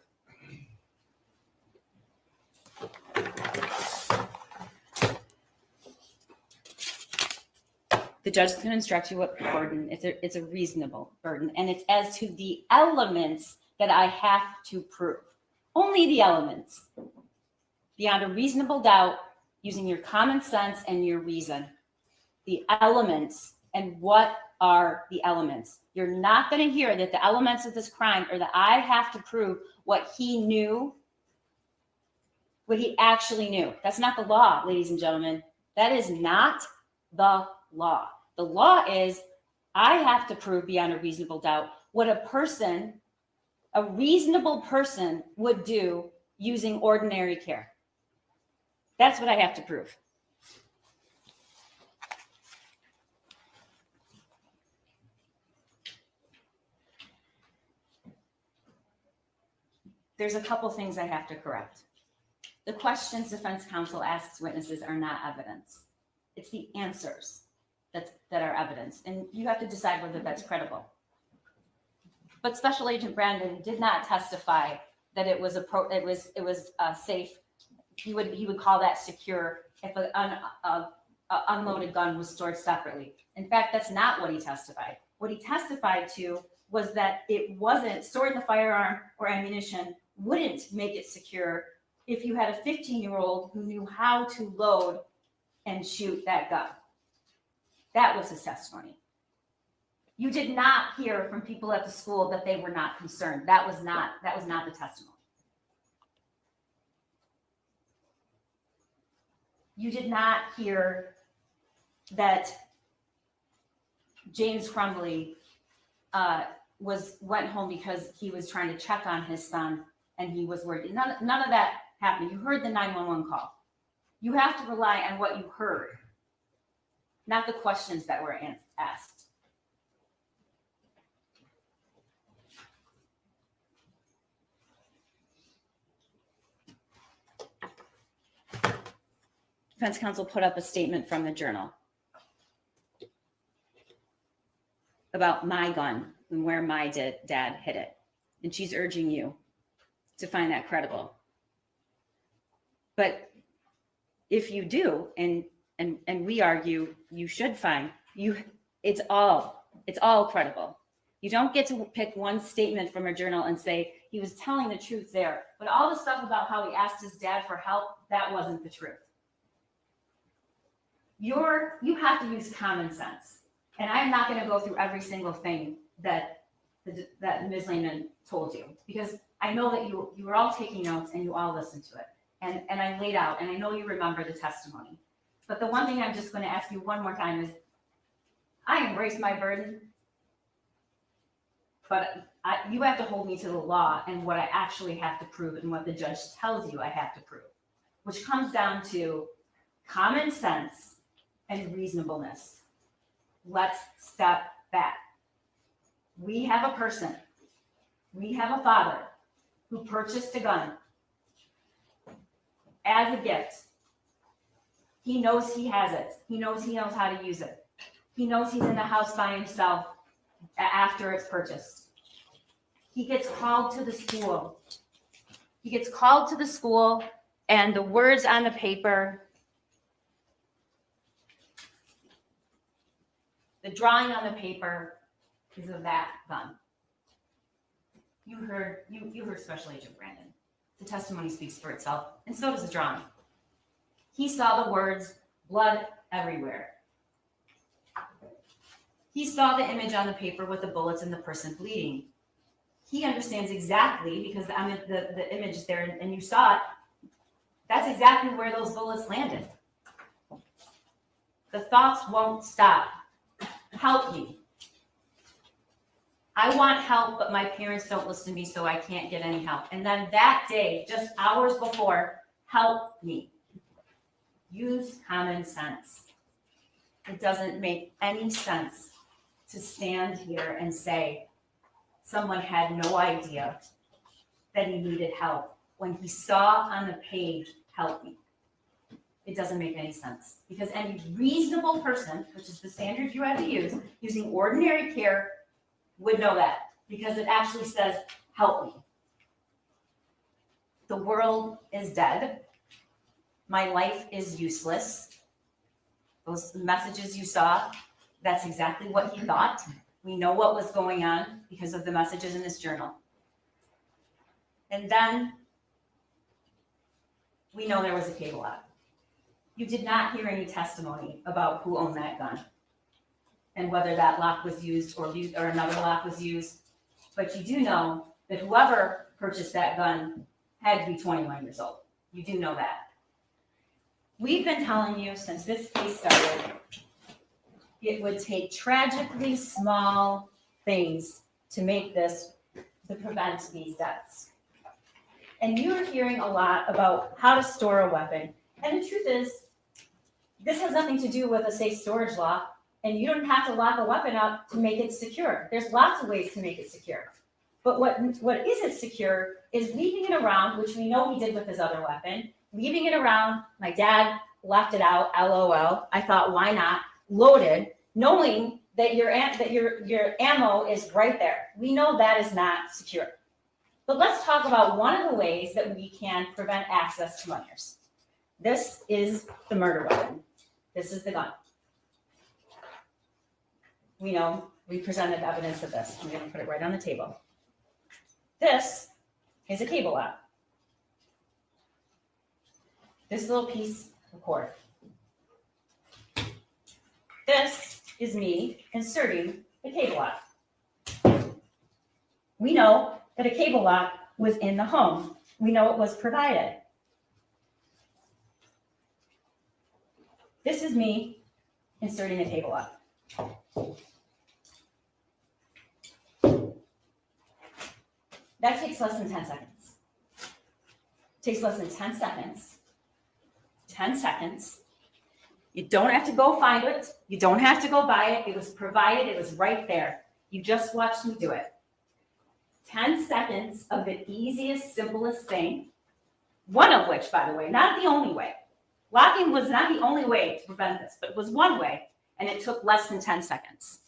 The judge can instruct you what burden. It's a reasonable burden, and it's as to the elements that I have to prove. Only the elements. Beyond a reasonable doubt, using your common sense and your reason. The elements, and what are the elements? You're not going to hear that the elements of this crime are that I have to prove what he knew, what he actually knew. That's not the law, ladies and gentlemen. That is not the law. The law is I have to prove beyond a reasonable doubt what a reasonable person would do using ordinary care. That's what I have to prove. There's a couple things I have to correct. The questions defense counsel asks witnesses are not evidence. It's the answers that are evidence, and you have to decide whether that's credible. But Special Agent Brandon did not testify that it was safe. He would call that secure if an unloaded gun was stored separately. In fact, that's not what he testified. What he testified to was that it wasn't storing the firearm or ammunition wouldn't make it secure if you had a 15-year-old who knew how to load and shoot that gun. That was his testimony. You did not hear from people at the school that they were not concerned. That was not the testimony. You did not hear that James Crumbley went home because he was trying to check on his son and he was worried. None of that happened. You heard the 911 call. You have to rely on what you heard, not the questions that were asked. Defense counsel put up a statement from the Journal about my gun and where my dad hid it. And she's urging you to find that credible. But if you do, and we argue you should find, it's all credible. You don't get to pick one statement from a journal and say he was telling the truth there. But all the stuff about how he asked his dad for help, that wasn't the truth. You have to use common sense. And I'm not going to go through every single thing that Ms. Lehman told you, because I know that you were all taking notes and you all listened to it. And I laid out, and I know you remember the testimony. But the one thing I'm just going to ask you one more time is, I embrace my burden, but you have to hold me to the law and what I actually have to prove and what the judge tells you I have to prove, which comes down to common sense and reasonableness. Let's step back. We have a person, we have a father who purchased a gun as a gift. He knows he has it. He knows how to use it. He knows he's in the house by himself after it's purchased. He gets called to the school. And the words on the paper, the drawing on the paper is of that gun. You heard Special Agent Brandon. The testimony speaks for itself, and so does the drawing. He saw the words, blood everywhere. He saw the image on the paper with the bullets and the person bleeding. He understands exactly, because the image is there and you saw it, that's exactly where those bullets landed. The thoughts won't stop. Help me. I want help, but my parents don't listen to me, so I can't get any help. And then that day, just hours before, help me. Use common sense. It doesn't make any sense to stand here and say someone had no idea that he needed help when he saw on the page, help me. It doesn't make any sense, because any reasonable person, which is the standard you have to use, using ordinary care, would know that, because it actually says, help me. The world is dead. My life is useless. Those messages you saw, that's exactly what he thought. We know what was going on because of the messages in this journal. And then we know there was a cable out. You did not hear any testimony about who owned that gun and whether that lock was used or another lock was used. But you do know that whoever purchased that gun had to be 21 years old. You do know that. We've been telling you since this case started, it would take tragically small things to prevent these deaths. And you're hearing a lot about how to store a weapon. And the truth is, this has nothing to do with a safe storage lock, and you don't have to lock a weapon up to make it secure. There's lots of ways to make it secure. But what isn't secure is leaving it around, which we know he did with his other weapon, leaving it around. My dad left it out, LOL. I thought, why not? Loaded, knowing that your ammo is right there. We know that is not secure. But let's talk about one of the ways that we can prevent access to minors. This is the murder weapon. This is the gun. We know we presented evidence of this. I'm going to put it right on the table. This is a cable lock. This little piece of cord. This is me inserting the cable lock. We know that a cable lock was in the home. We know it was provided. This is me inserting a cable lock. That takes less than 10 seconds. It takes less than 10 seconds. 10 seconds. You don't have to go find it. You don't have to go buy it. It was provided. It was right there. You just watched me do it. 10 seconds of the easiest, simplest thing. One of which, by the way, not the only way. Locking was not the only way to prevent this, but it was one way, and it took less than 10 seconds.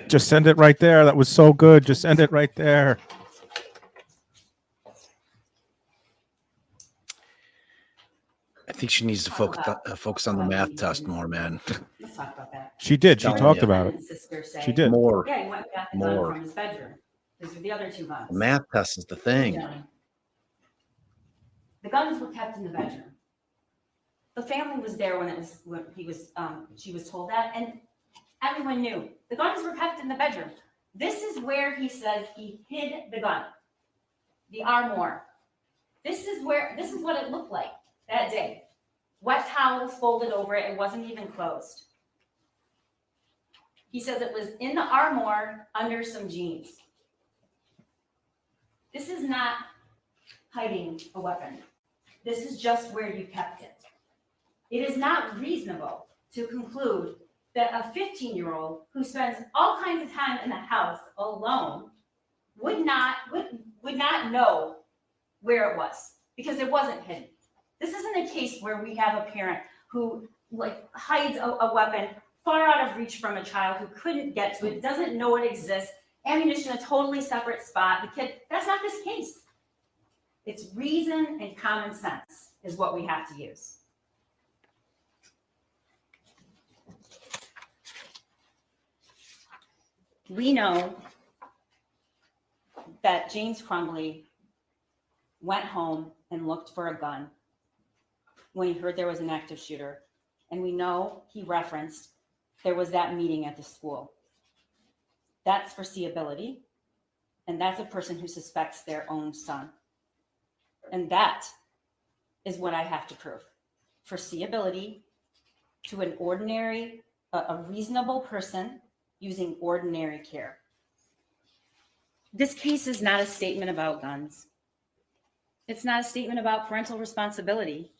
Just send it right there. That was so good. Just send it right there. I think she needs to focus on the math test more, man. Let's talk about that. She did. She Telling talked you. about it. Sister say, She did. More. Yeah, he went and got the gun from his bedroom. Those are the other two guns. The math test is the thing. Yeah. The guns were kept in the bedroom. The family was there when she was told that, and everyone knew the guns were kept in the bedroom. This is where he says he hid the gun, the armoire. This is what it looked like that day. Wet towels folded over it. It wasn't even closed. He says it was in the armoire under some jeans. This is not hiding a weapon. This is just where you kept it. It is not reasonable to conclude that a 15-year-old who spends all kinds of time in the house alone would not know where it was, because it wasn't hidden. This isn't a case where we have a parent who hides a weapon far out of reach from a child who couldn't get to it, doesn't know it exists, ammunition in a totally separate spot. The kid, that's not this case. It's reason and common sense is what we have to use. We know that James Crumbley went home and looked for a gun when he heard there was an active shooter. And we know he referenced there was that meeting at the school. That's foreseeability. And that's a person who suspects their own son. And that is what I have to prove. Foreseeability to an ordinary, a reasonable person using ordinary care. This case is not a statement about guns. It's not a statement about parental responsibility.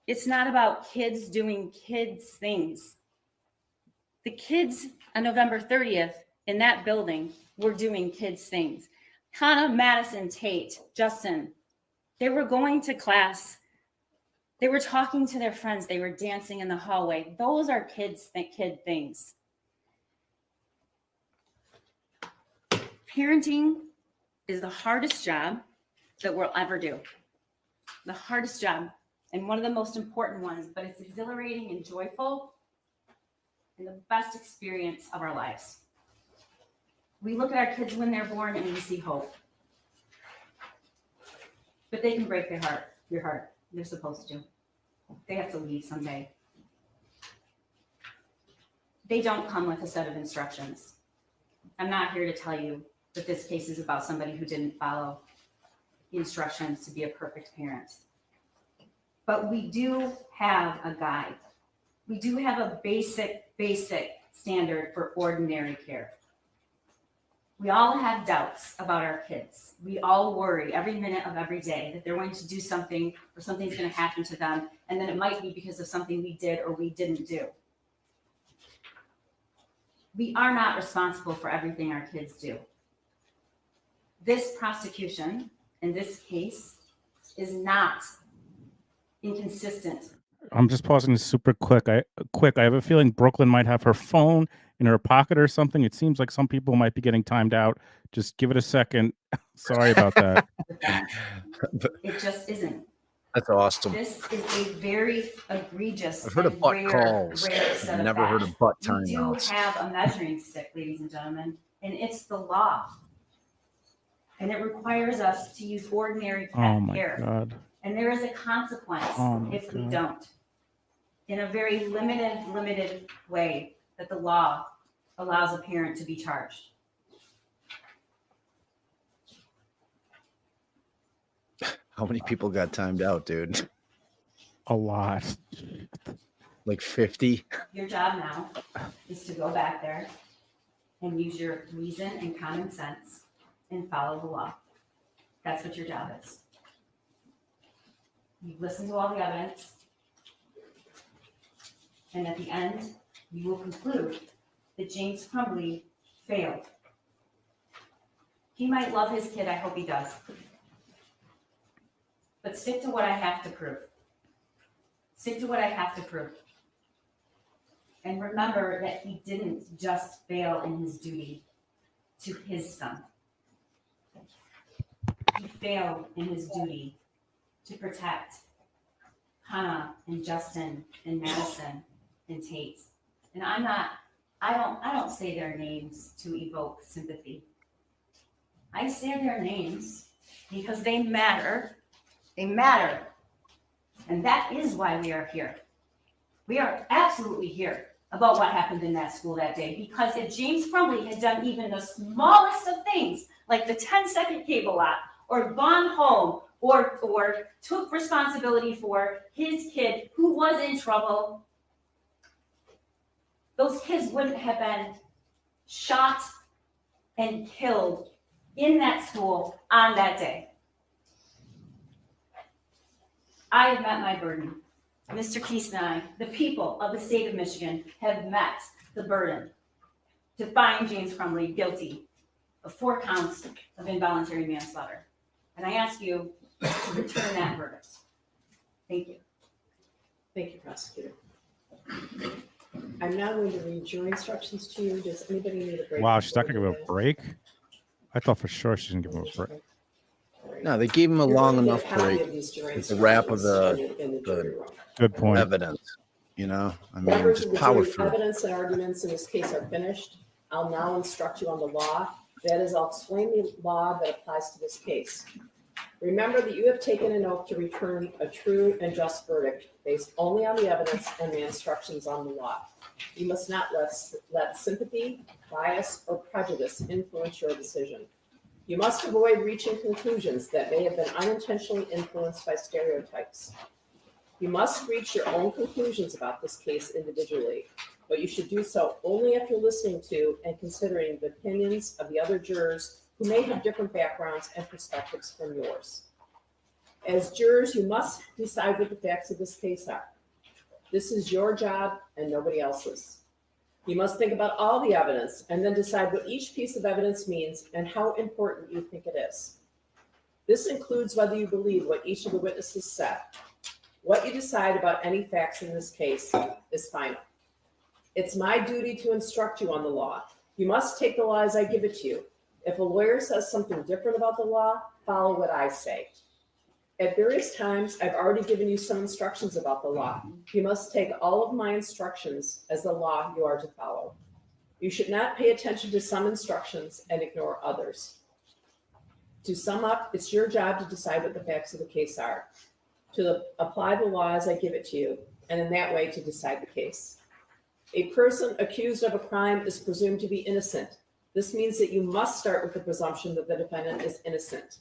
It's not about kids doing kids things. The kids on November 30th in that building were doing kids things. Hannah, Madison, Tate, Justin, they were going to class. They were talking to their friends. They were dancing in the hallway. Those are kid things. Parenting is the hardest job that we'll ever do. The hardest job and one of the most important ones, but it's exhilarating and joyful and the best experience of our lives. We look at our kids when they're born and we see hope. But they can break your heart. They're supposed to. They have to leave someday. They don't come with a set of instructions. I'm not here to tell you that this case is about somebody who didn't follow the instructions to be a perfect parent. But we do have a guide. We do have a basic standard for ordinary care. We all have doubts about our kids. We all worry every minute of every day that they're going to do something or something's going to happen to them, and then it might be because of something we did or we didn't do. We are not responsible for everything our kids do. This prosecution in this case is not inconsistent. I'm just pausing this super quick. I have a feeling Brooklyn might have her phone in her pocket or something. It seems like some people might be getting timed out. Just give it a second. Sorry about that. With that. It just isn't. That's awesome. This is a very egregious I've heard of and butt rare calls. set I've of never heard facts. of butt We do timeouts. have a measuring stick, ladies and gentlemen, and it's the law. And it requires us to use ordinary Oh pet my care. God. And there is a consequence Oh my if we God. don't. In a very limited way that the law allows a parent to be charged. How many people got timed out, dude? A lot. Like 50? Your job now is to go back there and use your reason and common sense and follow the law. That's what your job is. You listen to all the evidence, and at the end, you will conclude that James Crumbley failed. He might love his kid, I hope he does. But stick to what I have to prove. Stick to what I have to prove. And remember that he didn't just fail in his duty to his son. He failed in his duty to protect Hannah and Justin and Madison and Tate. And I don't say their names to evoke sympathy. I say their names because they matter. They matter. And that is why we are here. We are absolutely here about what happened in that school that day. Because if James Crumbley had done even the smallest of things, like the 10-second cable lock, or gone home, or took responsibility for his kid who was in trouble, those kids wouldn't have been shot and killed in that school on that day. I have met my burden. Mr. Keese and I, the people of the state of Michigan, have met the burden to find James Crumbley guilty of 4 counts of involuntary manslaughter. And I ask you to return that verdict. Thank you. Thank you, prosecutor. I'm now going to read jury instructions to you. Does anybody need a break? Wow, she's not before gonna we give him a do break. I thought for sure she didn't give him a break. that? All right. No, they gave him a You're long going to enough get a copy break. of these jury It's a wrap of instructions in the jury room. Good point. Evidence, you know? I mean, Members of just the power jury, through. evidence and arguments in this case are finished. I'll now instruct you on the law. That is, I'll explain the law that applies to this case. Remember that you have taken an oath to return a true and just verdict based only on the evidence and the instructions on the law. You must not let sympathy, bias, or prejudice influence your decision. You must avoid reaching conclusions that may have been unintentionally influenced by stereotypes. You must reach your own conclusions about this case individually, but you should do so only after listening to and considering the opinions of the other jurors who may have different backgrounds and perspectives from yours. As jurors, you must decide what the facts of this case are. This is your job and nobody else's. You must think about all the evidence and then decide what each piece of evidence means and how important you think it is. This includes whether you believe what each of the witnesses said. What you decide about any facts in this case is final. It's my duty to instruct you on the law. You must take the law as I give it to you. If a lawyer says something different about the law, follow what I say. At various times, I've already given you some instructions about the law. You must take all of my instructions as the law you are to follow. You should not pay attention to some instructions and ignore others. To sum up, it's your job to decide what the facts of the case are, to apply the law as I give it to you, and in that way to decide the case. A person accused of a crime is presumed to be innocent. This means that you must start with the presumption that the defendant is innocent.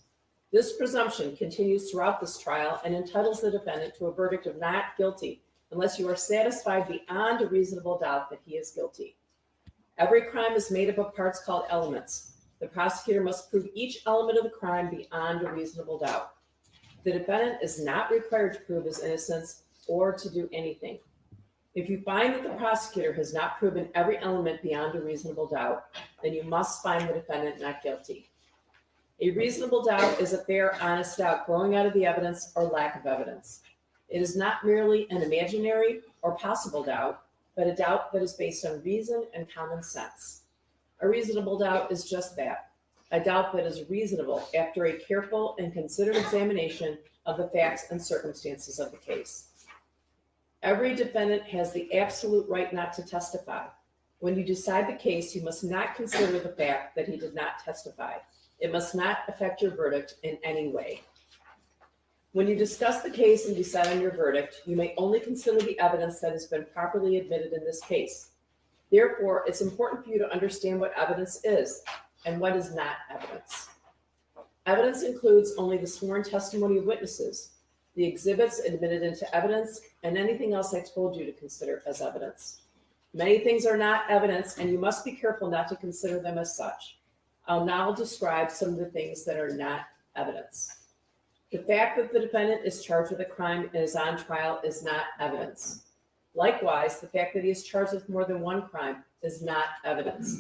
This presumption continues throughout this trial and entitles the defendant to a verdict of not guilty unless you are satisfied beyond a reasonable doubt that he is guilty. Every crime is made up of parts called elements. The prosecutor must prove each element of the crime beyond a reasonable doubt. The defendant is not required to prove his innocence or to do anything. If you find that the prosecutor has not proven every element beyond a reasonable doubt, then you must find the defendant not guilty. A reasonable doubt is a fair, honest doubt growing out of the evidence or lack of evidence. It is not merely an imaginary or possible doubt, but a doubt that is based on reason and common sense. A reasonable doubt is just that, a doubt that is reasonable after a careful and considered examination of the facts and circumstances of the case. Every defendant has the absolute right not to testify. When you decide the case, you must not consider the fact that he did not testify. It must not affect your verdict in any way. When you discuss the case and decide on your verdict, you may only consider the evidence that has been properly admitted in this case. Therefore, it's important for you to understand what evidence is and what is not evidence. Evidence includes only the sworn testimony of witnesses, the exhibits admitted into evidence, and anything else I told you to consider as evidence. Many things are not evidence, and you must be careful not to consider them as such. I'll now describe some of the things that are not evidence. The fact that the defendant is charged with a crime and is on trial is not evidence. Likewise, the fact that he is charged with more than one crime is not evidence.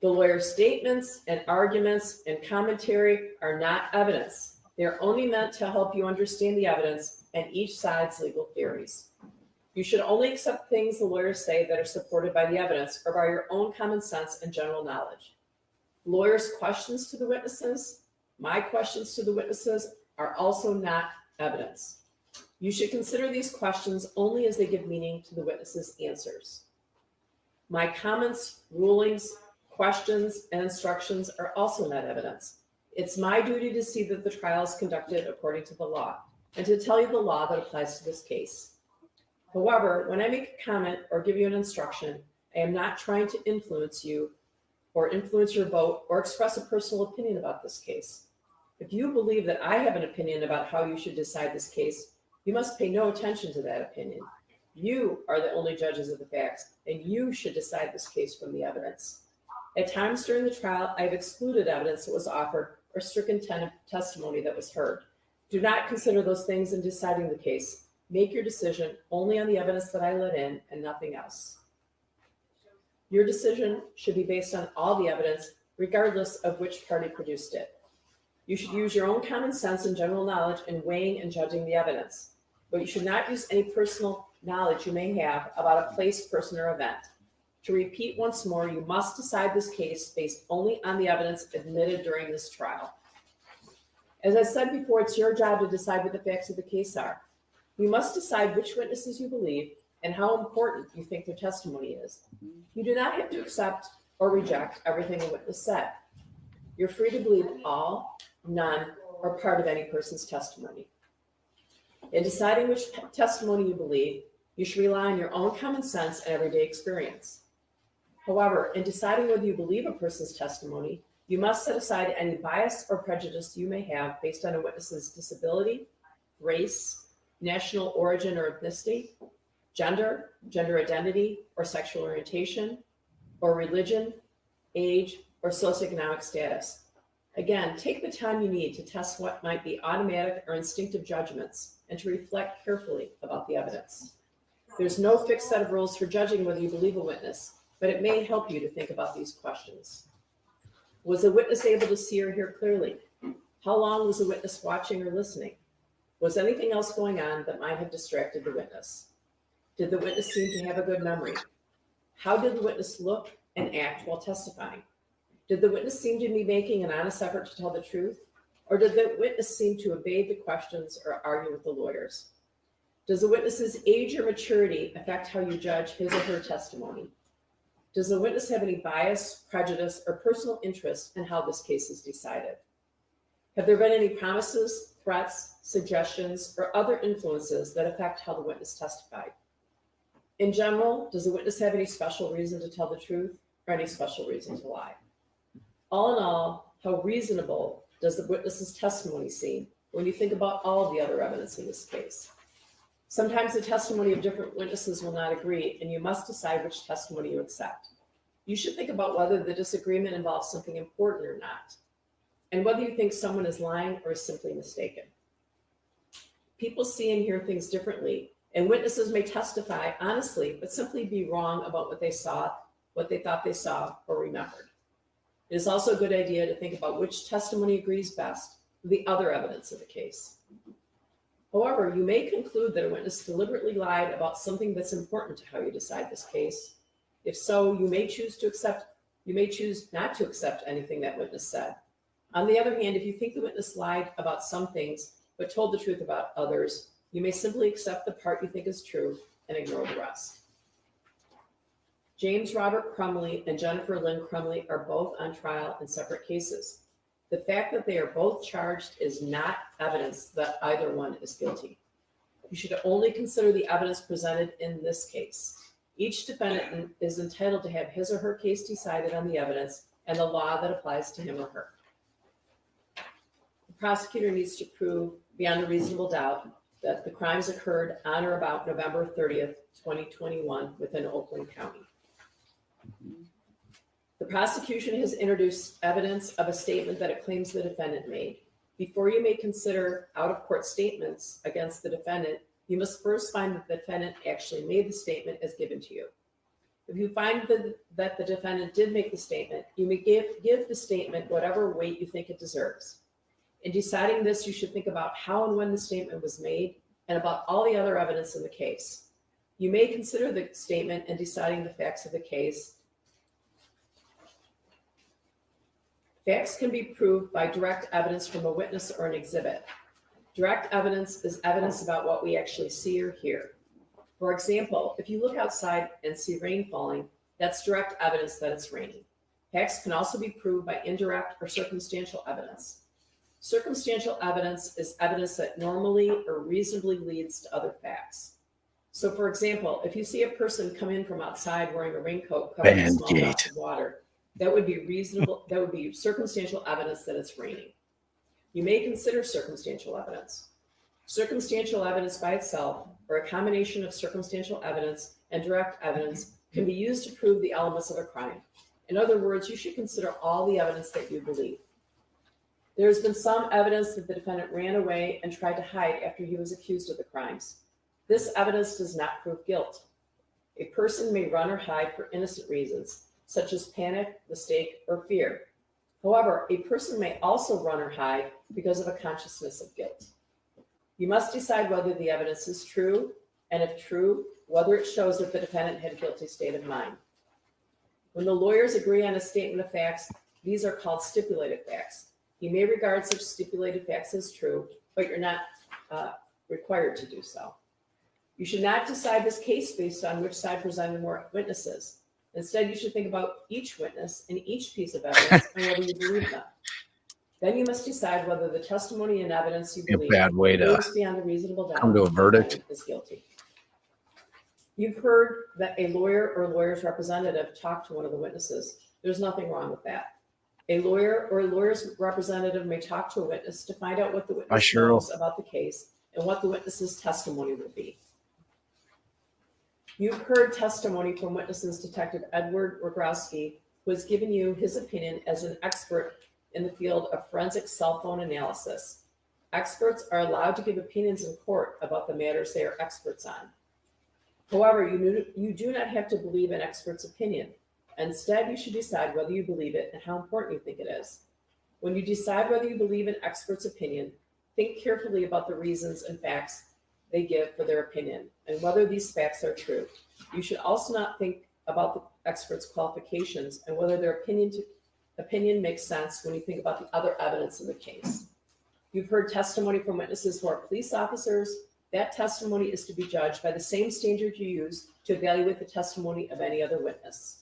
The lawyer's statements and arguments and commentary are not evidence. They are only meant to help you understand the evidence and each side's legal theories. You should only accept things the lawyers say that are supported by the evidence or by your own common sense and general knowledge. Lawyers' questions to the witnesses, my questions to the witnesses, are also not evidence. You should consider these questions only as they give meaning to the witnesses' answers. My comments, rulings, questions, and instructions are also not evidence. It's my duty to see that the trial is conducted according to the law and to tell you the law that applies to this case. However, when I make a comment or give you an instruction, I am not trying to influence you or influence your vote or express a personal opinion about this case. If you believe that I have an opinion about how you should decide this case, you must pay no attention to that opinion. You are the only judges of the facts, and you should decide this case from the evidence. At times during the trial, I have excluded evidence that was offered or stricken testimony that was heard. Do not consider those things in deciding the case. Make your decision only on the evidence that I let in and nothing else. Your decision should be based on all the evidence, regardless of which party produced it. You should use your own common sense and general knowledge in weighing and judging the evidence, but you should not use any personal knowledge you may have about a place, person, or event. To repeat once more, you must decide this case based only on the evidence admitted during this trial. As I said before, it's your job to decide what the facts of the case are. You must decide which witnesses you believe and how important you think their testimony is. You do not have to accept or reject everything a witness said. You're free to believe all, none, or part of any person's testimony. In deciding which testimony you believe, you should rely on your own common sense and everyday experience. However, in deciding whether you believe a person's testimony, you must set aside any bias or prejudice you may have based on a witness's disability, race, national origin or ethnicity, gender, gender identity, or sexual orientation, or religion, age, or socioeconomic status. Again, take the time you need to test what might be automatic or instinctive judgments and to reflect carefully about the evidence. There's no fixed set of rules for judging whether you believe a witness, but it may help you to think about these questions. Was the witness able to see or hear clearly? How long was the witness watching or listening? Was anything else going on that might have distracted the witness? Did the witness seem to have a good memory? How did the witness look and act while testifying? Did the witness seem to be making an honest effort to tell the truth? Or did the witness seem to evade the questions or argue with the lawyers? Does the witness's age or maturity affect how you judge his or her testimony? Does the witness have any bias, prejudice, or personal interest in how this case is decided? Have there been any promises, threats, suggestions, or other influences that affect how the witness testified? In general, does the witness have any special reason to tell the truth or any special reason to lie? All in all, how reasonable does the witness's testimony seem when you think about all the other evidence in this case? Sometimes the testimony of different witnesses will not agree, and you must decide which testimony you accept. You should think about whether the disagreement involves something important or not, and whether you think someone is lying or is simply mistaken. People see and hear things differently, And witnesses may testify honestly, but simply be wrong about what they saw, what they thought they saw or remembered. It is also a good idea to think about which testimony agrees best with the other evidence of the case. However, you may conclude that a witness deliberately lied about something that's important to how you decide this case. If so, you may choose not to accept anything that witness said. On the other hand, if you think the witness lied about some things but told the truth about others, you may simply accept the part you think is true and ignore the rest. James Robert Crumbley and Jennifer Lynn Crumbley are both on trial in separate cases. The fact that they are both charged is not evidence that either one is guilty. You should only consider the evidence presented in this case. Each defendant is entitled to have his or her case decided on the evidence and the law that applies to him or her. The prosecutor needs to prove beyond a reasonable doubt that the crimes occurred on or about November 30th, 2021 within Oakland County. The prosecution has introduced evidence of a statement that it claims the defendant made. Before you may consider out-of-court statements against the defendant, you must first find that the defendant actually made the statement as given to you. If you find that the defendant did make the statement, you may give the statement whatever weight you think it deserves. In deciding this, you should think about how and when the statement was made and about all the other evidence in the case. You may consider the statement in deciding the facts of the case. Facts can be proved by direct evidence from a witness or an exhibit. Direct evidence is evidence about what we actually see or hear. For example, if you look outside and see rain falling, that's direct evidence that it's raining. Facts can also be proved by indirect or circumstantial evidence. Circumstantial evidence is evidence that normally or reasonably leads to other facts. So for example, if you see a person come in from outside wearing a raincoat covered in small drops of water, that would be circumstantial evidence that it's raining. You may consider circumstantial evidence. Circumstantial evidence by itself, or a combination of circumstantial evidence and direct evidence, can be used to prove the elements of a crime. In other words, you should consider all the evidence that you believe. There has been some evidence that the defendant ran away and tried to hide after he was accused of the crimes. This evidence does not prove guilt. A person may run or hide for innocent reasons, such as panic, mistake, or fear. However, a person may also run or hide because of a consciousness of guilt. You must decide whether the evidence is true, and if true, whether it shows that the defendant had a guilty state of mind. When the lawyers agree on a statement of facts, these are called stipulated facts. You may regard such stipulated facts as true, but you're not required to do so. You should not decide this case based on which side presented more witnesses. Instead, you should think about each witness and each piece of evidence and whether you believe them. Then you must decide whether the testimony and evidence you believe bad way to proves beyond a reasonable doubt come to a that the verdict. defendant is guilty. You've heard that a lawyer or lawyer's representative talked to one of the witnesses. There's nothing wrong with that. A lawyer or a lawyer's representative may talk to a witness to find out what the witness knows about the case and what the witness's testimony will be. You've heard testimony from witnesses Detective Edward Rogowski, who has given you his opinion as an expert in the field of forensic cell phone analysis. Experts are allowed to give opinions in court about the matters they are experts on. However, you do not have to believe an expert's opinion. Instead, you should decide whether you believe it and how important you think it is. When you decide whether you believe an expert's opinion, think carefully about the reasons and facts they give for their opinion and whether these facts are true. You should also not think about the expert's qualifications and whether their opinion makes sense when you think about the other evidence in the case. You've heard testimony from witnesses who are police officers. That testimony is to be judged by the same standard you use to evaluate the testimony of any other witness.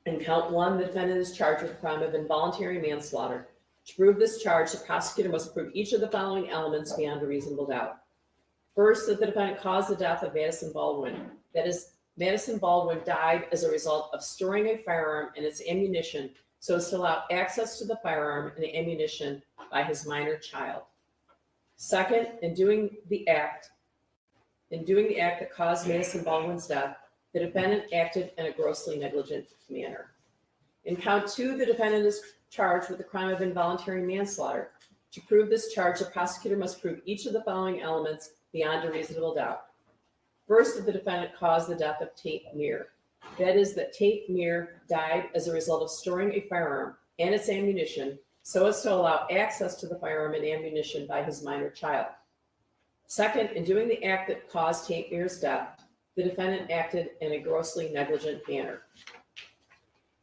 In count one, the defendant is charged with the crime of involuntary manslaughter. To prove this charge, the prosecutor must prove each of the following elements beyond a reasonable doubt. First, that the defendant caused the death of Madison Baldwin. That is, Madison Baldwin died as a result of storing a firearm and its ammunition so as to allow access to the firearm and the ammunition by his minor child. Second, in doing the act that caused Madison Baldwin's death, the defendant acted in a grossly negligent manner. In count two, the defendant is charged with the crime of involuntary manslaughter. To prove this charge, the prosecutor must prove each of the following elements beyond a reasonable doubt. First, that the defendant caused the death of Tate Meir. That is, that Tate Meir died as a result of storing a firearm and its ammunition so as to allow access to the firearm and ammunition by his minor child. Second, in doing the act that caused Tate Meir's death, the defendant acted in a grossly negligent manner.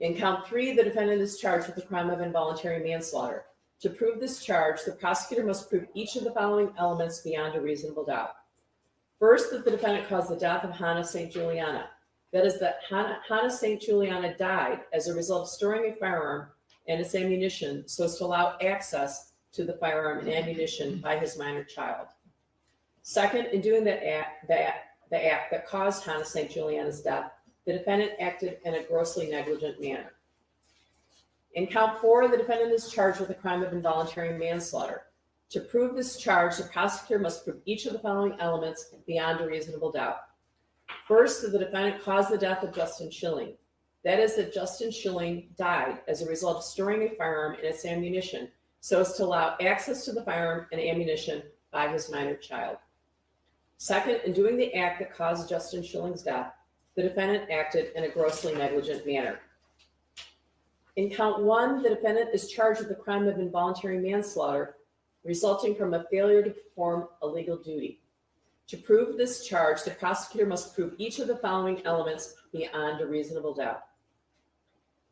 In count 3, the defendant is charged with the crime of involuntary manslaughter. To prove this charge, the prosecutor must prove each of the following elements beyond a reasonable doubt. First, that the defendant caused the death of Hannah St. Juliana. That is, that Hannah St. Juliana died as a result of storing a firearm and its ammunition so as to allow access to the firearm and ammunition by his minor child. Second, in doing the act that caused Hannah St. Juliana's death, the defendant acted in a grossly negligent manner. In count 4, the defendant is charged with the crime of involuntary manslaughter. To prove this charge, the prosecutor must prove each of the following elements beyond a reasonable doubt. First, that the defendant caused the death of Justin Schilling. That is, that Justin Schilling died as a result of storing a firearm and its ammunition so as to allow access to the firearm and ammunition by his minor child. Second, in doing the act that caused Justin Schilling's death, the defendant acted in a grossly negligent manner. In count 1, the defendant is charged with the crime of involuntary manslaughter resulting from a failure to perform a legal duty. To prove this charge, the prosecutor must prove each of the following elements beyond a reasonable doubt.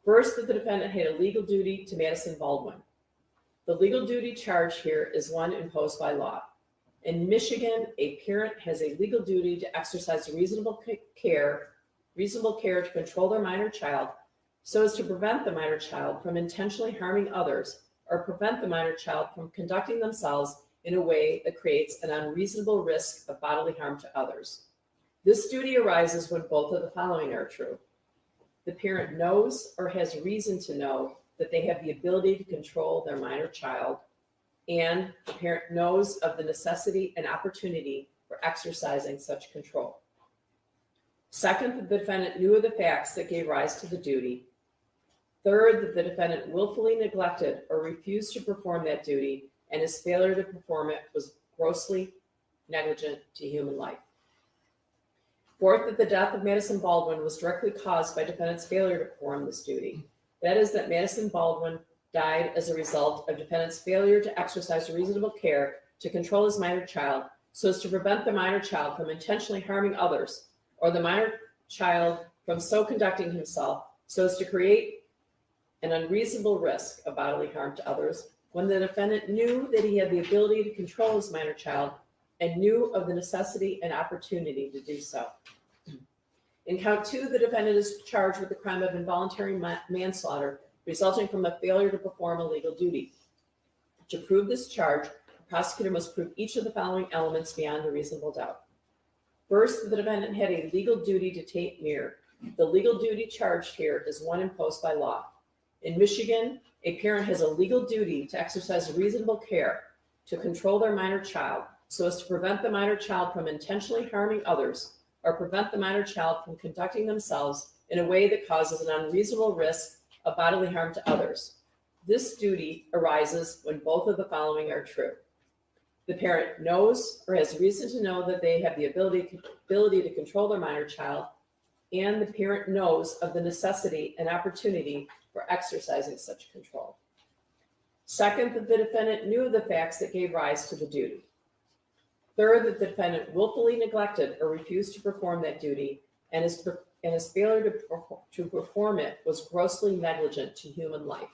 First, that the defendant had a legal duty to Madison Baldwin. The legal duty charge here is one imposed by law. In Michigan, a parent has a legal duty to exercise reasonable care to control their minor child so as to prevent the minor child from intentionally harming others or prevent the minor child from conducting themselves in a way that creates an unreasonable risk of bodily harm to others. This duty arises when both of the following are true. The parent knows or has reason to know that they have the ability to control their minor child, and the parent knows of the necessity and opportunity for exercising such control. Second, that the defendant knew of the facts that gave rise to the duty. Third, that the defendant willfully neglected or refused to perform that duty, and his failure to perform it was grossly negligent to human life. Fourth, that the death of Madison Baldwin was directly caused by defendant's failure to perform this duty. That is, that Madison Baldwin died as a result of defendant's failure to exercise reasonable care to control his minor child so as to prevent the minor child from intentionally harming others, or the minor child from so conducting himself so as to create an unreasonable risk of bodily harm to others, when the defendant knew that he had the ability to control his minor child and knew of the necessity and opportunity to do so. In count 2, the defendant is charged with the crime of involuntary manslaughter resulting from a failure to perform a legal duty. To prove this charge, the prosecutor must prove each of the following elements beyond a reasonable doubt. First, the defendant had a legal duty to Tate Meir. The legal duty charged here is one imposed by law. In Michigan, a parent has a legal duty to exercise reasonable care to control their minor child so as to prevent the minor child from intentionally harming others or prevent the minor child from conducting themselves in a way that causes an unreasonable risk of bodily harm to others. This duty arises when both of the following are true. The parent knows or has reason to know that they have the ability to control their minor child, and the parent knows of the necessity and opportunity for exercising such control. Second, that the defendant knew of the facts that gave rise to the duty. Third, that the defendant willfully neglected or refused to perform that duty, and his failure to perform it was grossly negligent to human life.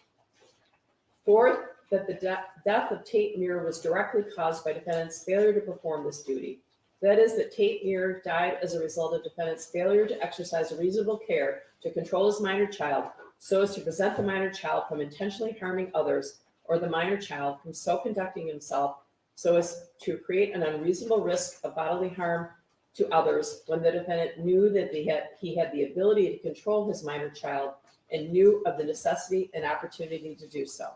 Fourth, that the death of Tate Meir was directly caused by defendant's failure to perform this duty. That is, that Tate Meir died as a result of defendant's failure to exercise reasonable care to control his minor child so as to prevent the minor child from intentionally harming others or the minor child from so conducting himself so as to create an unreasonable risk of bodily harm to others, when the defendant knew that he had the ability to control his minor child and knew of the necessity and opportunity to do so.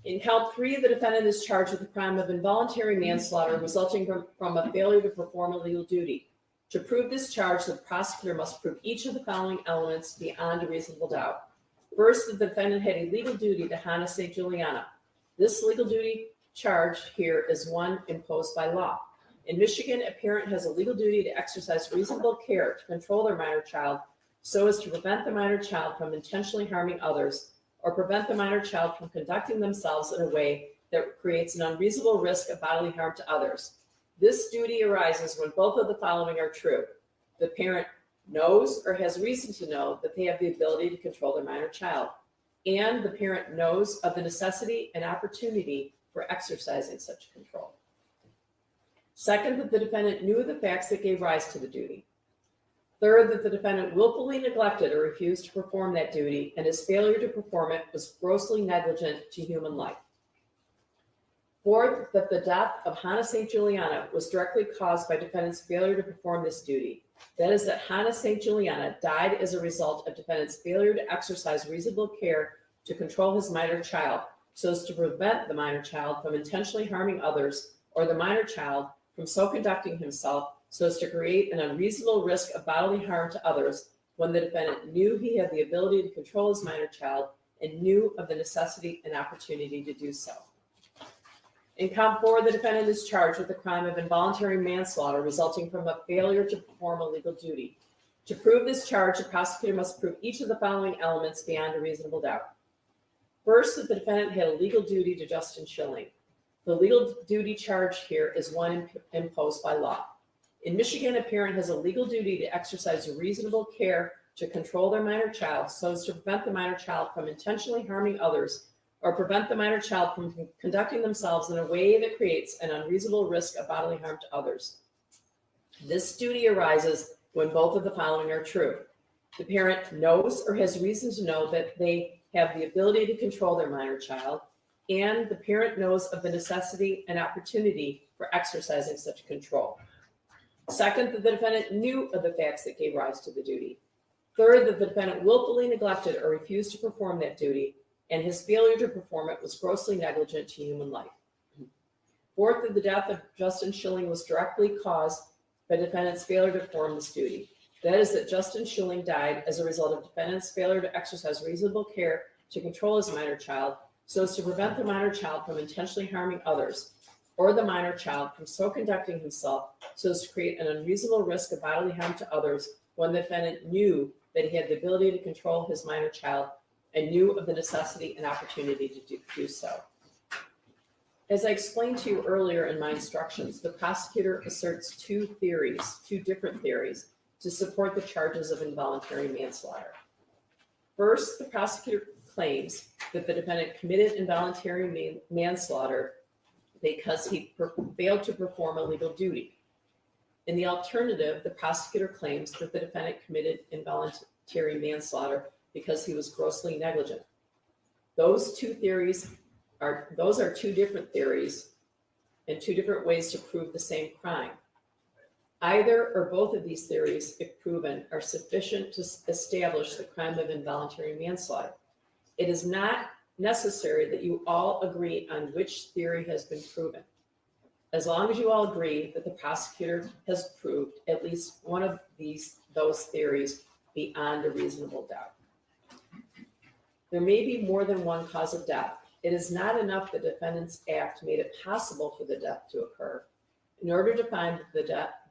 In count 3, the defendant is charged with the crime of involuntary manslaughter resulting from a failure to perform a legal duty. To prove this charge, the prosecutor must prove each of the following elements beyond a reasonable doubt. First, the defendant had a legal duty to Hannah St. Juliana. This legal duty charge here is one imposed by law. In Michigan, a parent has a legal duty to exercise reasonable care to control their minor child so as to prevent the minor child from intentionally harming others or prevent the minor child from conducting themselves in a way that creates an unreasonable risk of bodily harm to others. This duty arises when both of the following are true. The parent knows or has reason to know that they have the ability to control their minor child, and the parent knows of the necessity and opportunity for exercising such control. Second, that the defendant knew the facts that gave rise to the duty. Third, that the defendant willfully neglected or refused to perform that duty, and his failure to perform it was grossly negligent to human life. Fourth, that the death of Hannah St. Juliana was directly caused by defendant's failure to perform this duty. That is, that Hannah St. Juliana died as a result of defendant's failure to exercise reasonable care to control his minor child, so as to prevent the minor child from intentionally harming others, or the minor child from so conducting himself so as to create an unreasonable risk of bodily harm to others, when the defendant knew he had the ability to control his minor child and knew of the necessity and opportunity to do so. In count 4, the defendant is charged with the crime of involuntary manslaughter resulting from a failure to perform a legal duty. To prove this charge, the prosecutor must prove each of the following elements beyond a reasonable doubt. First, that the defendant had a legal duty to Justin Schilling. The legal duty charge here is one imposed by law. In Michigan, a parent has a legal duty to exercise reasonable care to control their minor child so as to prevent the minor child from intentionally harming others or prevent the minor child from conducting themselves in a way that creates an unreasonable risk of bodily harm to others. This duty arises when both of the following are true. The parent knows or has reason to know that they have the ability to control their minor child, and the parent knows of the necessity and opportunity for exercising such control. Second, that the defendant knew of the facts that gave rise to the duty. Third, that the defendant willfully neglected or refused to perform that duty, and his failure to perform it was grossly negligent to human life. Fourth, that the death of Justin Schilling was directly caused by defendant's failure to perform this duty. That is, that Justin Schilling died as a result of defendant's failure to exercise reasonable care to control his minor child so as to prevent the minor child from intentionally harming others, or the minor child from so conducting himself so as to create an unreasonable risk of bodily harm to others, when the defendant knew that he had the ability to control his minor child and knew of the necessity and opportunity to do so. As I explained to you earlier in my instructions, the prosecutor asserts two different theories, to support the charges of involuntary manslaughter. First, the prosecutor claims that the defendant committed involuntary manslaughter because he failed to perform a legal duty. In the alternative, the prosecutor claims that the defendant committed involuntary manslaughter because he was grossly negligent. Those are two different theories and two different ways to prove the same crime. Either or both of these theories, if proven, are sufficient to establish the crime of involuntary manslaughter. It is not necessary that you all agree on which theory has been proven, as long as you all agree that the prosecutor has proved at least one of those theories beyond a reasonable doubt. There may be more than one cause of death. It is not enough the defendant's act made it possible for the death to occur. In order to find the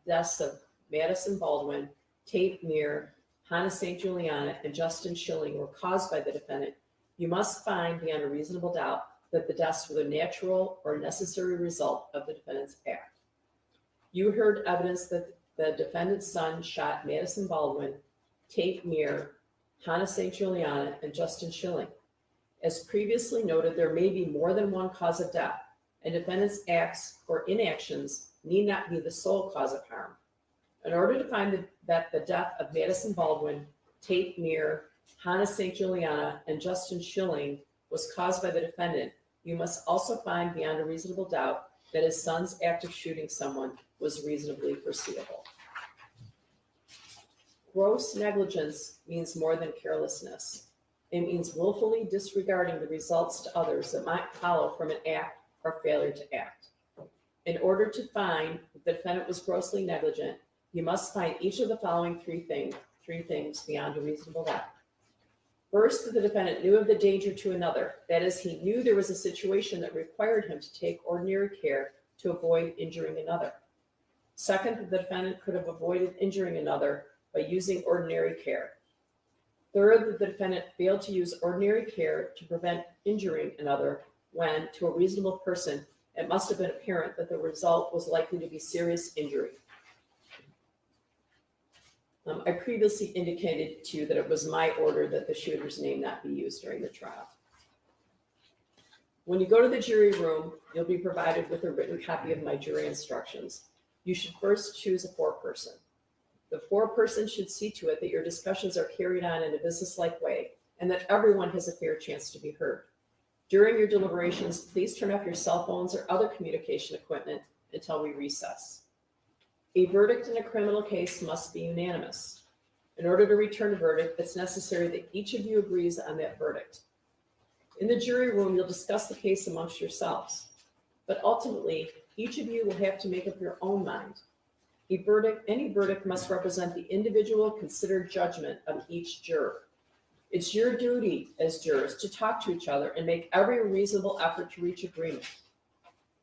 deaths of Madison Baldwin, Tate Meir, Hannah St. Juliana, and Justin Schilling were caused by the defendant, you must find beyond a reasonable doubt that the deaths were the natural or necessary result of the defendant's act. You heard evidence that the defendant's son shot Madison Baldwin, Tate Meir, Hannah St. Juliana, and Justin Schilling. As previously noted, there may be more than one cause of death, and defendant's acts or inactions need not be the sole cause of harm. In order to find that the death of Madison Baldwin, Tate Meir, Hannah St. Juliana, and Justin Schilling was caused by the defendant, you must also find beyond a reasonable doubt that his son's act of shooting someone was reasonably foreseeable. Gross negligence means more than carelessness. It means willfully disregarding the results to others that might follow from an act or failure to act. In order to find that the defendant was grossly negligent, you must find each of the following three things beyond a reasonable doubt. First, that the defendant knew of the danger to another. That is, he knew there was a situation that required him to take ordinary care to avoid injuring another. Second, that the defendant could have avoided injuring another by using ordinary care. Third, that the defendant failed to use ordinary care to prevent injuring another when, to a reasonable person, it must have been apparent that the result was likely to be serious injury. I previously indicated to you that it was my order that the shooter's name not be used during the trial. When you go to the jury room, you'll be provided with a written copy of my jury instructions. You should first choose a foreperson. The foreperson should see to it that your discussions are carried on in a businesslike way and that everyone has a fair chance to be heard. During your deliberations, please turn off your cell phones or other communication equipment until we recess. A verdict in a criminal case must be unanimous. In order to return a verdict, it's necessary that each of you agrees on that verdict. In the jury room, you'll discuss the case amongst yourselves, but ultimately, each of you will have to make up your own mind. Any verdict must represent the individual considered judgment of each juror. It's your duty as jurors to talk to each other and make every reasonable effort to reach agreement.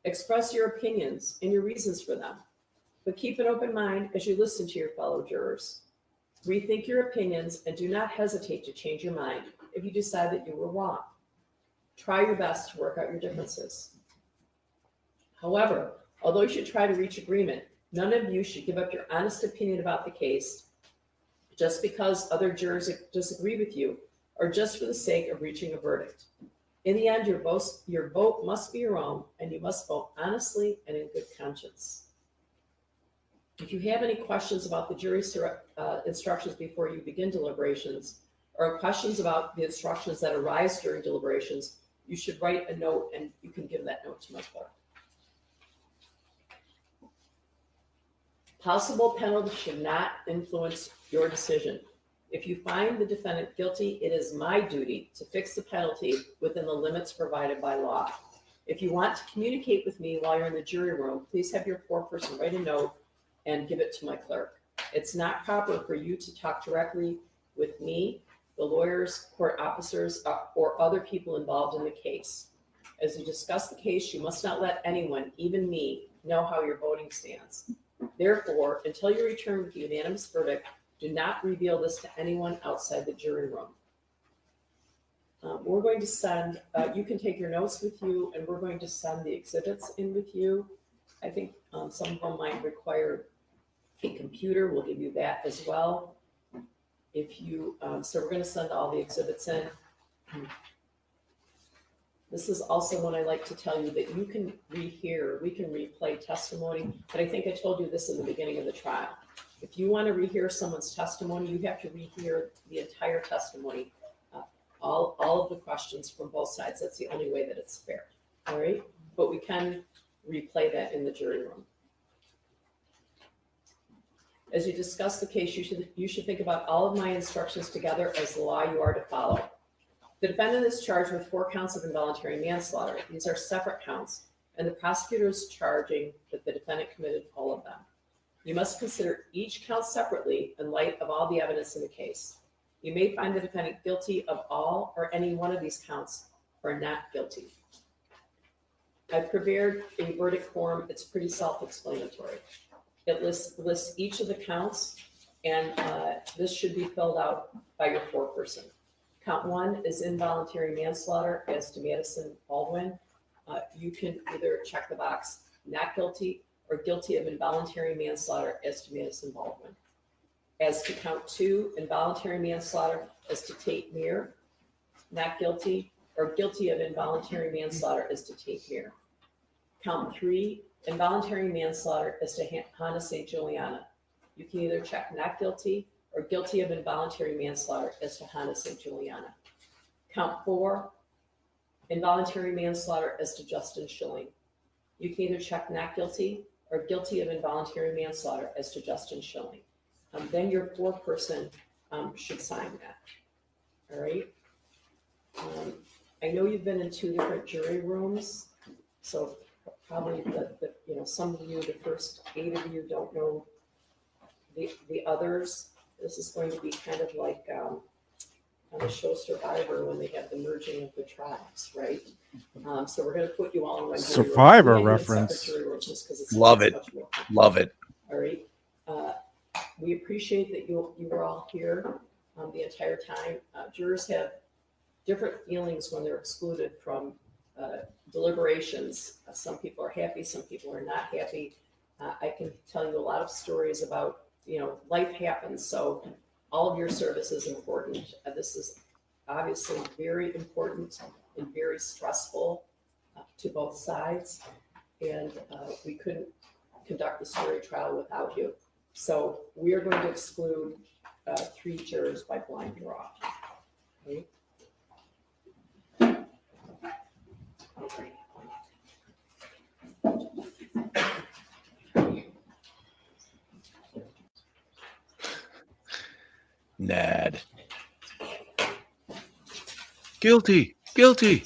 Express your opinions and your reasons for them, but keep an open mind as you listen to your fellow jurors. Rethink your opinions and do not hesitate to change your mind if you decide that you were wrong. Try your best to work out your differences. However, although you should try to reach agreement, none of you should give up your honest opinion about the case just because other jurors disagree with you or just for the sake of reaching a verdict. In the end, your vote must be your own, and you must vote honestly and in good conscience. If you have any questions about the jury instructions before you begin deliberations, or questions about the instructions that arise during deliberations, you should write a note and you can give that note to my clerk. Possible penalty should not influence your decision. If you find the defendant guilty, it is my duty to fix the penalty within the limits provided by law. If you want to communicate with me while you're in the jury room, please have your foreperson write a note and give it to my clerk. It's not proper for you to talk directly with me, the lawyers, court officers, or other people involved in the case. As you discuss the case, you must not let anyone, even me, know how your voting stands. Therefore, until you return with a unanimous verdict, do not reveal this to anyone outside the jury room. We're going to send, you can take your notes with you, and we're going to send the exhibits in with you. I think some of them might require a computer. We'll give you that as well. If you, so we're going to send all the exhibits in. This is also when I like to tell you that you can rehear, we can replay testimony, but I think I told you this in the beginning of the trial. If you want to rehear someone's testimony, you have to rehear the entire testimony, all of the questions from both sides. That's the only way that it's fair, all right? But we can replay that in the jury room. As you discuss the case, you should think about all of my instructions together as the law you are to follow. The defendant is charged with 4 counts of involuntary manslaughter. These are separate counts, and the prosecutor is charging that the defendant committed all of them. You must consider each count separately in light of all the evidence in the case. You may find the defendant guilty of all or any one of these counts or not guilty. I prepared a verdict form. It's pretty self-explanatory. It lists each of the counts, and this should be filled out by your foreperson. Count 1 is involuntary manslaughter as to Madison Baldwin. You can either check the box not guilty or guilty of involuntary manslaughter as to Madison Baldwin. As to count 2, involuntary manslaughter as to Tate Meir, not guilty, or guilty of involuntary manslaughter as to Tate Meir. Count 3, involuntary manslaughter as to Hannah St. Juliana. You can either check not guilty or guilty of involuntary manslaughter as to Hannah St. Juliana. Count 4, involuntary manslaughter as to Justin Schilling. You can either check not guilty or guilty of involuntary manslaughter as to Justin Schilling. Then your foreperson should sign that. All right. I know you've been in 2 different jury rooms, so probably some of you, the first 8 of you, don't know the others. This is going to be kind of like on the show Survivor when they had the merging of the tribes, right? So we're gonna put you all in one jury room. Survivor We can't do a separate reference. jury room just 'cause it's Love it. much more Love it. all right. We appreciate that you were all here the entire time. Jurors have different feelings when they're excluded from deliberations. Some people are happy, some people are not happy. I can tell you a lot of stories about, life happens, so all of your service is important. This is obviously very important and very stressful to both sides. And we couldn't conduct this jury trial without you. So we are going to exclude 3 jurors by blind draw. Okay? Nad. Guilty. Guilty.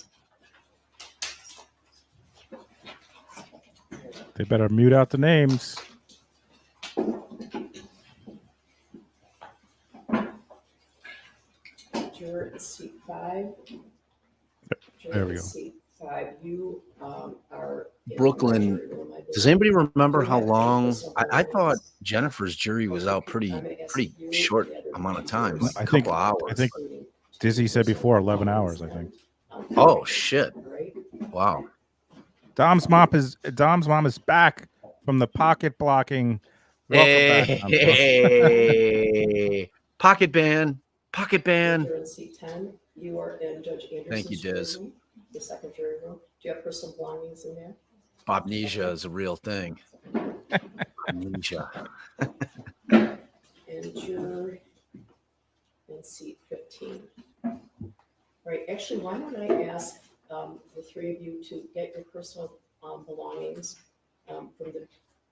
They better mute out the names. Juror in seat 5. There we in go. Seat 5, you are in Brooklyn, the jury room, I Does believe. anybody remember how Do you have long? any I thought belongings? Jennifer's jury was out pretty I'm gonna ask pretty you short and the other amount of two time, jurors, like a I think- couple hours. I think including Dizzy said before 11 hours, I think. Oh shit! All right. Wow. Dom's mom is back from the pocket blocking. Welcome back, Dom. Hey, pocket ban. You're in seat 10. You are in Judge Anderson's Thank you, jury Diz. room, the second jury room. Do you have personal belongings in there? Amnesia is a real thing. Amnesia. And you're in seat 15. All right, actually, why don't I ask the 3 of you to get your personal belongings from the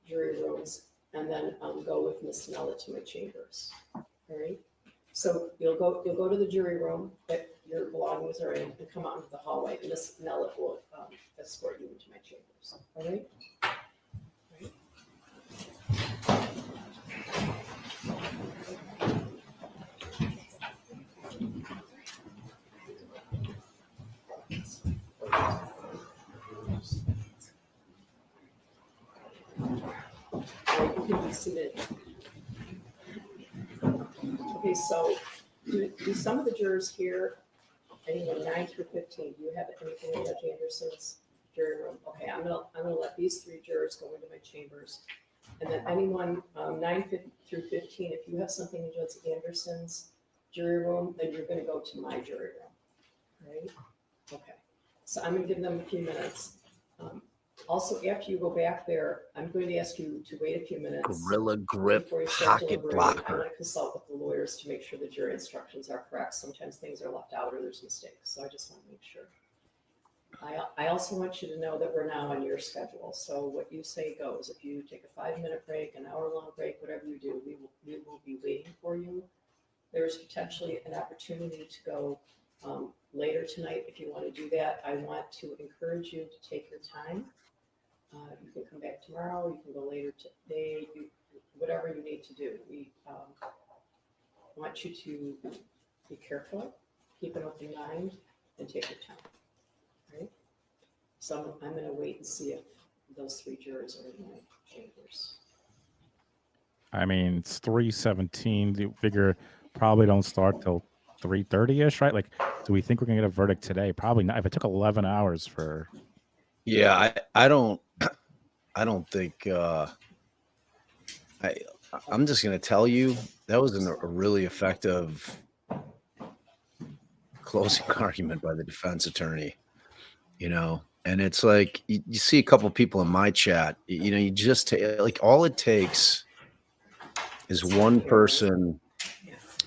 jury rooms and then go with Miss Nella to my chambers. All right? So you'll go to the jury room that your belongings are in and come out into the hallway. And Miss Nella will escort you into my chambers. All right? You can be seated. Okay, so do some of the jurors here, anyone 9 through 15, do you have anything in Judge Anderson's jury room? Okay, I'm gonna let these 3 jurors go into my chambers. And then anyone 9 through 15, if you have something in Judge Anderson's jury room, then you're gonna go to my jury room, right? Okay, so I'm gonna give them a few minutes. Also, after you go back there, I'm going to ask you to wait a few minutes. Gorilla grip Before you start pocket deliberating. I'm blocker. going to consult with the lawyers to make sure the jury instructions are correct. Sometimes things are left out or there's mistakes, so I just want to make sure. I also want you to know that we're now on your schedule, so what you say goes. If you take a 5-minute break, an hour-long break, whatever you do, we will be waiting for you. There's potentially an opportunity to go later tonight if you want to do that. I want to encourage you to take your time. You can come back tomorrow, you can go later today, whatever you need to do. We want you to be careful, keep an open mind, and take your time. Right? So I'm going to wait and see if those 3 jurors are in my chambers. I mean, it's 3:17. You figure probably don't start till 3:30ish, right? Like, do we think we're gonna get a verdict today? Probably not. If it took 11 hours for, Yeah, I don't think I'm just gonna tell you that was a really effective closing argument by the defense attorney, and it's like you see a couple people in my chat, you just like all it takes is one person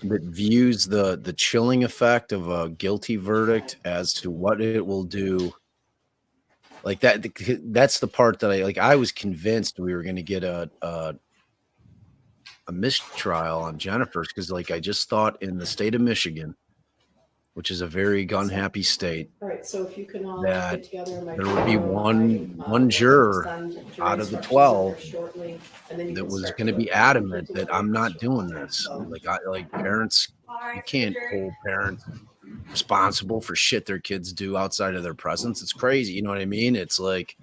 that views the chilling effect of a guilty verdict as to what it will do. Like that's the part that I was convinced we were going to get a mistrial on Jennifer's, because I just thought in the state of Michigan, which is a very gun happy state, All right, so if you can all that get together in my there would be jury room, one juror send jury out of the instructions in 12 there shortly, and then you that can was start going to be deliberating. adamant You can that deliberating I'm not this doing year. this. So, Parents You can't hold parents responsible for shit their kids do outside of their presence. It's crazy. You know what I mean? It's like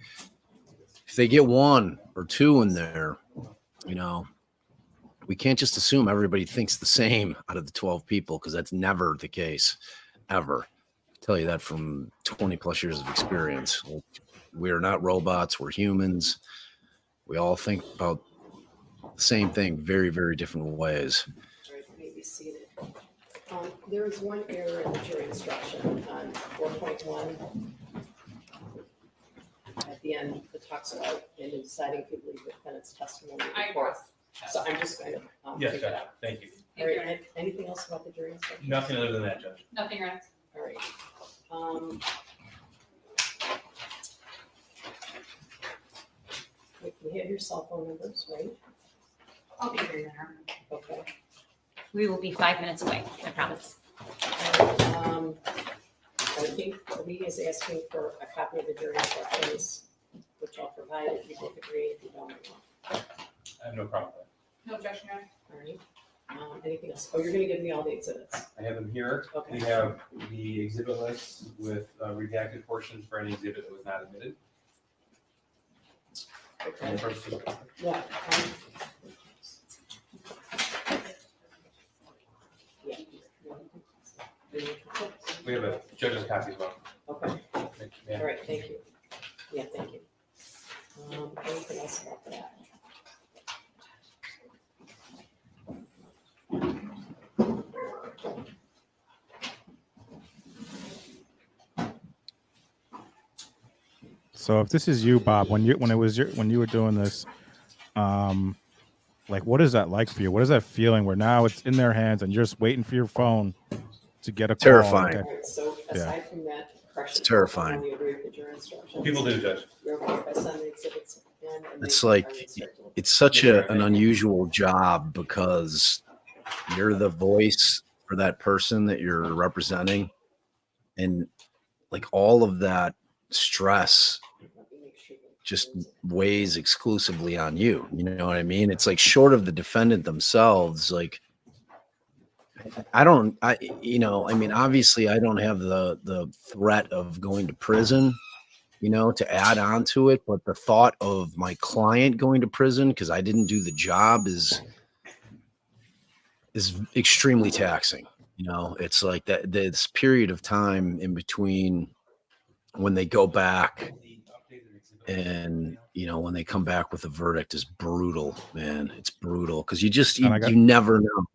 if they get 1 or 2 in there, you know, we can't just assume everybody thinks the same out of the 12 people, because that's never the case, ever. I tell you that from 20 plus years of experience. We are not robots. We're humans. We all think about the same thing very, very different ways. All right, maybe seated. There is one error in the jury instruction on 4.1. At the end, it talks about in deciding if you believe the defendant's testimony in court. So I'm just going to Yes, take Judge, that out. thank you. All right, anything else about the jury instruction? Nothing other than that, Judge. Nothing, right? All right. You have your cell phone numbers, right? I'll be here now. Okay. We will be 5 minutes away, I promise. I think Lee is asking for a copy of the jury instructions, which I'll provide if you both agree, if you don't. I have no problem with No objection, Your Honor. All right. Anything else? Oh, you're gonna give me all the exhibits. that. I have them here. Okay. We have the exhibit list with redacted portions for any exhibit that was not admitted. Okay. And first- Yeah. Yeah. We have a judge's copy as well. Okay, Yeah. all right, thank you. Yeah, thank you. Anything else about that? So if this is you, Bob, when you were doing this, like what is that like for you? What is that feeling where now it's in their hands and you're just waiting for your phone to get a call? Terrifying. All right, so aside from that, question. It's terrifying. You agree with the jury instructions? People do, Judge. You're okay if I send the exhibits in and It's they- like- are they circulated? It's such an unusual job because you're the voice for that person that you're representing. And like all of that stress Let me make sure that- just weighs exclusively on you. You know what I mean? It's like short of the defendant themselves, like I mean, obviously I don't have the threat of going to prison, you know, to add on to it, but the thought of my client going to prison because I didn't do the job is extremely taxing. You know, it's like that this period of time in between when they go back and you know when they come back with a verdict is brutal, man. It's brutal because you never know.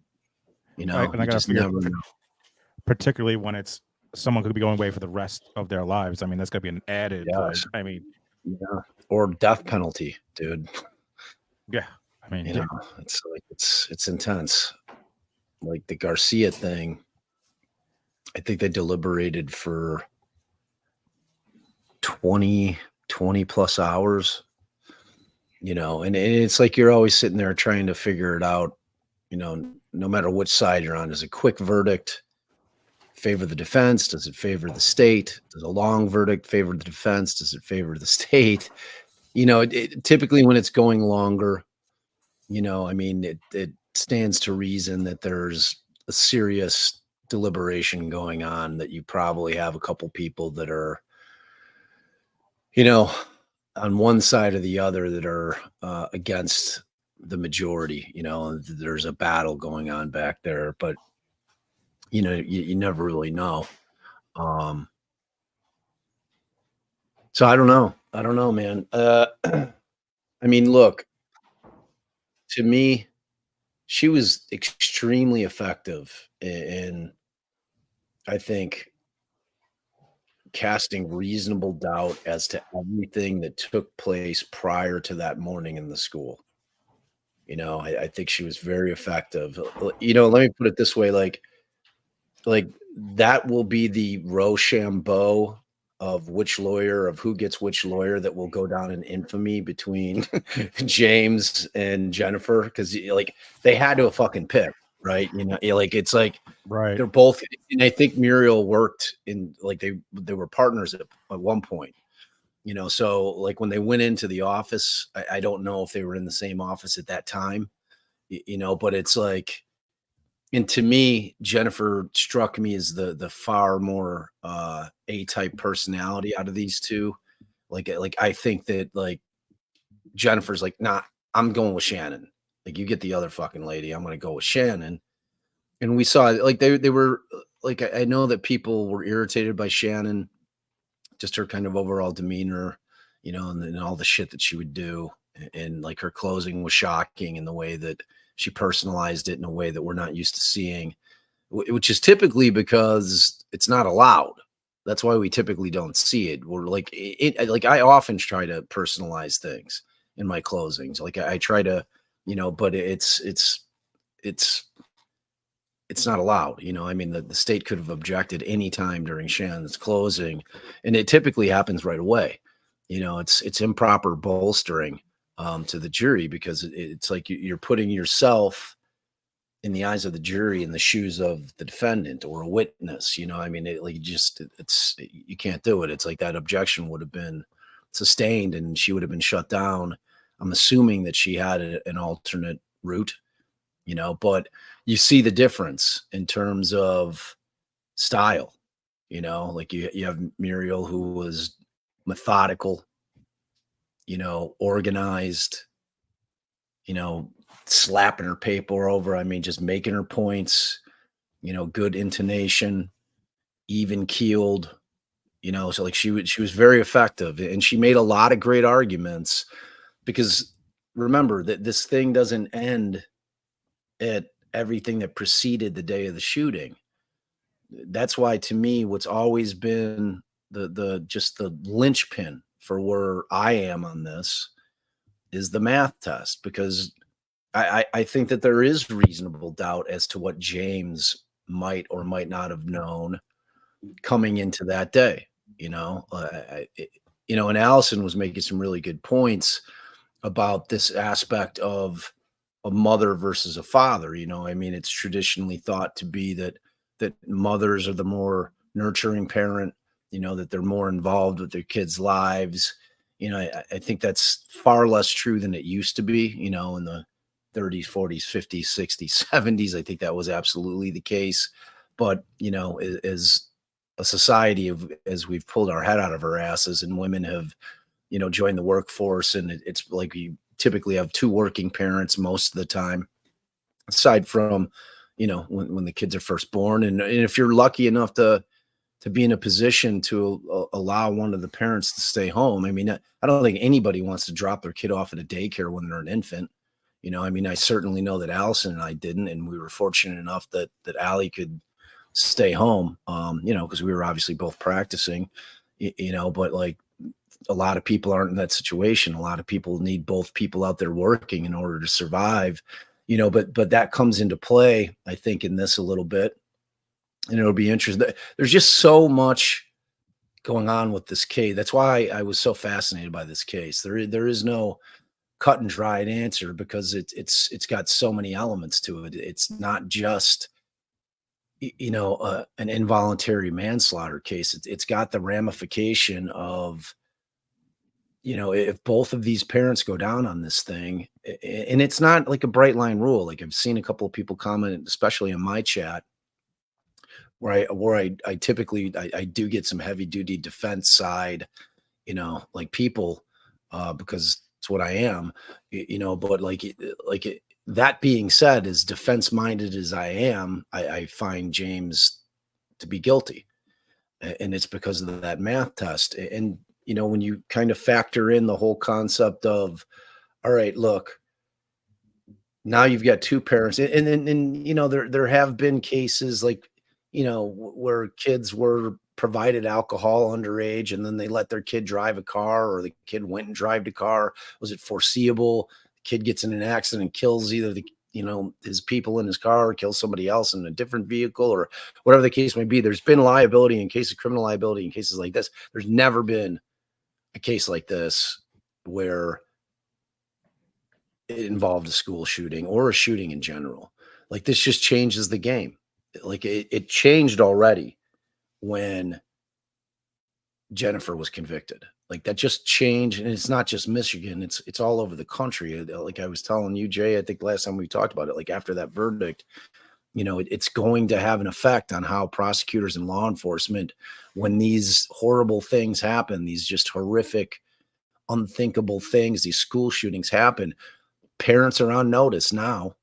You know, Right, and I you gotta just figure- never know. Particularly when it's someone could be going away for the rest of their lives. I mean, that's gonna be an added. Yes. I mean, Yeah, or death penalty, dude. yeah. I mean, You know, it's like it's intense. Like the Garcia thing, I think they deliberated for 20 plus hours, you know, and it's like you're always sitting there trying to figure it out, you know, no matter which side you're on. Is a quick verdict favor the defense? Does it favor the state? Does a long verdict favor the defense? Does it favor the state? You know, typically when it's going longer, you know, I mean, it stands to reason that there's a serious deliberation going on, that you probably have a couple people that are, you know, on one side or the other that are against the majority, you know, and there's a battle going on back there, but you know, you never really know. So I don't know, man. I mean, look, to me, she was extremely effective in, I think, casting reasonable doubt as to everything that took place prior to that morning in the school. You know, I think she was very effective. You know, let me put it this way, like that will be the Rochambeau of who gets which lawyer that will go down in infamy between James and Jennifer, because like they had to fucking pick, right? You know, like it's like right. they're both, and I think Muriel worked in like they were partners at one point, you know. So like when they went into the office, I don't know if they were in the same office at that time, you know, but it's like And to me, Jennifer struck me as the far more A-type personality out of these two. Like I think that like Jennifer's like, nah, I'm going with Shannon. Like you get the other fucking lady. I'm gonna go with Shannon. And we saw like they were like I know that people were irritated by Shannon, just her kind of overall demeanor, and all the shit that she would do. And like her closing was shocking in the way that she personalized it in a way that we're not used to seeing, which is typically because it's not allowed. That's why we typically don't see it. We're like like I often try to personalize things in my closings. Like I try to, but it's not allowed. I mean, the state could have objected any time during Shannon's closing, and it typically happens right away. It's improper bolstering to the jury because it's like you're putting yourself in the eyes of the jury in the shoes of the defendant or a witness. I mean, you can't do it. It's like that objection would have been sustained and she would have been shut down. I'm assuming that she had an alternate route, but you see the difference in terms of style, like you have Muriel who was methodical, organized, slapping her paper over. I mean, just making her points, good intonation, even keeled, so like she was very effective and she made a lot of great arguments because remember that this thing doesn't end at everything that preceded the day of the shooting. That's why to me, what's always been just the linchpin for where I am on this is the math test, because I think that there is reasonable doubt as to what James might or might not have known coming into that day, and Allison was making some really good points about this aspect of a mother versus a father. I mean, it's traditionally thought to be that mothers are the more nurturing parent, that they're more involved with their kids' lives. I think that's far less true than it used to be, in the 30s, 40s, 50s, 60s, 70s. I think that was absolutely the case. But, as a society as we've pulled our head out of our asses and women have, joined the workforce, and it's like we typically have two working parents most of the time, aside from, when the kids are first born. And if you're lucky enough to be in a position to allow one of the parents to stay home. I mean, I don't think anybody wants to drop their kid off at a daycare when they're an infant. I mean, I certainly know that Allison and I didn't, and we were fortunate enough that Allie could stay home, because we were obviously both practicing, but like a lot of people aren't in that situation. A lot of people need both people out there working in order to survive, but that comes into play, I think, in this a little bit. And it'll be interesting. There's just so much going on with this case. That's why I was so fascinated by this case. There is no cut and dried answer because it's got so many elements to it. It's not just an involuntary manslaughter case. It's got the ramification of if both of these parents go down on this thing, and it's not like a bright line rule. Like I've seen a couple of people comment, especially in my chat, where I typically I do get some heavy duty defense side, like people, because it's what I am, but that being said, as defense minded as I am, I find James to be guilty. And it's because of that math test. And, when you kind of factor in the whole concept of, all right, look, now you've got two parents and there have been cases like, where kids were provided alcohol underage and then they let their kid drive a car, or the kid went and drove a car. Was it foreseeable? The kid gets in an accident and kills either his people in his car, or kills somebody else in a different vehicle, or whatever the case may be. There's been liability in cases, criminal liability in cases like this. There's never been a case like this where it involved a school shooting or a shooting in general. Like this just changes the game. Like it changed already when Jennifer was convicted. Like that just changed. And it's not just Michigan. It's all over the country. Like I was telling you, Jay, I think last time we talked about it, like after that verdict, You know, it's going to have an effect on how prosecutors and law enforcement, when these horrible things happen, these just horrific, unthinkable things, these school shootings happen, parents are on notice now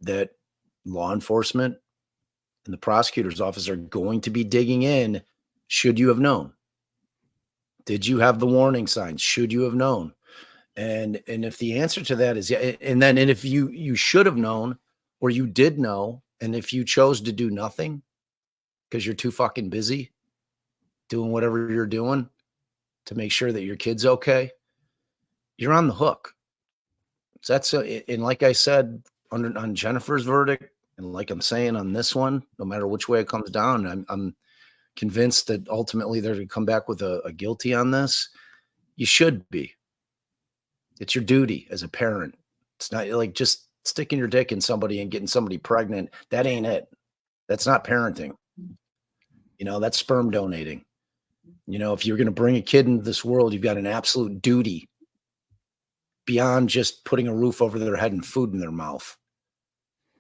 that law enforcement and the prosecutor's office are going to be digging in. Should you have known? Did you have the warning signs? Should you have known? And if the answer to that is yeah, and if you should have known, or you did know, and if you chose to do nothing because you're too fucking busy doing whatever you're doing to make sure that your kid's okay, you're on the hook. So that's and like I said on Jennifer's verdict, and like I'm saying on this one, no matter which way it comes down, I'm convinced that ultimately they're going to come back with a guilty on this. You should be. It's your duty as a parent. It's not like just sticking your dick in somebody and getting somebody pregnant. That ain't it. That's not parenting. You know, that's sperm donating. You know, if you're going to bring a kid into this world, you've got an absolute duty beyond just putting a roof over their head and food in their mouth.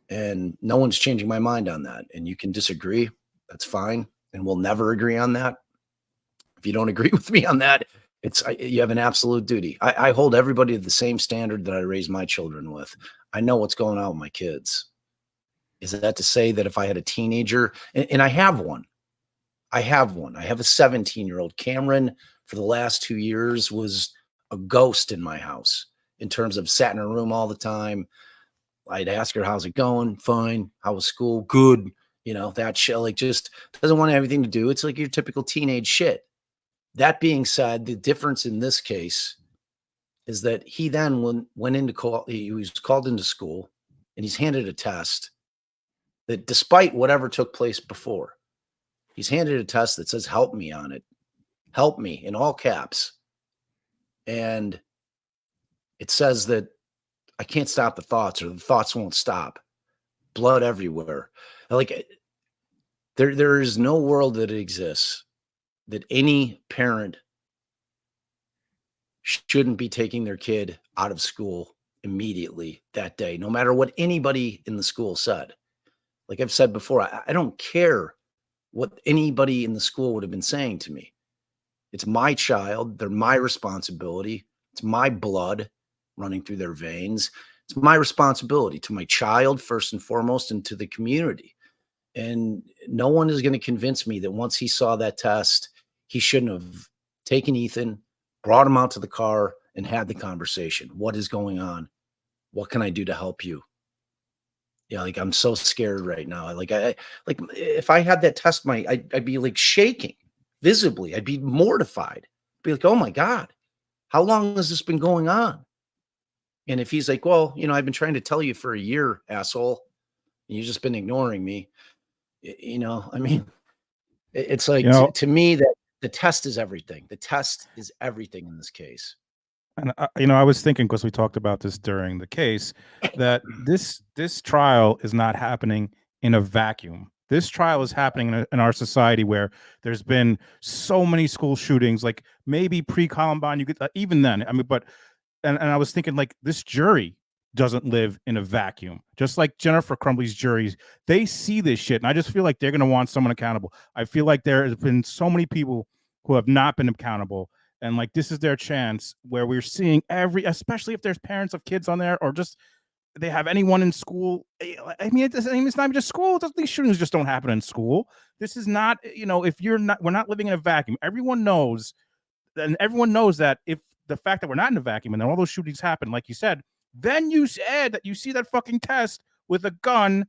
And no one's changing my mind on that. And you can disagree. That's fine. And we'll never agree on that. If you don't agree with me on that, you have an absolute duty. I hold everybody to the same standard that I raise my children with. I know what's going on with my kids. Is that to say that if I had a teenager, and I have one, I have a 17-year-old. Cameron, for the last 2 years, was a ghost in my house in terms of sat in her room all the time. I'd ask her, how's it going? Fine. How was school? Good. You know, that shit, like, just doesn't want anything to do. It's like your typical teenage shit. That being said, the difference in this case is that he then went into call. He was called into school, and he's handed a test that, despite whatever took place before, he's handed a test that says, help me on it. Help me, in all caps. And it says that I can't stop the thoughts, or the thoughts won't stop. Blood everywhere. Like, there is no world that exists that any parent shouldn't be taking their kid out of school immediately that day, no matter what anybody in the school said. Like I've said before, I don't care what anybody in the school would have been saying to me. It's my child. They're my responsibility. It's my blood running through their veins. It's my responsibility to my child, first and foremost, and to the community. And no one is going to convince me that once he saw that test, he shouldn't have taken Ethan, brought him out to the car, and had the conversation. What is going on? What can I do to help you? Yeah, like, I'm so scared right now. I if I had that test, I'd be like shaking visibly. I'd be mortified. I'd be like, oh my God, how long has this been going on? And if he's like, well, you know, I've been trying to tell you for a year, asshole, and you've just been ignoring me. You know, I mean, it's like, to me, that the test is everything. The test is everything in this case. And I was thinking, because we talked about this during the case, that this trial is not happening in a vacuum. This trial is happening in our society where there's been so many school shootings, like maybe pre-Columbine, you could even then. I mean, but and I was thinking, like, this jury doesn't live in a vacuum. Just like Jennifer Crumbley's juries, they see this shit, and I just feel like they're going to want someone accountable. I feel like there has been so many people who have not been accountable. And like, this is their chance where we're seeing especially if there's parents of kids on there, or just they have anyone in school. I mean, it's not even just school. These shootings just don't happen in school. This is not, if we're not living in a vacuum. Everyone knows that if the fact that we're not in a vacuum and then all those shootings happen, like you said, then you said that you see that fucking test with a gun,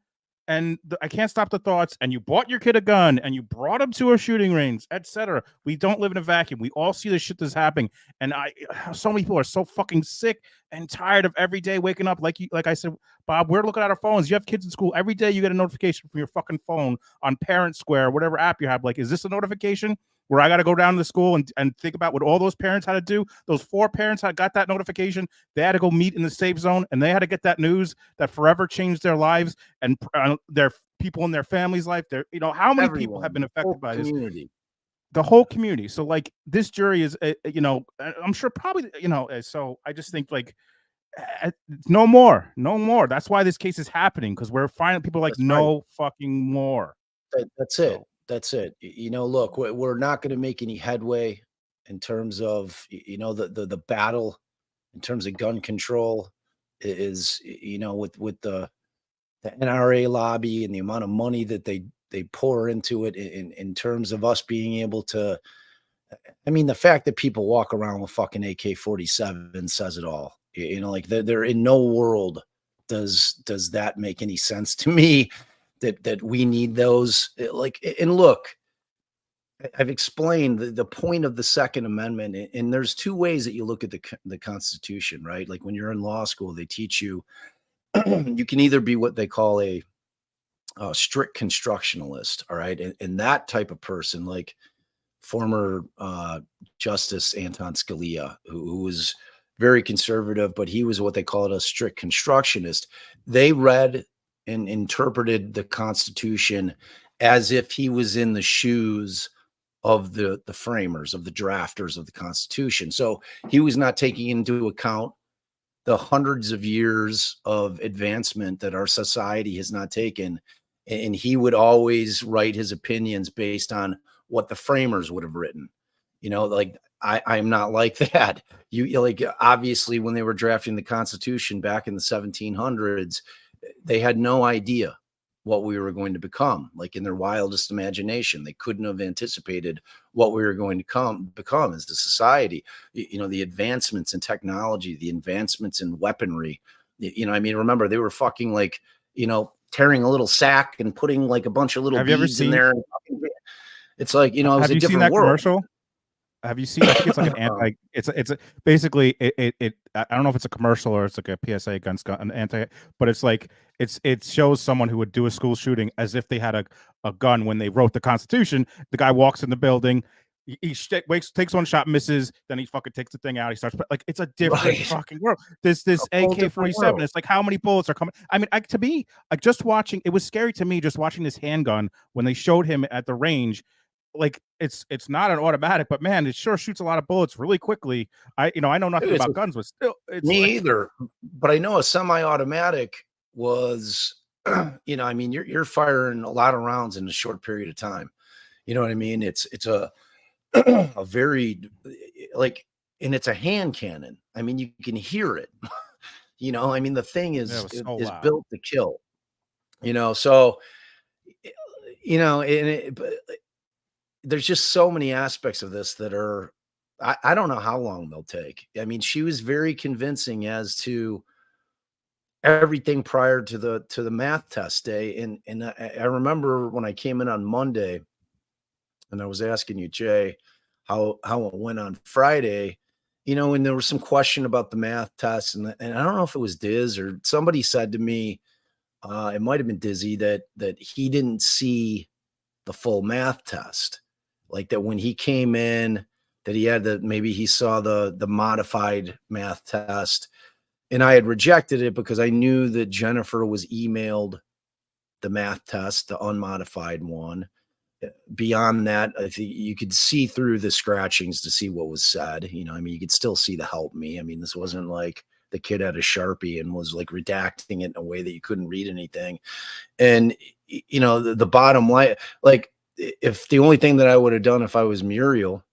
and I can't stop the thoughts, and you bought your kid a gun, and you brought him to a shooting range, etc. We don't live in a vacuum. We all see the shit that's happening, and so many people are so fucking sick and tired of every day waking up. Like I said, Bob, we're looking at our phones. You have kids in school. Every day you get a notification from your fucking phone on Parent Square, whatever app you have. Like, is this a notification where I got to go down to the school and think about what all those parents had to do? Those 4 parents had got that notification. They had to go meet in the safe zone, and they had to get that news that forever changed their lives and their people in their family's life. How many people have been affected by this? The whole community. So like, this jury is, I'm sure probably, so I just think, like, No more, no more. That's why this case is happening, because we're finding people like That's right. no fucking more. That's it. So That's it. You know, look, we're not going to make any headway in terms of the battle in terms of gun control is with the NRA lobby and the amount of money that they pour into it in terms of us being able to. I mean, the fact that people walk around with fucking AK-47 says it all. You know, like they're in no world does that make any sense to me that we need those. Like, and look, I've explained the point of the Second Amendment, and there's two ways that you look at the Constitution, right? Like when you're in law school, they teach you you can either be what they call a strict constructionalist, all right, and that type of person, like former Justice Anton Scalia, who was very conservative, but he was what they call a strict constructionist. They read and interpreted the Constitution as if he was in the shoes of the framers, of the drafters of the Constitution. So he was not taking into account the hundreds of years of advancement that our society has not taken. And he would always write his opinions based on what the framers would have written. You know, like I'm not like that. You like, obviously when they were drafting the Constitution back in the 1700s, they had no idea what we were going to become. Like in their wildest imagination, they couldn't have anticipated what we were going to become as a society. You know, the advancements in technology, the advancements in weaponry. You know, I mean, remember they were fucking like, tearing a little sack and putting like a bunch of little beads in there. It's like, it was have a you seen different that world. commercial? Have you seen? I think it's like an anti. It's basically it. I don't know if it's a commercial or it's like a PSA against gun, an anti. But it's like it shows someone who would do a school shooting as if they had a gun when they wrote the Constitution. The guy walks in the building. He takes one shot, misses, then he fucking takes the thing out. He starts like it's a different fucking world. This AK-47. It's like how many bullets are coming? I mean, to me, like just watching, it was scary to me just watching this handgun when they showed him at the range. Like it's not an automatic, but man, it sure shoots a lot of bullets really quickly. I know nothing about guns, but still, it's me like, either. But I know a semi-automatic was, I mean, you're firing a lot of rounds in a short period of time. You know what I mean? It's a a very like, and it's a hand cannon. I mean, you can hear it. I mean, the thing is built to kill. So but there's just so many aspects of this that are, I don't know how long they'll take. I mean, she was very convincing as to everything prior to the math test day. And I remember when I came in on Monday and I was asking you, Jay, how it went on Friday, and there was some question about the math test. And I don't know if it was Diz or somebody said to me, it might've been Dizzy, that he didn't see the full math test. Like that when he came in, that he had maybe he saw the modified math test, and I had rejected it because I knew that Jennifer was emailed the math test, the unmodified one. Beyond that, I think you could see through the scratchings to see what was said. I mean, you could still see the help me. I mean, this wasn't like the kid had a Sharpie and was like redacting it in a way that you couldn't read anything. And, the bottom line, like if the only thing that I would have done if I was Muriel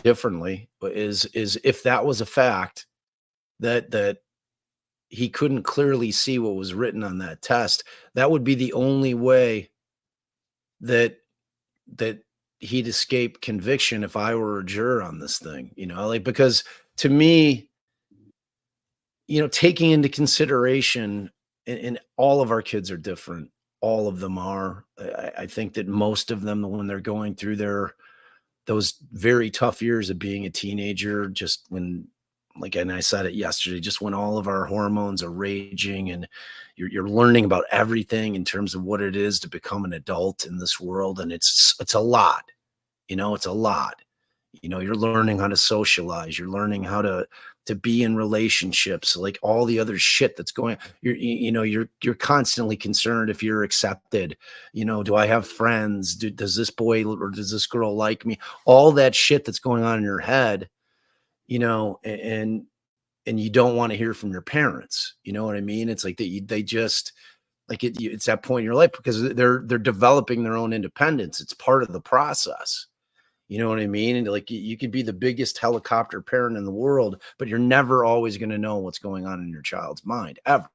differently is if that was a fact that he couldn't clearly see what was written on that test, that would be the only way that he'd escape conviction if I were a juror on this thing, like, because to me, taking into consideration, and all of our kids are different. All of them are. I think that most of them, when they're going through those very tough years of being a teenager, just when, like, and I said it yesterday, just when all of our hormones are raging and you're learning about everything in terms of what it is to become an adult in this world. And it's a lot, it's a lot, you're learning how to socialize. You're learning how to be in relationships, like all the other shit that's going, you're constantly concerned if you're accepted. Do I have friends? Does this boy or does this girl like me? All that shit that's going on in your head, and and you don't want to hear from your parents. You know what I mean? It's like they just like it's that point in your life because they're developing their own independence. It's part of the process. You know what I mean? And like you could be the biggest helicopter parent in the world, but you're never always going to know what's going on in your child's mind ever.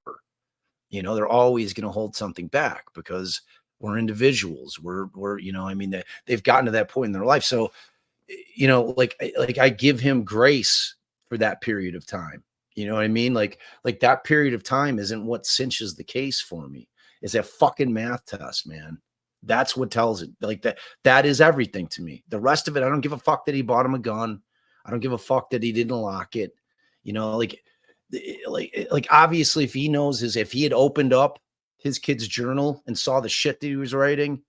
You know, they're always going to hold something back because we're individuals. We're you know, I mean, they've gotten to that point in their life. So, you know, like I give him grace for that period of time. You know what I mean? Like that period of time isn't what cinches the case for me. It's that fucking math test, man. That's what tells it. Like that is everything to me. The rest of it, I don't give a fuck that he bought him a gun. I don't give a fuck that he didn't lock it. You know, like obviously if he had opened up his kid's journal and saw the shit that he was writing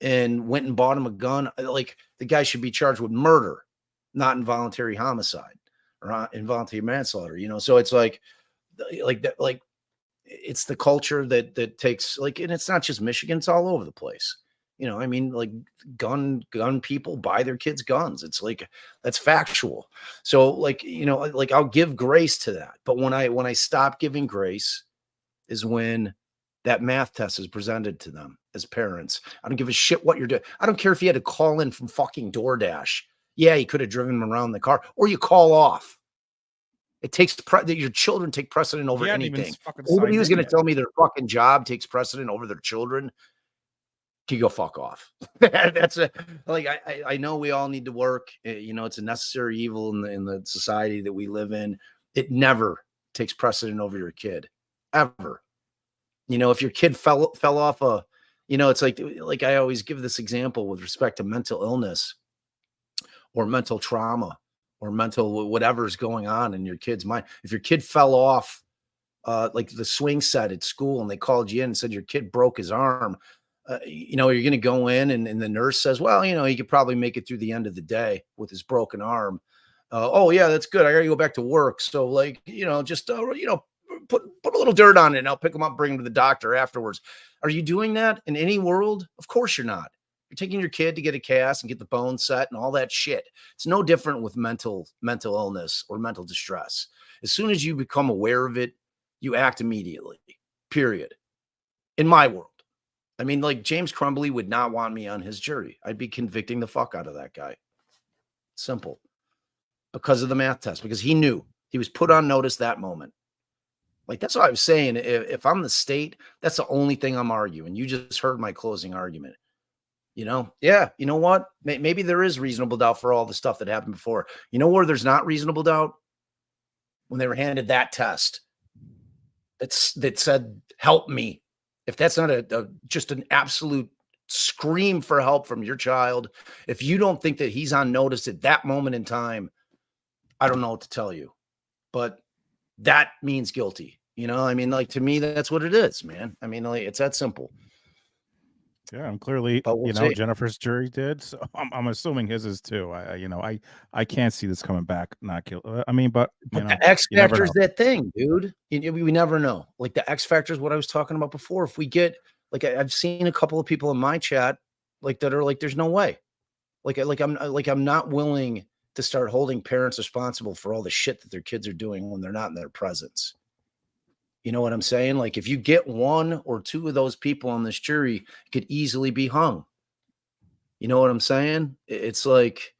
and went and bought him a gun, like the guy should be charged with murder, not involuntary homicide or involuntary manslaughter, you know? So it's like it's the culture that takes like, and it's not just Michigan, it's all over the place. You know, I mean, like gun people buy their kids guns. It's like, that's factual. So like, you know, like I'll give grace to that. But when I stop giving grace is when that math test is presented to them as parents. I don't give a shit what you're doing. I don't care if you had to call in from fucking DoorDash. Yeah, you could have driven them around the car or you call off. It takes that your children take precedent over anything. Anybody who's going to tell me their fucking job takes precedent over their children, can go fuck off. That's like I know we all need to work. You know, it's a necessary evil in the society that we live in. It never takes precedent over your kid, ever. You know, if your kid fell off you know, it's like I always give this example with respect to mental illness or mental trauma or mental whatever is going on in your kid's mind. If your kid fell off like the swing set at school and they called you in and said your kid broke his arm, you know, you're going to go in and the nurse says, well, you know, he could probably make it through the end of the day with his broken arm. Oh yeah, that's good. I got to go back to work. So like, you know, just, you know, put a little dirt on it and I'll pick him up, bring him to the doctor afterwards. Are you doing that in any world? Of course you're not. You're taking your kid to get a cast and get the bone set and all that shit. It's no different with mental illness or mental distress. As soon as you become aware of it, you act immediately, period. In my world. I mean, like James Crumbley would not want me on his jury. I'd be convicting the fuck out of that guy. Simple. Because of the math test, because he knew he was put on notice that moment. Like, that's what I was saying. If I'm the state, that's the only thing I'm arguing. You just heard my closing argument. You know, yeah, you know what? Maybe there is reasonable doubt for all the stuff that happened before. You know where there's not reasonable doubt? When they were handed that test that said, help me. If that's not just an absolute scream for help from your child, if you don't think that he's on notice at that moment in time, I don't know what to tell you. But that means guilty. You know, I mean, like, to me, that's what it is, man. I mean, like, it's that simple. Yeah, and clearly, But we'll you know, see. Jennifer's jury did. So I'm assuming his is too. I can't see this coming back. Not kill. I mean, but you know, the X you never factor is know. that thing, dude. We never know. Like the X factor is what I was talking about before. If we get like, I've seen a couple of people in my chat like that are like, there's no way. I'm not willing to start holding parents responsible for all the shit that their kids are doing when they're not in their presence. You know what I'm saying? Like, if you get one or two of those people on this jury, it could easily be hung. You know what I'm saying? It's like,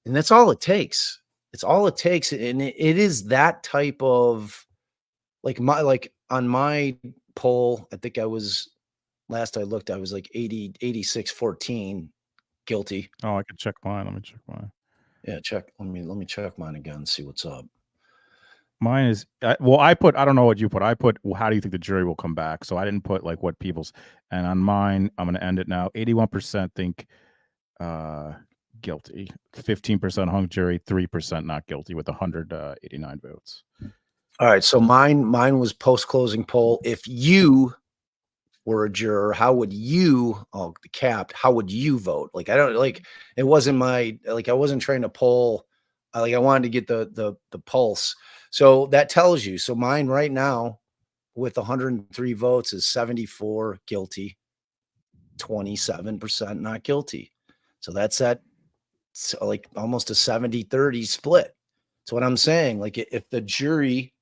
and that's all it takes. It's all it takes. And it is that type of like on my poll, I think last I looked, I was like 86-14 guilty. Oh, I could check mine. Let me check mine. Yeah, check. Let me check mine again and see what's up. Mine is well, I don't know what you put. I put, well, how do you think the jury will come back? So I didn't put like what people's, and on mine, I'm going to end it now. 81% think guilty, 15% hung jury, 3% not guilty with 189 votes. All right. So mine was post-closing poll. If you were a juror, how would you, capped, how would you vote? Like, I don't like, it wasn't I wasn't trying to poll. I wanted to get the pulse. So that tells you. So mine right now with 103 votes is 74 guilty, 27% not guilty. So that's like almost a 70-30 split. That's what I'm saying. Like if the jury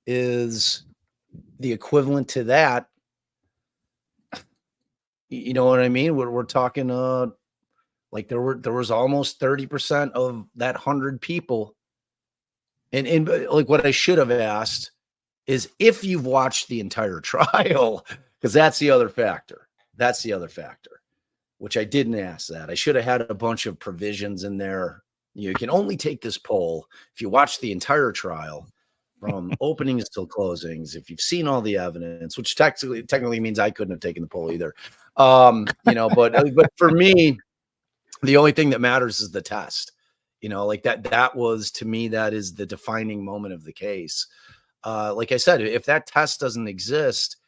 is the equivalent to that, you know what I mean? We're talking like there was almost 30% of that 100 people. And like what I should have asked is if you've watched the entire trial, because that's the other factor. That's the other factor, which I didn't ask that. I should have had a bunch of provisions in there. You can only take this poll if you watch the entire trial from openings till closings, if you've seen all the evidence, which technically means I couldn't have taken the poll either. You know, but for me, the only thing that matters is the test. You know, like that was, to me, that is the defining moment of the case. Like I said, if that test doesn't exist,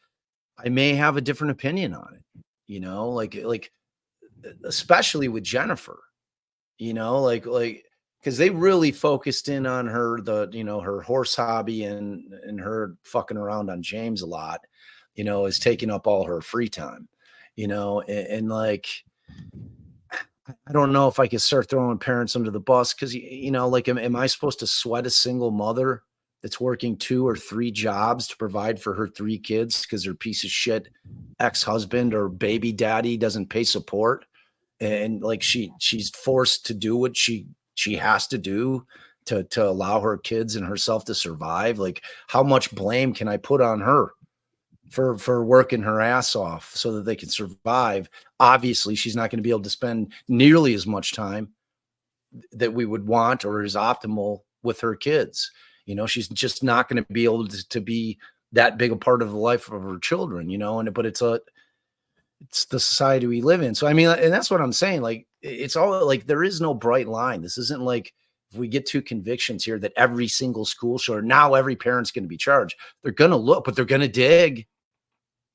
I may have a different opinion on it, you know, like especially with Jennifer, you know, like, because they really focused in on her, her horse hobby and her fucking around on James a lot, you know, is taking up all her free time, you know, and like, I don't know if I could start throwing parents under the bus because, you know, like, am I supposed to sweat a single mother that's working 2 or 3 jobs to provide for her 3 kids because her piece of shit ex-husband or baby daddy doesn't pay support? And like she's forced to do what she has to do to allow her kids and herself to survive. Like, how much blame can I put on her for working her ass off so that they can survive? Obviously, she's not going to be able to spend nearly as much time that we would want or is optimal with her kids. You know, she's just not going to be able to be that big a part of the life of her children, you know, but it's the society we live in. So, I mean, and that's what I'm saying. Like, it's all like, there is no bright line. This isn't like, if we get 2 convictions here, that every single school shooter, now every parent's going to be charged. They're going to look, but they're going to dig.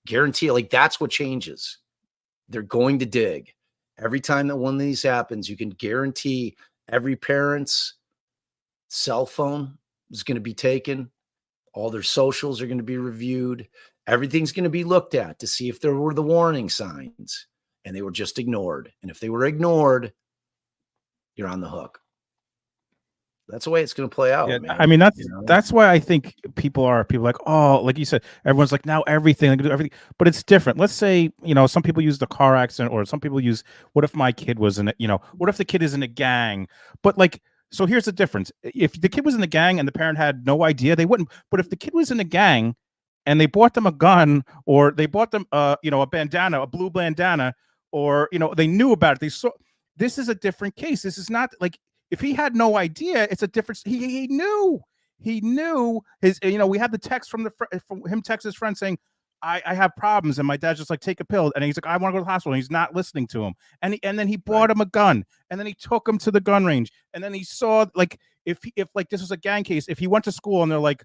Guarantee it. Like, that's what changes. They're going to dig. Every time that one of these happens, you can guarantee every parent's cell phone is going to be taken. All their socials are going to be reviewed. Everything's going to be looked at to see if there were the warning signs, and they were just ignored. And if they were ignored, you're on the hook. That's the way it's going to play out. Yeah, man. I mean, that's You know? that's why I think people like, oh, like you said, everyone's like, now everything, they can do everything, but it's different. Let's say, you know, some people use the car accident, or some people use, what if my kid was in it, you know, what if the kid is in a gang? But like, so here's the difference. If the kid was in a gang and the parent had no idea, they wouldn't. But if the kid was in a gang and they bought them a gun, or they bought them, you know, a bandana, a blue bandana, or, you know, they knew about it. They saw, this is a different case. This is not like, if he had no idea, it's a difference. He knew his, you know, we had the text from from him text his friend saying, I have problems, and my dad's just like, take a pill, and he's like, I want to go to the hospital, and he's not listening to him, and then he bought him a gun, and then he took him to the gun range, and then he saw, like, if like this was a gang case, if he went to school and they're like,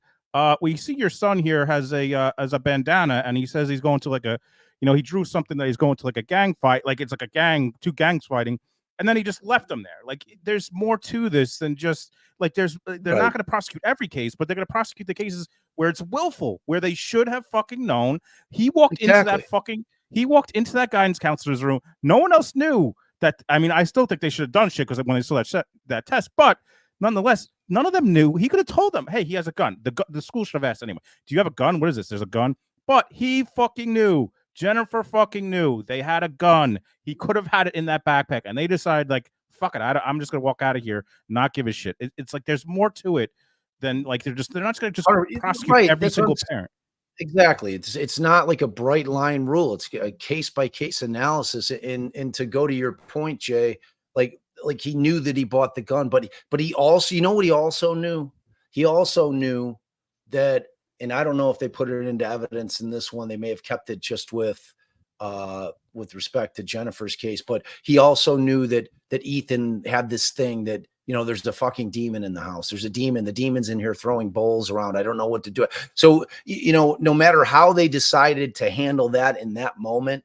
we see your son here has a bandana, and he says he's going to like a, you know, he drew something that he's going to like a gang fight, like it's like a gang, 2 gangs fighting. And then he just left them there. Like, there's more to this than just like, they're not going to prosecute every case, but they're going to prosecute the cases where it's willful, where they should have fucking known. He walked into that guidance counselor's room. No one else knew that. I mean, I still think they should have done shit because when they saw that test, but nonetheless, none of them knew. He could have told them, hey, he has a gun. The school should have asked anyway, do you have a gun? What is this? There's a gun. But he fucking knew. Jennifer fucking knew they had a gun. He could have had it in that backpack, and they decided, like, fuck it, I'm just gonna walk out of here, not give a shit. It's like, there's more to it than like, they're not gonna just prosecute every single parent. Exactly. It's not like a bright line rule. It's a case by case analysis. And to go to your point, Jay, like he knew that he bought the gun, but he also, you know what he also knew? He also knew that. And I don't know if they put it into evidence in this one. They may have kept it just with respect to Jennifer's case. But he also knew that Ethan had this thing that, you know, there's the fucking demon in the house. There's a demon. The demon's in here throwing bowls around. I don't know what to do. So, you know, no matter how they decided to handle that in that moment,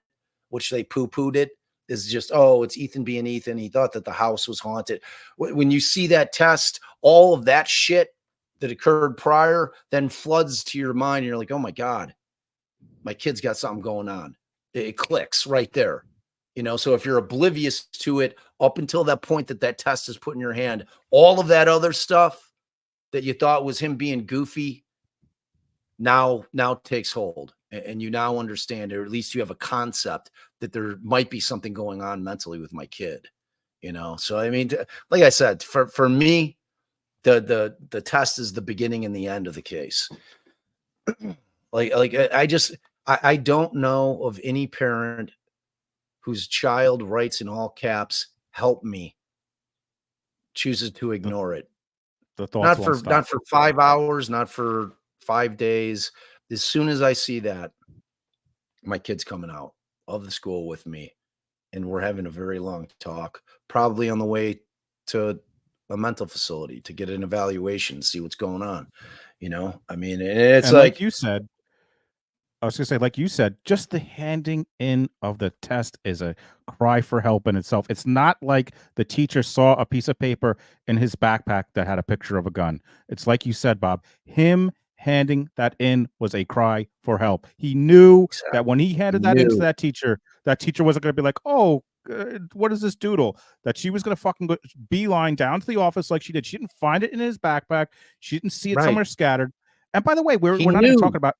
which they poo-pooed it, is just, oh, it's Ethan being Ethan. He thought that the house was haunted. When you see that test, all of that shit that occurred prior then floods to your mind. You're like, oh my God, my kid's got something going on. It clicks right there. You know, so if you're oblivious to it up until that point that test is put in your hand, all of that other stuff that you thought was him being goofy now takes hold, and you now understand, or at least you have a concept that there might be something going on mentally with my kid, you know? So, I mean, like I said, for me, the test is the beginning and the end of the case. I don't know of any parent whose child writes in all caps, "Help me," chooses to ignore it. The thoughts Not won't stop. for 5 hours, not for 5 days. As soon as I see that, my kid's coming out of the school with me, and we're having a very long talk, probably on the way to a mental facility to get an evaluation, see what's going on. You know, I mean, it's And like like, you said, I was gonna say, like you said, just the handing in of the test is a cry for help in itself. It's not like the teacher saw a piece of paper in his backpack that had a picture of a gun. It's like you said, Bob, him handing that in was a cry for help. He knew that when he handed that into new, that teacher wasn't gonna be like, oh, what is this doodle? That she was gonna fucking go beeline down to the office like she did. She didn't find it in his backpack. She didn't see it right. somewhere scattered. And by the way, He we're not even knew, talking about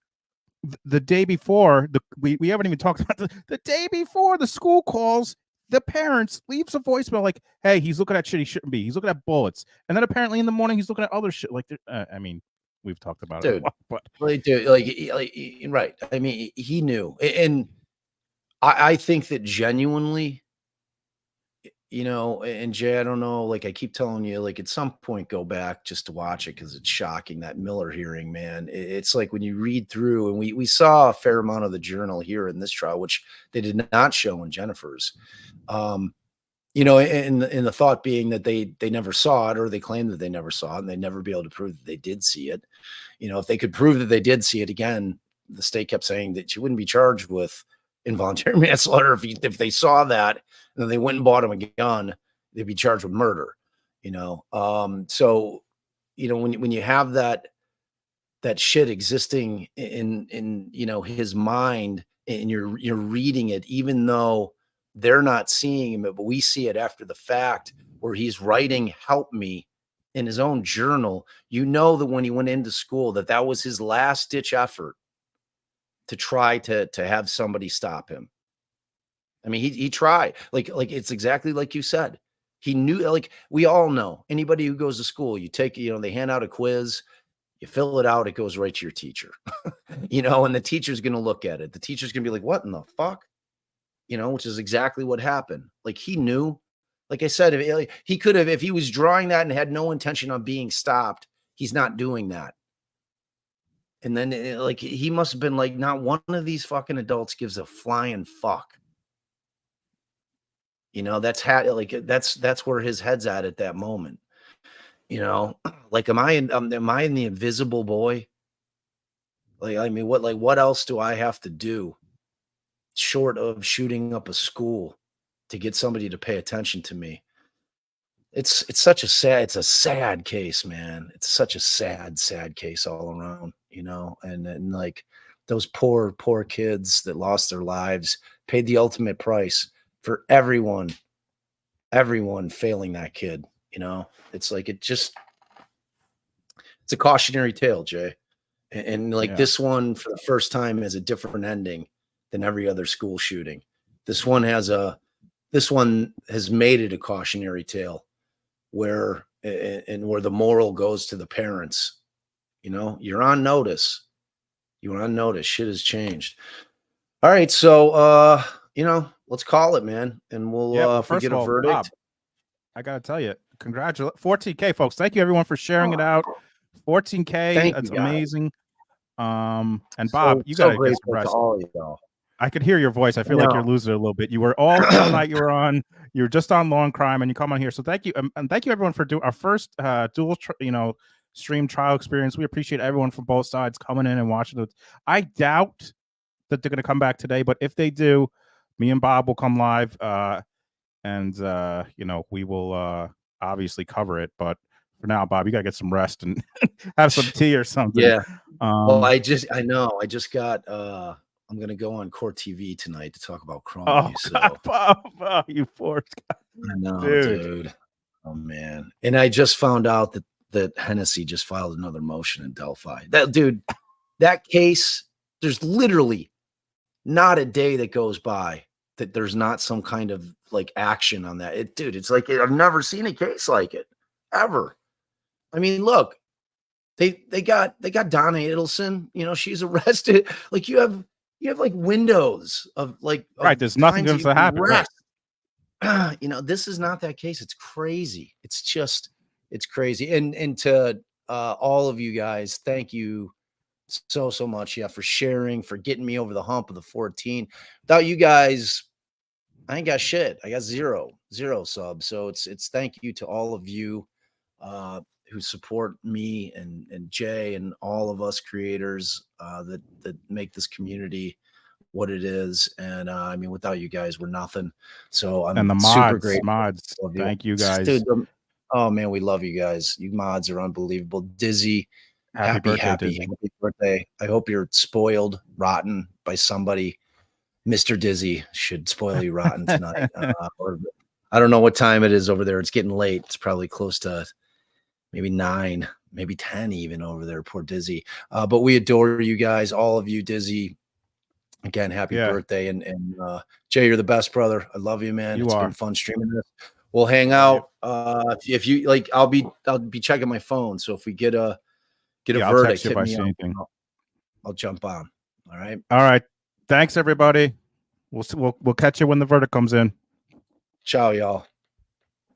the day before. We haven't even talked about the day before the school calls the parents, leaves a voicemail like, hey, he's looking at shit he shouldn't be, he's looking at bullets, and then apparently in the morning he's looking at other shit like I mean, we've talked about it a dude. lot, but Right. I mean, he knew, and I think that genuinely, you know, and Jay, I don't know, like I keep telling you, like at some point go back just to watch it because it's shocking. That Miller hearing, man. It's like when you read through, and we saw a fair amount of the journal here in this trial, which they did not show in Jennifer's. You know, in the thought being that they never saw it, or they claim that they never saw it, and they'd never be able to prove that they did see it. You know, if they could prove that they did see it again, the state kept saying that she wouldn't be charged with involuntary manslaughter if they saw that and then they went and bought him a gun, they'd be charged with murder. You know, so you know when you have that shit existing in you know his mind, and you're reading it, even though they're not seeing him, but we see it after the fact, where he's writing "help me" in his own journal. You know that when he went into school, that was his last ditch effort to try to have somebody stop him. I mean, he tried. Like it's exactly like you said. He knew, like we all know, anybody who goes to school, you take, you know, they hand out a quiz, you fill it out, it goes right to your teacher. You know, and the teacher's going to look at it. The teacher's going to be like, what in the fuck? You know, which is exactly what happened. Like he knew, like I said, he could have, if he was drawing that and had no intention on being stopped, he's not doing that. And then like, he must've been like, not one of these fucking adults gives a flying fuck. You know, that's where his head's at that moment. You know, like, am I in the invisible boy? Like, I mean, what else do I have to do short of shooting up a school to get somebody to pay attention to me? It's a sad case, man. It's such a sad case all around, you know, and like those poor kids that lost their lives paid the ultimate price for everyone failing that kid. You know, it's like, it's a cautionary tale, Jay. And like this one, for the first time, has a different ending than every other school shooting. This one has made it a cautionary tale where the moral goes to the parents. You know, you're on notice. Shit has changed. All right. So, you know, let's call it, man. And we'll, if we get a verdict. Bob, I got to tell you, congratulations. 14K, folks. Thank you, everyone, for sharing it out. 14K. That's amazing. And Bob, you got to get some rest. All of y'all. I could hear your voice. I feel like you're losing it a little bit. You were all night you were on. You were just on Law and Crime, and you come on here. So thank you, and thank you everyone for doing our first dual, stream trial experience. We appreciate everyone from both sides coming in and watching it. I doubt that they're going to come back today, but if they do, me and Bob will come live, and you know, we will obviously cover it. But for now, Bob, you got to get some rest and have some tea or something. Yeah. Well, I just got. I'm gonna go on Court TV tonight to talk about Crumbley. God, Bob, you poor guy. I know, dude. Oh man. And I just found out that that Hennessy just filed another motion in Delphi. That case, there's literally not a day that goes by that there's not some kind of like action on that. It's like I've never seen a case like it ever. I mean, look, they got Donna Adelson. You know, she's arrested. Like you have like windows of like Right. There's nothing times going to happen. Right. You know, this is not that case. It's crazy. It's crazy. And to all of you guys, thank you so much. Yeah, for sharing, for getting me over the hump of the 14. Without you guys, I ain't got shit. I got zero subs. So it's thank you to all of you who support me and Jay and all of us creators that make this community what it is. And I mean, without you guys, we're nothing. So I'm And the super grateful. mods. Thank you guys. Dude, oh man, we love you guys. You mods are unbelievable. Dizzy, happy birthday. I hope you're spoiled rotten by somebody. Mr. Dizzy should spoil you rotten tonight. Or I don't know what time it is over there. It's getting late. It's probably close to maybe 9, maybe 10 even over there. Poor Dizzy. But we adore you guys, all of you. Dizzy, again, happy birthday. And Jay, you're the best, brother. I love you, man. It's been fun streaming this. We'll hang out. If you like, I'll be checking my phone. So if we get a verdict, hit me up. I'll jump on. All right. All right. Thanks, everybody. We'll catch you when the verdict comes in. Ciao, y'all.